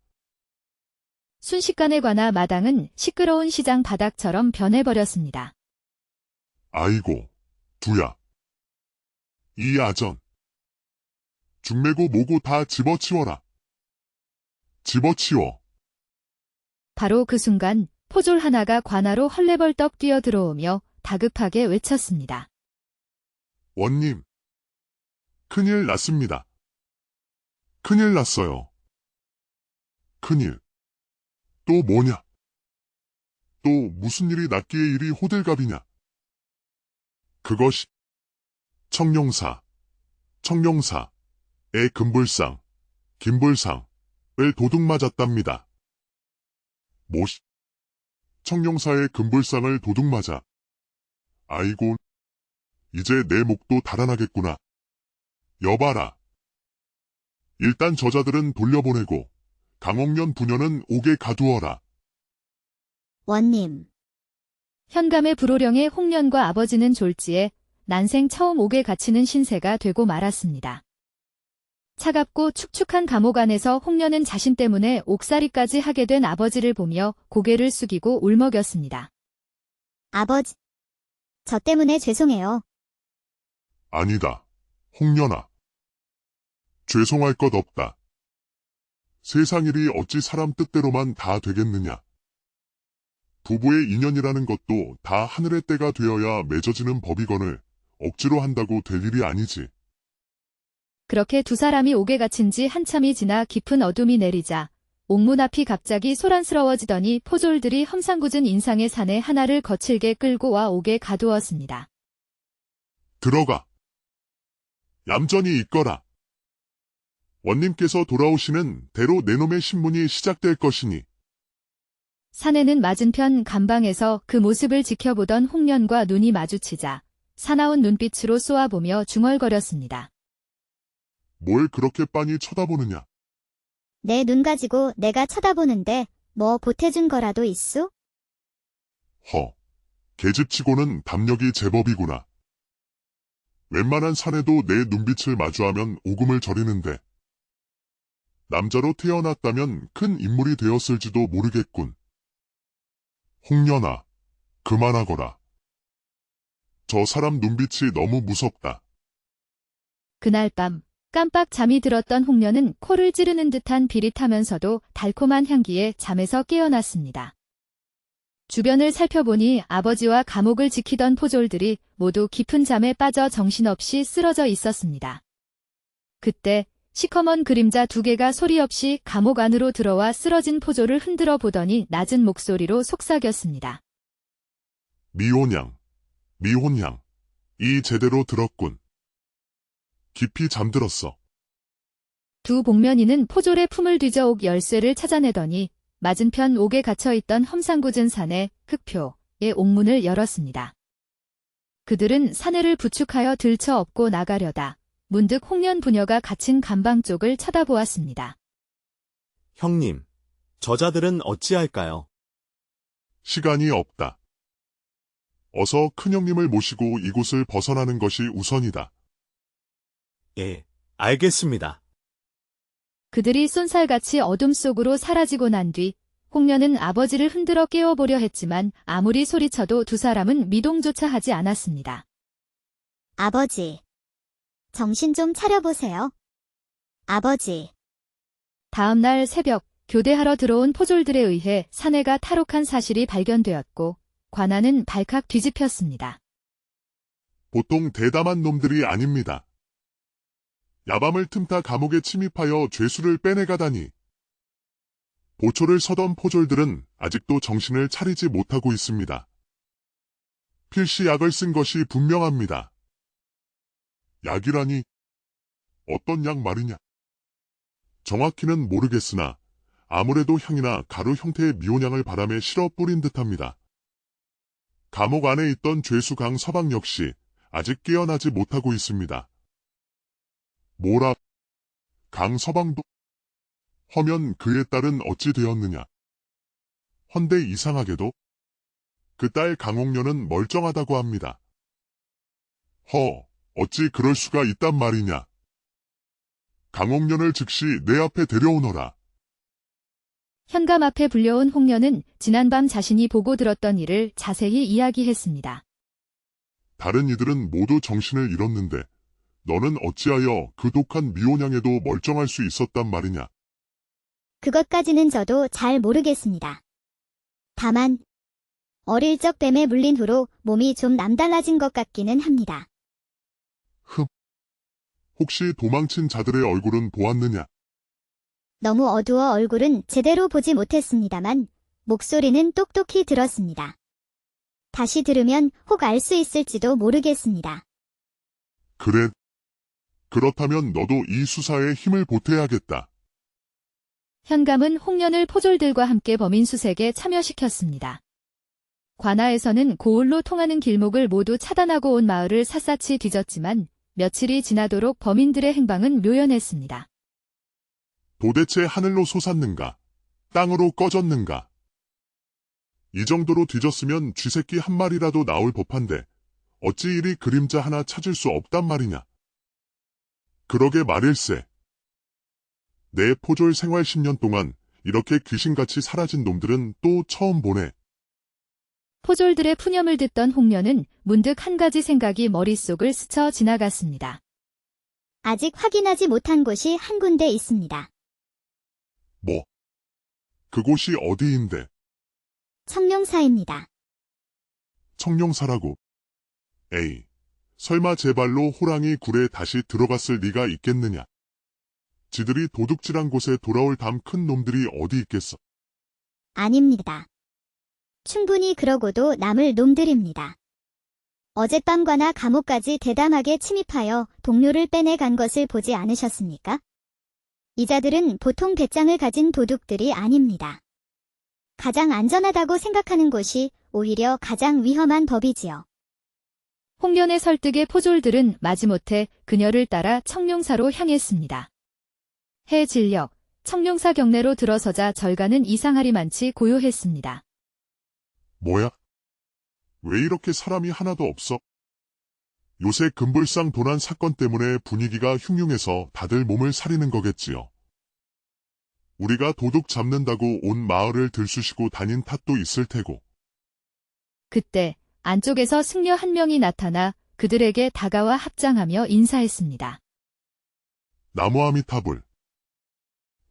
순식간에 관아 마당은 시끄러운 시장 바닥처럼 변해버렸습니다. 아이고, 두야. 이 아전. 중매고 뭐고 다 집어치워라. 집어치워. 바로 그 순간 포졸 하나가 관아로 헐레벌떡 뛰어들어오며 다급하게 외쳤습니다. 원님. 큰일 났습니다. 큰일 났어요. 큰일. 또 뭐냐? 또 무슨 일이 났기에 이리 호들갑이냐? 그것이 청룡사의 김불상을 도둑맞았답니다. 뭐시? 청룡사의 금불상을 도둑맞아. 아이고, 이제 내 목도 달아나겠구나. 여봐라. 일단 저자들은 돌려보내고 강옥년 부녀는 옥에 가두어라. 원님. 현감의 불호령에 홍련과 아버지는 졸지에 난생 처음 옥에 갇히는 신세가 되고 말았습니다. 차갑고 축축한 감옥 안에서 홍련은 자신 때문에 옥살이까지 하게 된 아버지를 보며 고개를 숙이고 울먹였습니다. 아버지. 저 때문에 죄송해요. 아니다. 홍련아. 죄송할 것 없다. 세상 일이 어찌 사람 뜻대로만 다 되겠느냐. 부부의 인연이라는 것도 다 하늘의 때가 되어야 맺어지는 법이거늘 억지로 한다고 될 일이 아니지. 그렇게 2 사람이 옥에 갇힌 지 한참이 지나 깊은 어둠이 내리자 옥문 앞이 갑자기 소란스러워지더니 포졸들이 험상궂은 인상의 산에 하나를 거칠게 끌고 와 옥에 가두었습니다. 들어가. 얌전히 있거라. 원님께서 돌아오시는 대로 내놈의 신문이 시작될 것이니. 사내는 맞은편 감방에서 그 모습을 지켜보던 홍련과 눈이 마주치자 사나운 눈빛으로 쏘아보며 중얼거렸습니다. 뭘 그렇게 빤히 쳐다보느냐. 내 눈 가지고 내가 쳐다보는데 뭐 보태준 거라도 있어? 허, 계집치고는 담력이 제법이구나. 웬만한 사내도 내 눈빛을 마주하면 오금을 저리는데 남자로 태어났다면 큰 인물이 되었을지도 모르겠군. 홍련아, 그만하거라. 저 사람 눈빛이 너무 무섭다. 그날 밤 깜빡 잠이 들었던 홍련은 코를 찌르는 듯한 비릿하면서도 달콤한 향기에 잠에서 깨어났습니다. 주변을 살펴보니 아버지와 감옥을 지키던 포졸들이 모두 깊은 잠에 빠져 정신없이 쓰러져 있었습니다. 그때 시커먼 그림자 2개가 소리 없이 감옥 안으로 들어와 쓰러진 포졸을 흔들어 보더니 낮은 목소리로 속삭였습니다. 미혼양, 미혼양, 이 제대로 들었군. 깊이 잠들었어. 두 복면이는 포졸의 품을 뒤져 옥 열쇠를 찾아내더니 맞은편 옥에 갇혀있던 험상궂은 산의 흑표의 옥문을 열었습니다. 그들은 사내를 부축하여 들쳐 업고 나가려다 문득 홍련 부녀가 갇힌 감방 쪽을 쳐다보았습니다. 형님, 저자들은 어찌할까요? 시간이 없다. 어서 큰형님을 모시고 이곳을 벗어나는 것이 우선이다. 예, 알겠습니다. 그들이 쏜살같이 어둠 속으로 사라지고 난 뒤 홍련은 아버지를 흔들어 깨워보려 했지만 아무리 소리쳐도 두 사람은 미동조차 하지 않았습니다. 아버지. 정신 좀 차려보세요. 아버지. 다음 날 새벽 교대하러 들어온 포졸들에 의해 사내가 탈옥한 사실이 발견되었고 관아는 발칵 뒤집혔습니다. 보통 대담한 놈들이 아닙니다. 야밤을 틈타 감옥에 침입하여 죄수를 빼내가다니. 보초를 서던 포졸들은 아직도 정신을 차리지 못하고 있습니다. 필시 약을 쓴 것이 분명합니다. 약이라니 어떤 약 말이냐? 정확히는 모르겠으나 아무래도 향이나 가루 형태의 미온향을 바람에 실어 뿌린 듯합니다. 감옥 안에 있던 죄수 강서방 역시 아직 깨어나지 못하고 있습니다. 뭐라? 강서방도? 허면 그의 딸은 어찌 되었느냐? 헌데 이상하게도 그 딸 강옥녀는 멀쩡하다고 합니다. 어찌 그럴 수가 있단 말이냐? 강옥년을 즉시 내 앞에 데려오너라. 현감 앞에 불려온 홍련은 지난밤 자신이 보고 들었던 일을 자세히 이야기했습니다. 다른 이들은 모두 정신을 잃었는데 너는 어찌하여 그 독한 미온향에도 멀쩡할 수 있었단 말이냐? 그것까지는 저도 잘 모르겠습니다. 다만 어릴 적 뱀에 물린 후로 몸이 좀 남달라진 것 같기는 합니다. 혹시 도망친 자들의 얼굴은 보았느냐? 너무 어두워 얼굴은 제대로 보지 못했습니다만 목소리는 똑똑히 들었습니다. 다시 들으면 혹 알 수 있을지도 모르겠습니다. 그래. 그렇다면 너도 이 수사에 힘을 보태야겠다. 현감은 홍련을 포졸들과 함께 범인 수색에 참여시켰습니다. 관아에서는 고을로 통하는 길목을 모두 차단하고 온 마을을 샅샅이 뒤졌지만 며칠이 지나도록 범인들의 행방은 묘연했습니다. 도대체 하늘로 솟았는가? 땅으로 꺼졌는가? 이 정도로 뒤졌으면 쥐새끼 한 마리라도 나올 법한데 어찌 이리 그림자 하나 찾을 수 없단 말이냐? 그러게 말일세. 내 포졸 생활 10년 동안 이렇게 귀신같이 사라진 놈들은 또 처음 보네. 포졸들의 푸념을 듣던 홍련은 문득 한 가지 생각이 머릿속을 스쳐 지나갔습니다. 아직 확인하지 못한 곳이 한 군데 있습니다. 뭐? 그곳이 어디인데? 청룡사입니다. 청룡사라고. 에이, 설마 제 발로 호랑이 굴에 다시 들어갔을 리가 있겠느냐? 지들이 도둑질한 곳에 돌아올 담 큰 놈들이 어디 있겠어. 아닙니다. 충분히 그러고도 남을 놈들입니다. 어젯밤과나 감옥까지 대담하게 침입하여 동료를 빼내간 것을 보지 않으셨습니까? 이 자들은 보통 배짱을 가진 도둑들이 아닙니다. 가장 안전하다고 생각하는 곳이 오히려 가장 위험한 법이지요. 홍련의 설득에 포졸들은 마지못해 그녀를 따라 청룡사로 향했습니다. 해 진력, 청룡사 경내로 들어서자 절간은 이상하리만치 고요했습니다. 뭐야? 왜 이렇게 사람이 하나도 없어? 요새 금불상 도난 사건 때문에 분위기가 흉흉해서 다들 몸을 사리는 거겠지요. 우리가 도둑 잡는다고 온 마을을 들쑤시고 다닌 탓도 있을 테고. 그때 안쪽에서 승려 한 명이 나타나 그들에게 다가와 합장하며 인사했습니다. 나무아미타불.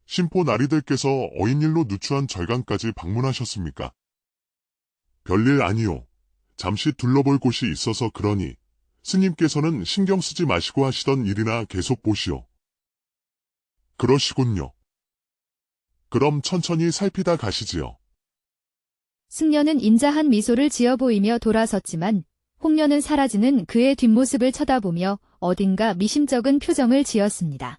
심포 나리들께서 어인일로 누추한 절간까지 방문하셨습니까? 별일 아니요. 잠시 둘러볼 곳이 있어서 그러니 스님께서는 신경 쓰지 마시고 하시던 일이나 계속 보시오. 그러시군요. 그럼 천천히 살피다 가시지요. 승려는 인자한 미소를 지어 보이며 돌아섰지만 홍련은 사라지는 그의 뒷모습을 쳐다보며 어딘가 미심쩍은 표정을 지었습니다.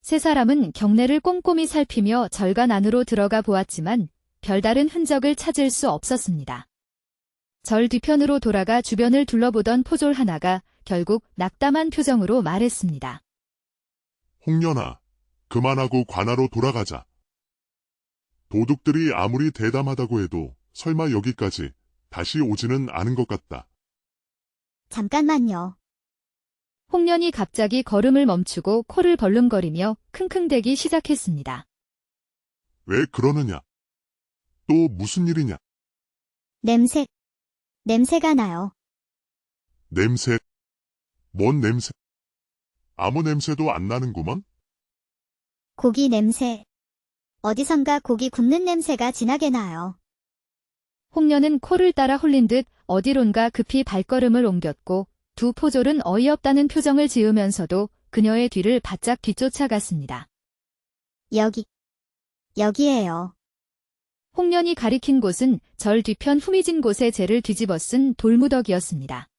세 사람은 경내를 꼼꼼히 살피며 절간 안으로 들어가 보았지만 별다른 흔적을 찾을 수 없었습니다. 절 뒤편으로 돌아가 주변을 둘러보던 포졸 하나가 결국 낙담한 표정으로 말했습니다. 홍련아, 그만하고 관하로 돌아가자. 도둑들이 아무리 대담하다고 해도 설마 여기까지 다시 오지는 않은 것 같다. 잠깐만요. 홍련이 갑자기 걸음을 멈추고 코를 벌름거리며 킁킁대기 시작했습니다. 왜 그러느냐? 또 무슨 일이냐? 냄새가 나요. 냄새? 뭔 냄새? 아무 냄새도 안 나는구먼? 고기 냄새. 어디선가 고기 굽는 냄새가 진하게 나요. 홍련은 코를 따라 홀린 듯 어디론가 급히 발걸음을 옮겼고 두 포졸은 어이없다는 표정을 지으면서도 그녀의 뒤를 바짝 뒤쫓아갔습니다. 여기에요. 홍련이 가리킨 곳은 절 뒤편 후미진 곳에 재를 뒤집어 쓴 돌무더기였습니다.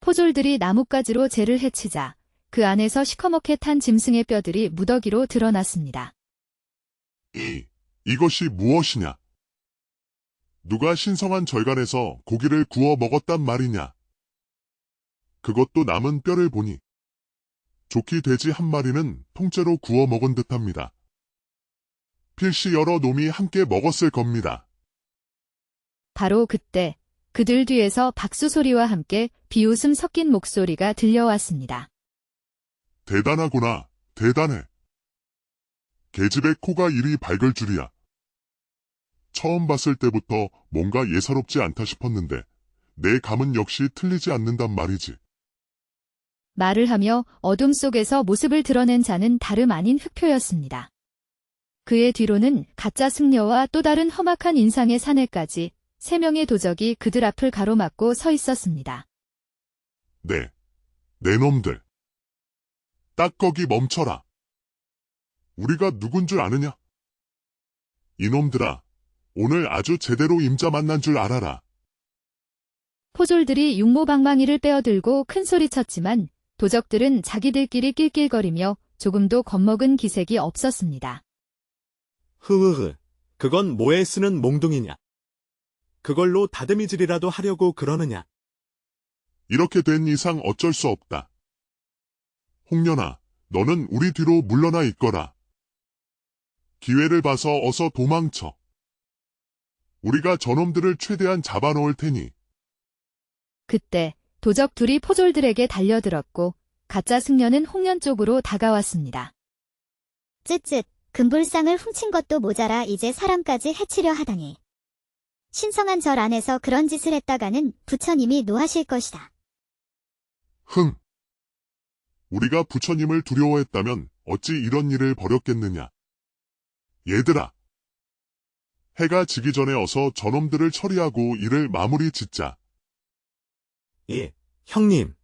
포졸들이 나뭇가지로 재를 헤치자 그 안에서 시커멓게 탄 짐승의 뼈들이 무더기로 드러났습니다. 이것이 무엇이냐? 누가 신성한 절간에서 고기를 구워 먹었단 말이냐? 그것도 남은 뼈를 보니 좋기 돼지 한 마리는 통째로 구워 먹은 듯합니다. 필시 여러 놈이 함께 먹었을 겁니다. 바로 그때 그들 뒤에서 박수 소리와 함께 비웃음 섞인 목소리가 들려왔습니다. 대단하구나, 대단해. 계집의 코가 이리 밝을 줄이야. 처음 봤을 때부터 뭔가 예사롭지 않다 싶었는데 내 감은 역시 틀리지 않는단 말이지. 말을 하며 어둠 속에서 모습을 드러낸 자는 다름 아닌 흑표였습니다. 그의 뒤로는 가짜 승려와 또 다른 험악한 인상의 사내까지 3명의 도적이 그들 앞을 가로막고 서 있었습니다. 네 놈들. 딱 거기 멈춰라. 우리가 누군 줄 아느냐? 이놈들아, 오늘 아주 제대로 임자 만난 줄 알아라. 포졸들이 육모방망이를 빼어들고 큰소리쳤지만 도적들은 자기들끼리 낄낄거리며 조금도 겁먹은 기색이 없었습니다. 흐흐흐, 그건 뭐에 쓰는 몽둥이냐? 그걸로 다듬이질이라도 하려고 그러느냐? 이렇게 된 이상 어쩔 수 없다. 홍련아, 너는 우리 뒤로 물러나 있거라. 기회를 봐서 어서 도망쳐. 우리가 저놈들을 최대한 잡아놓을 테니. 그때 도적 둘이 포졸들에게 달려들었고 가짜 승려는 홍련 쪽으로 다가왔습니다. 쯧쯧, 금불상을 훔친 것도 모자라 이제 사람까지 해치려 하다니. 신성한 절 안에서 그런 짓을 했다가는 부처님이 노하실 것이다. 흥. 우리가 부처님을 두려워했다면 어찌 이런 일을 벌였겠느냐. 얘들아. 해가 지기 전에 어서 저놈들을 처리하고 일을 마무리 짓자. 예, 형님.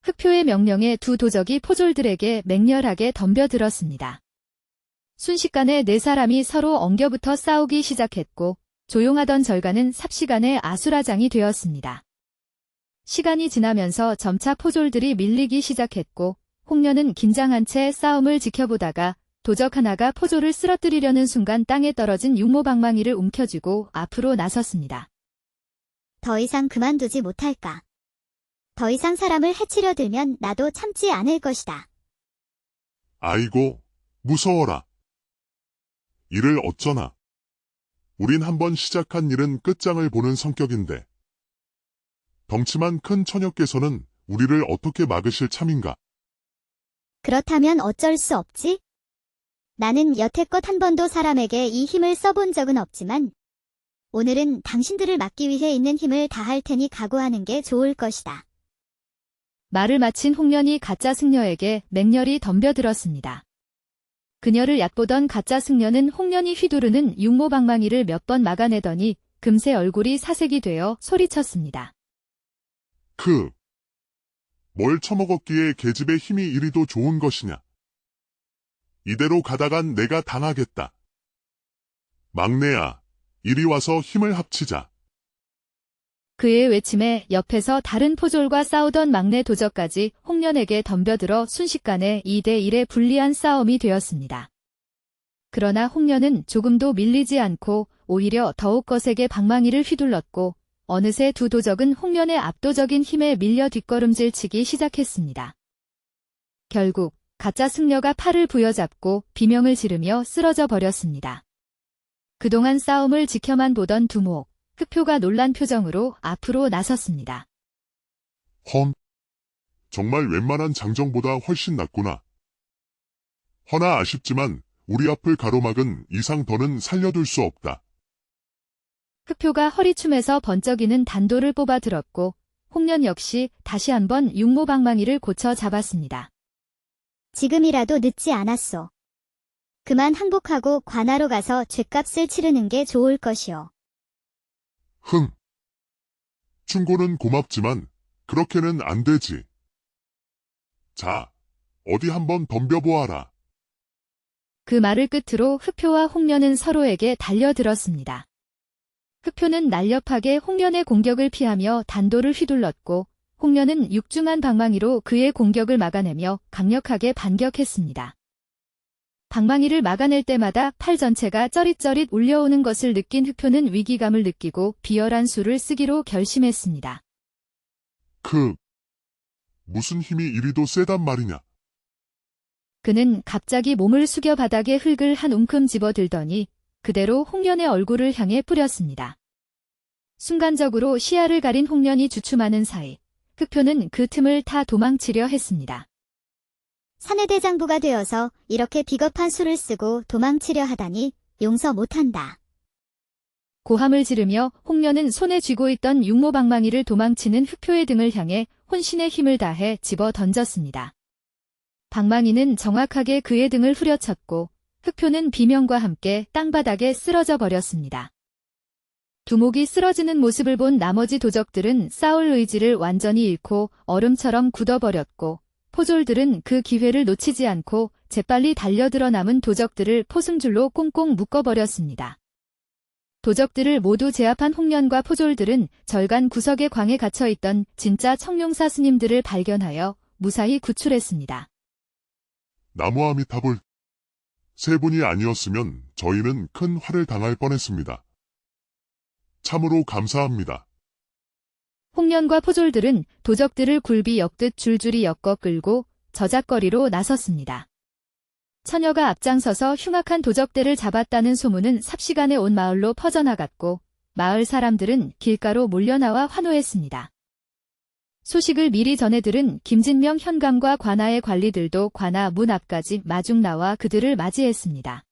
흑표의 명령에 두 도적이 포졸들에게 맹렬하게 덤벼들었습니다. 순식간에 네 사람이 서로 엉겨붙어 싸우기 시작했고 조용하던 절간은 삽시간에 아수라장이 되었습니다. 시간이 지나면서 점차 포졸들이 밀리기 시작했고 홍련은 긴장한 채 싸움을 지켜보다가 도적 하나가 포졸을 쓰러뜨리려는 순간 땅에 떨어진 육모방망이를 움켜쥐고 앞으로 나섰습니다. 더 이상 그만두지 못할까? 더 이상 사람을 해치려 들면 나도 참지 않을 것이다. 아이고, 무서워라. 이를 어쩌나. 우린 한번 시작한 일은 끝장을 보는 성격인데. 덩치만 큰 처녀께서는 우리를 어떻게 막으실 참인가? 그렇다면 어쩔 수 없지? 나는 여태껏 한 번도 사람에게 이 힘을 써본 적은 없지만 오늘은 당신들을 막기 위해 있는 힘을 다할 테니 각오하는 게 좋을 것이다. 말을 마친 홍련이 가짜 승려에게 맹렬히 덤벼들었습니다. 그녀를 얕보던 가짜 승려는 홍련이 휘두르는 육모방망이를 몇 번 막아내더니 금세 얼굴이 사색이 되어 소리쳤습니다. 뭘 처먹었기에 계집의 힘이 이리도 좋은 것이냐. 이대로 가다간 내가 당하겠다. 막내야, 이리 와서 힘을 합치자. 그의 외침에 옆에서 다른 포졸과 싸우던 막내 도적까지 홍련에게 덤벼들어 순식간에 2대1의 불리한 싸움이 되었습니다. 그러나 홍련은 조금도 밀리지 않고 오히려 더욱 거세게 방망이를 휘둘렀고 어느새 두 도적은 홍련의 압도적인 힘에 밀려 뒷걸음질치기 시작했습니다. 결국 가짜 승려가 팔을 부여잡고 비명을 지르며 쓰러져 버렸습니다. 그동안 싸움을 지켜만 보던 두목, 흑표가 놀란 표정으로 앞으로 나섰습니다. 험, 정말 웬만한 장정보다 훨씬 낫구나. 허나 아쉽지만 우리 앞을 가로막은 이상 더는 살려둘 수 없다. 흑표가 허리춤에서 번쩍이는 단도를 뽑아 들었고 홍련 역시 다시 한번 육모방망이를 고쳐 잡았습니다. 지금이라도 늦지 않았소. 그만 항복하고 관하로 가서 죗값을 치르는 게 좋을 것이오. 충고는 고맙지만 그렇게는 안 되지. 자, 어디 한번 덤벼보아라. 그 말을 끝으로 흑표와 홍련은 서로에게 달려들었습니다. 흑표는 날렵하게 홍련의 공격을 피하며 단도를 휘둘렀고 홍련은 육중한 방망이로 그의 공격을 막아내며 강력하게 반격했습니다. 방망이를 막아낼 때마다 팔 전체가 쩌릿쩌릿 울려오는 것을 느낀 흑표는 위기감을 느끼고 비열한 수를 쓰기로 결심했습니다. 무슨 힘이 이리도 세단 말이냐. 그는 갑자기 몸을 숙여 바닥에 흙을 한 움큼 집어들더니 그대로 홍련의 얼굴을 향해 뿌렸습니다. 순간적으로 시야를 가린 홍련이 주춤하는 사이 흑표는 그 틈을 타 도망치려 했습니다. 사내대장부가 되어서 이렇게 비겁한 수를 쓰고 도망치려 하다니 용서 못한다. 고함을 지르며 홍련은 손에 쥐고 있던 육모방망이를 도망치는 흑표의 등을 향해 혼신의 힘을 다해 집어 던졌습니다. 방망이는 정확하게 그의 등을 후려쳤고 흑표는 비명과 함께 땅바닥에 쓰러져 버렸습니다. 두목이 쓰러지는 모습을 본 나머지 도적들은 싸울 의지를 완전히 잃고 얼음처럼 굳어버렸고 포졸들은 그 기회를 놓치지 않고 재빨리 달려들어 남은 도적들을 포승줄로 꽁꽁 묶어버렸습니다. 도적들을 모두 제압한 홍련과 포졸들은 절간 구석의 광에 갇혀있던 진짜 청룡사 스님들을 발견하여 무사히 구출했습니다. 나무아미타불. 세 분이 아니었으면 저희는 큰 화를 당할 뻔했습니다. 참으로 감사합니다. 홍련과 포졸들은 도적들을 굴비 엮듯 줄줄이 엮어 끌고 저작거리로 나섰습니다. 처녀가 앞장서서 흉악한 도적대를 잡았다는 소문은 삽시간에 온 마을로 퍼져나갔고 마을 사람들은 길가로 몰려나와 환호했습니다. 소식을 미리 전해 들은 김진명 현감과 관아의 관리들도 관아 문 앞까지 마중 나와 그들을 맞이했습니다.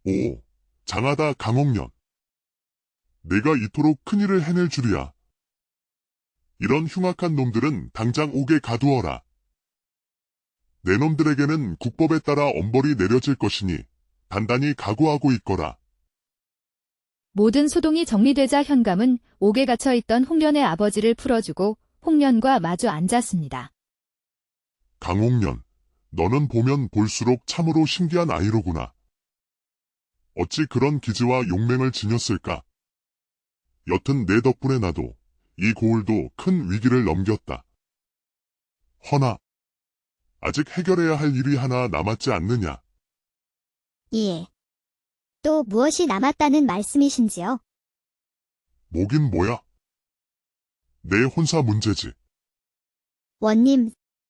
오, 장하다 강홍련. 내가 이토록 큰일을 해낼 줄이야. 이런 흉악한 놈들은 당장 옥에 가두어라. 내 놈들에게는 국법에 따라 엄벌이 내려질 것이니 단단히 각오하고 있거라. 모든 소동이 정리되자 현감은 옥에 갇혀있던 홍련의 아버지를 풀어주고 홍련과 마주 앉았습니다. 강옥년, 너는 보면 볼수록 참으로 신기한 아이로구나. 어찌 그런 기지와 용맹을 지녔을까? 여튼 내 덕분에 나도 이 고을도 큰 위기를 넘겼다. 허나, 아직 해결해야 할 일이 하나 남았지 않느냐? 예. 또 무엇이 남았다는 말씀이신지요? 뭐긴 뭐야? 내 혼사 문제지. 원님,